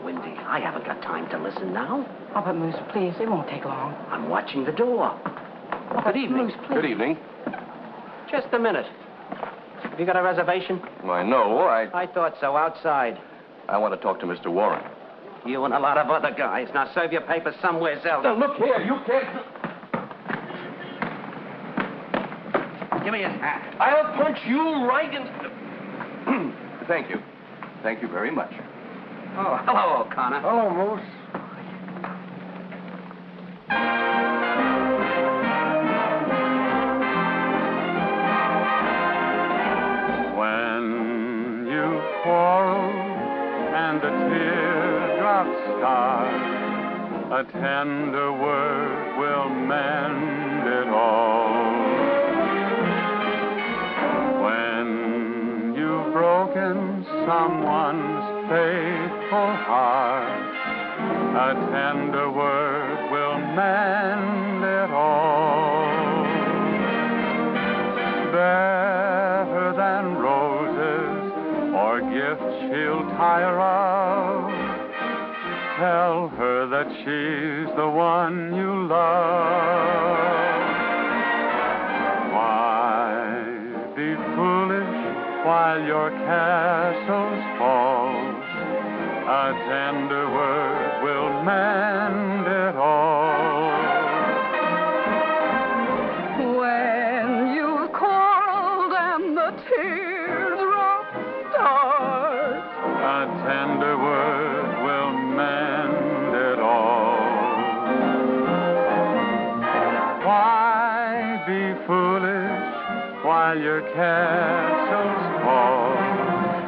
Windy, I haven't got time to listen now. Oh, but Moose, please, it won't take long. I'm watching the door. Oh, Good evening. Moose, please. Good evening. Just a minute. Have you got a reservation? Why, no, I thought so. Outside. I want to talk to Mr. Warren. You and a lot of other guys. Now serve your papers somewhere else. Now, look here, you can't... Give me his hat. I'll punch you right in... Thank you. Thank you very much. Oh, hello, O'Connor. Hello, Moose. When you quarrel and the teardrops start, a tender word will mend it all. When you've broken someone's faithful heart, a tender word will mend it all. Better than roses or gifts she'll tire of, tell her that she's the one you love. Why be foolish while your castles fall? A tender word will mend it all. When you've quarreled and the teardrops start, A tender word will mend it all. Why be foolish while your castles fall?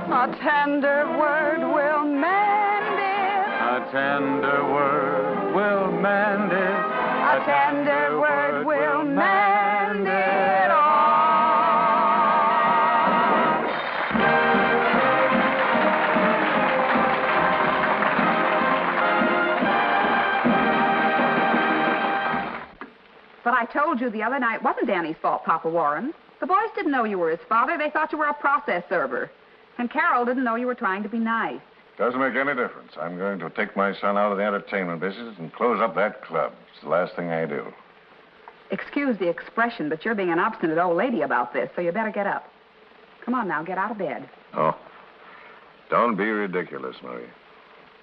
a tender word will mend it. A tender word will mend it. A tender word will mend it all. But I told you the other night it wasn't Danny's fault, Papa Warren. The boys didn't know you were his father. They thought you were a process server. And Carol didn't know you were trying to be nice. Doesn't make any difference. I'm going to take my son out of the entertainment business and close up that club. It's the last thing I do. Excuse the expression, but you're being an obstinate old lady about this, so you better get up. Come on now, get out of bed. Oh, don't be ridiculous, Marie.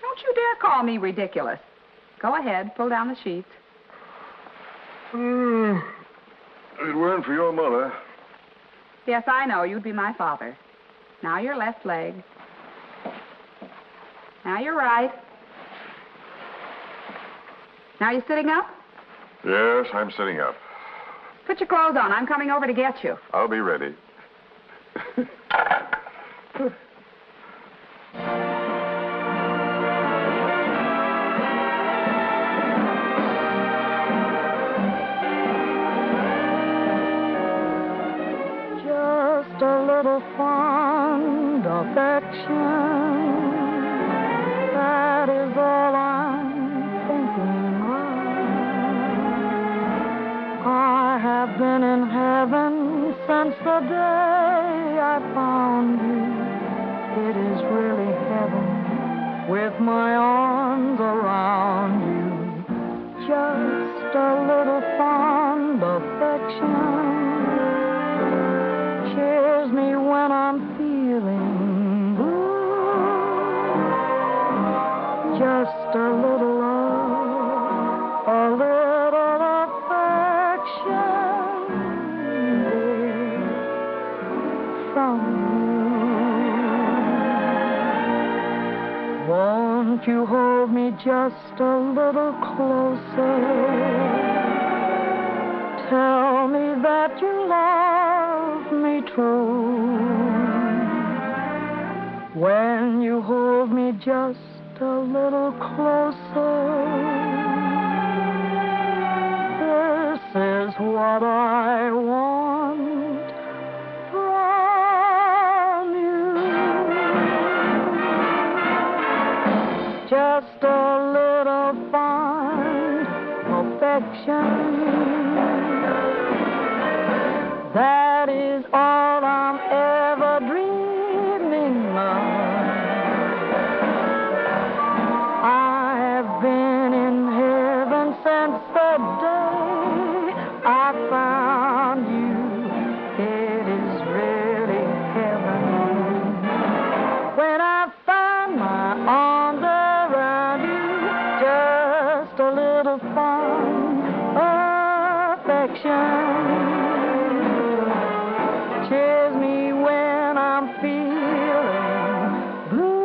Don't you dare call me ridiculous. Go ahead, pull down the sheets. If it weren't for your mother. Yes, I know. You'd be my father. Now your left leg. Now your right. Now you sitting up? Yes, I'm sitting up. Put your clothes on. I'm coming over to get you. I'll be ready. Just a little fond affection. That is all I'm thinking of. I have been in heaven since the day I found you. It is really heaven with my arms around you. Just a little fond affection cheers me when I'm feeling blue. Just a little love, a little affection from you. Won't you hold me just a little closer? Tell me that you love me true. When you hold me just a little closer, this is what I want from you. Just a little fond affection. That is all I'm ever dreaming of. I've been in heaven since the day I found you. It is really heaven when I find my arms around you. Just a little fond affection cheers me when I'm feeling blue.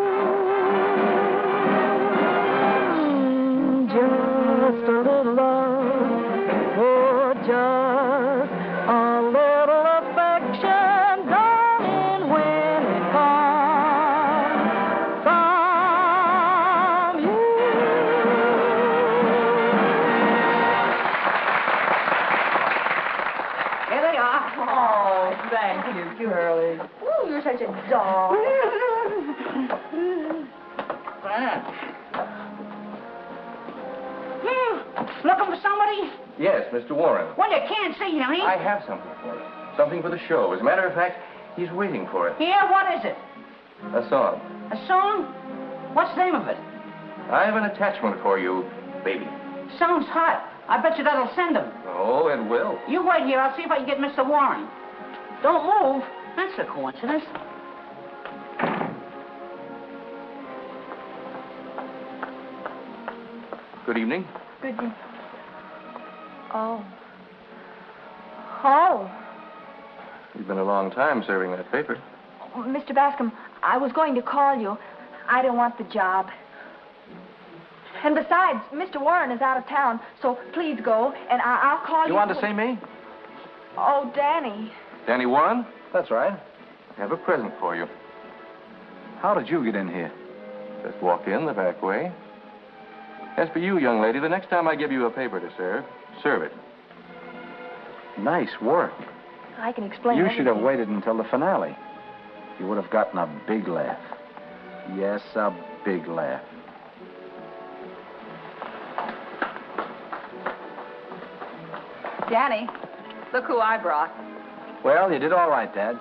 such a doll. Looking for somebody? Yes, Mr. Warren. Well, you can't see him, I have something for him. Something for the show. As a matter of fact, he's waiting for it. Yeah, what is it? A song. A song? What's the name of it? I have an attachment for you, baby. Sounds hot. I bet you that'll send him. Oh, it will. You wait here. I'll see if I can get Mr. Warren. Don't move. That's a coincidence. Good evening. Good evening. Oh. Oh. You've been a long time serving that paper. Mr. Bascom, I was going to call you. I don't want the job. And besides, Mr. Warren is out of town, so please go, and I'll call you. You want to see me? Oh, Danny. Danny Warren? That's right. I have a present for you. How did you get in here? Just walk in the back way. As for you, young lady, the next time I give you a paper to serve, serve it. Nice work. I can explain You everything. should have waited until the finale. You would have gotten a big laugh. Yes, a big laugh. Danny, look who I brought. Well, you did all right, Dad.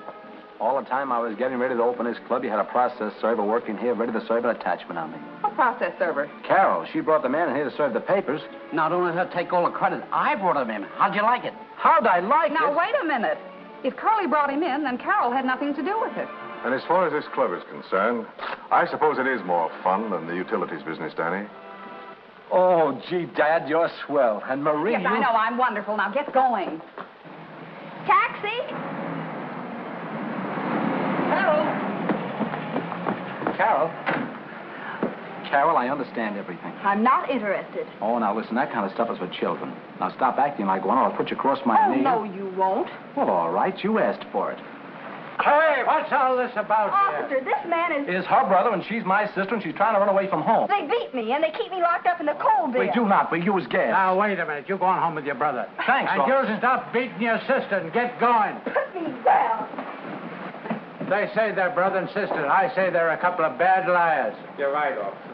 All the time I was getting ready to open this club, you had a process server working here ready to serve an attachment on me. What process server? Carol, she brought the man in here to serve the papers. Now, don't let her take all the credit. I brought him in. How'd you like it? How'd I like Now, it? wait a minute. If Curly brought him in, then Carol had nothing to do with it. And as far as this club is concerned, I suppose it is more fun than the utilities business, Danny. Oh, gee, Dad, you're swell. And Marie, Yes, I know. I'm wonderful. Now, get going. Taxi? Carol. Carol, I understand everything. I'm not interested. Oh, now listen, that kind of stuff is for children. Now stop acting like one or I'll put you across my knee. No, you won't. Well, all right, you asked for it. Hey, what's all this about Officer, this man is... Is her brother, and she's my sister, and she's trying to run away from home. They beat me, and they keep me locked up in the coal bin. We do not. We use gas. Now, wait a minute. You're going home with your brother. Thanks, And officer. you stop beating your sister and get going. Put me down. They say they're brother and sister. I say they're a couple of bad liars. You're right, officer.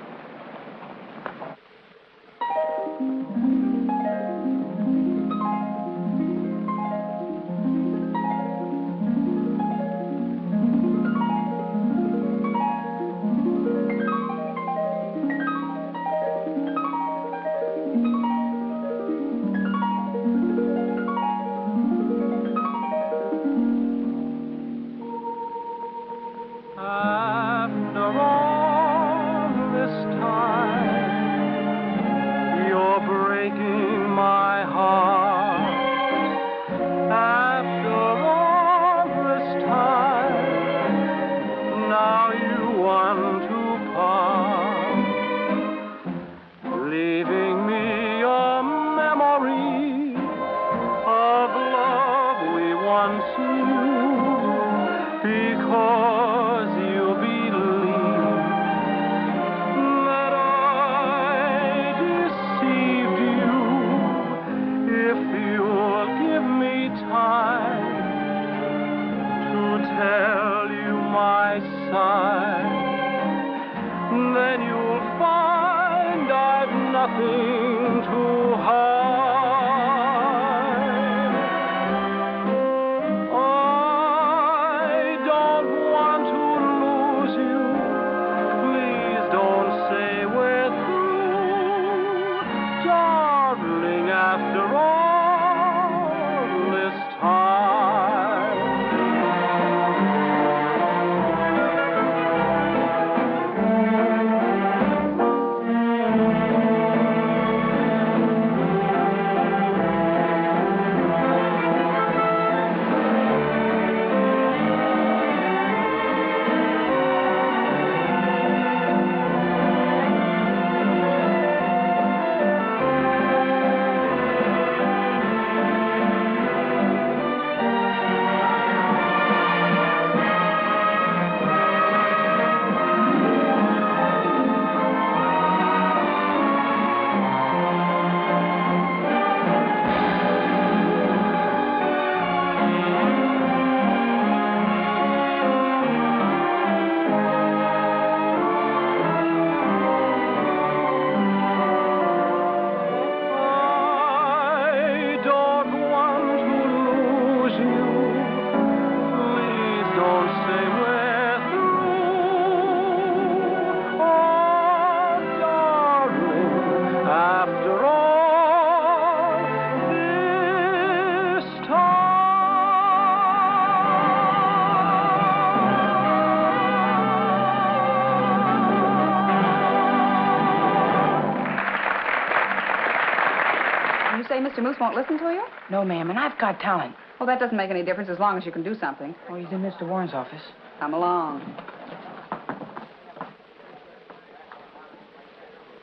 You say Mr. Moose won't listen to you? No, ma'am, and I've got talent. Well, that doesn't make any difference as long as you can do something. Oh, he's in Mr. Warren's office. Come along.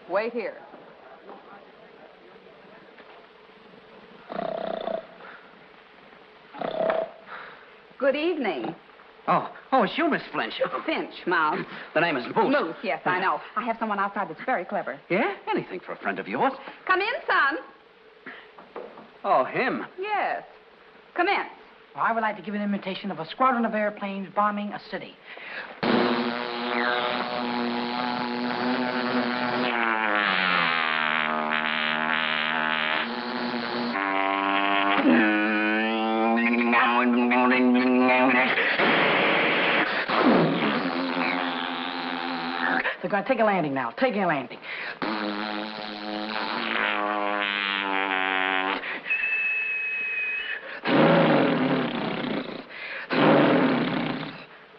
Wait here. Good evening. Oh, it's you, Miss Flinch. Finch, Mom. The name is Moose. Moose, yes, I know. I have someone outside that's very clever. Yeah? Anything for a friend of yours. Come in, son. Oh, him. Yes. Come in. Well, I would like to give an imitation of a squadron of airplanes bombing a city. They're going to take a landing now. Taking a landing.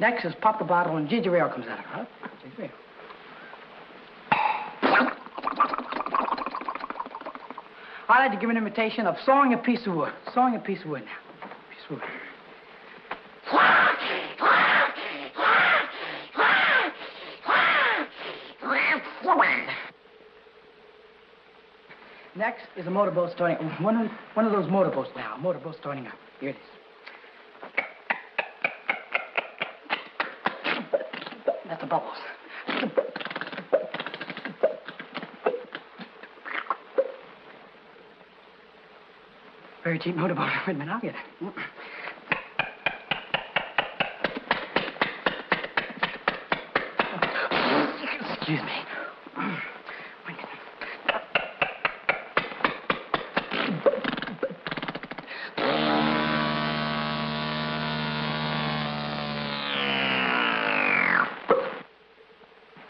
Next is pop the bottle and ginger ale comes out of it. Huh? Ginger ale. I'd like to give an imitation of sawing a piece of wood. Sawing a piece of wood now. Piece of wood. Next is a motorboat starting. One of those motorboats now. A motorboat starting up. Here it is. That's the bubbles. Very cheap motorboat. Wait a minute, I'll get it. Excuse me.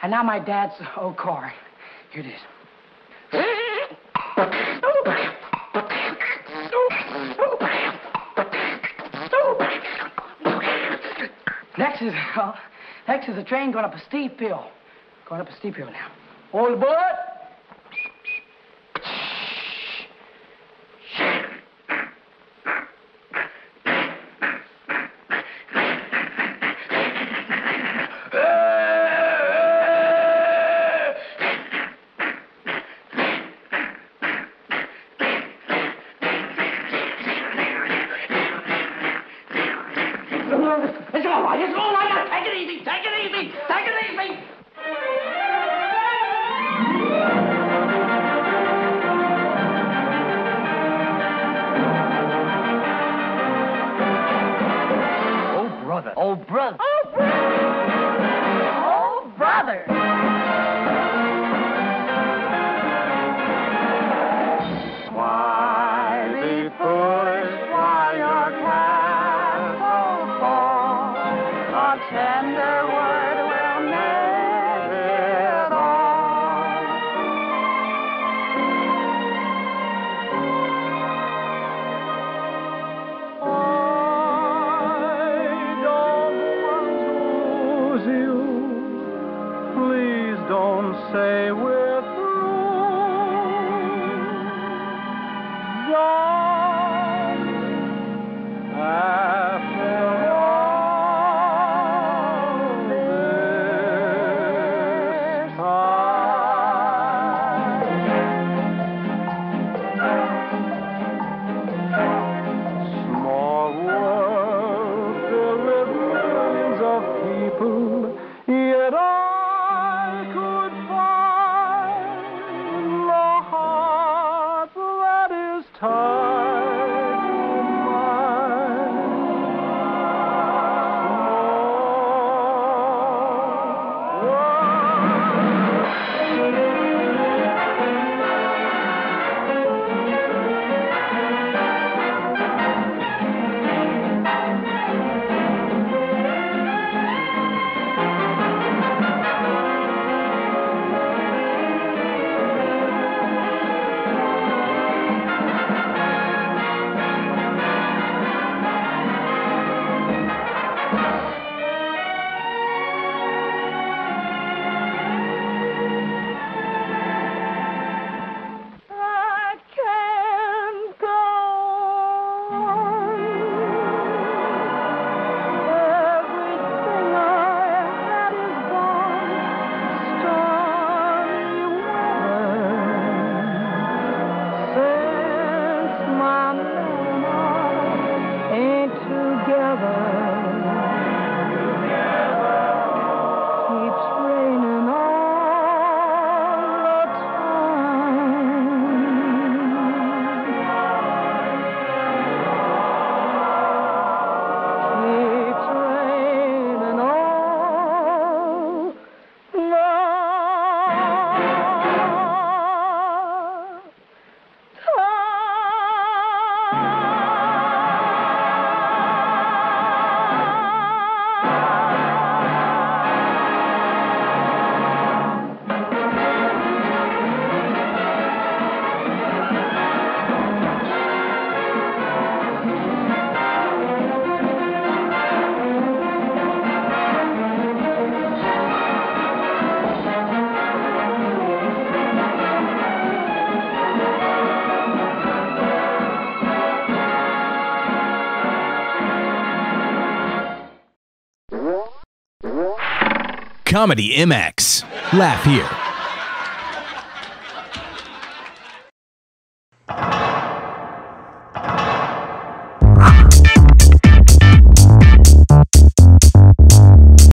And now my dad's old car. Here it is. Next is a train going up a steep hill. Going up a steep hill now. All aboard! It's all right. Take it easy. Take it easy. Take it easy. Oh, brother. Oh, brother. Oh, brother. Oh, brother. Why be foolish while your castle falls? A tender word will mend it all. I don't want to lose you. Please don't say we're Comedy MX. Laugh here.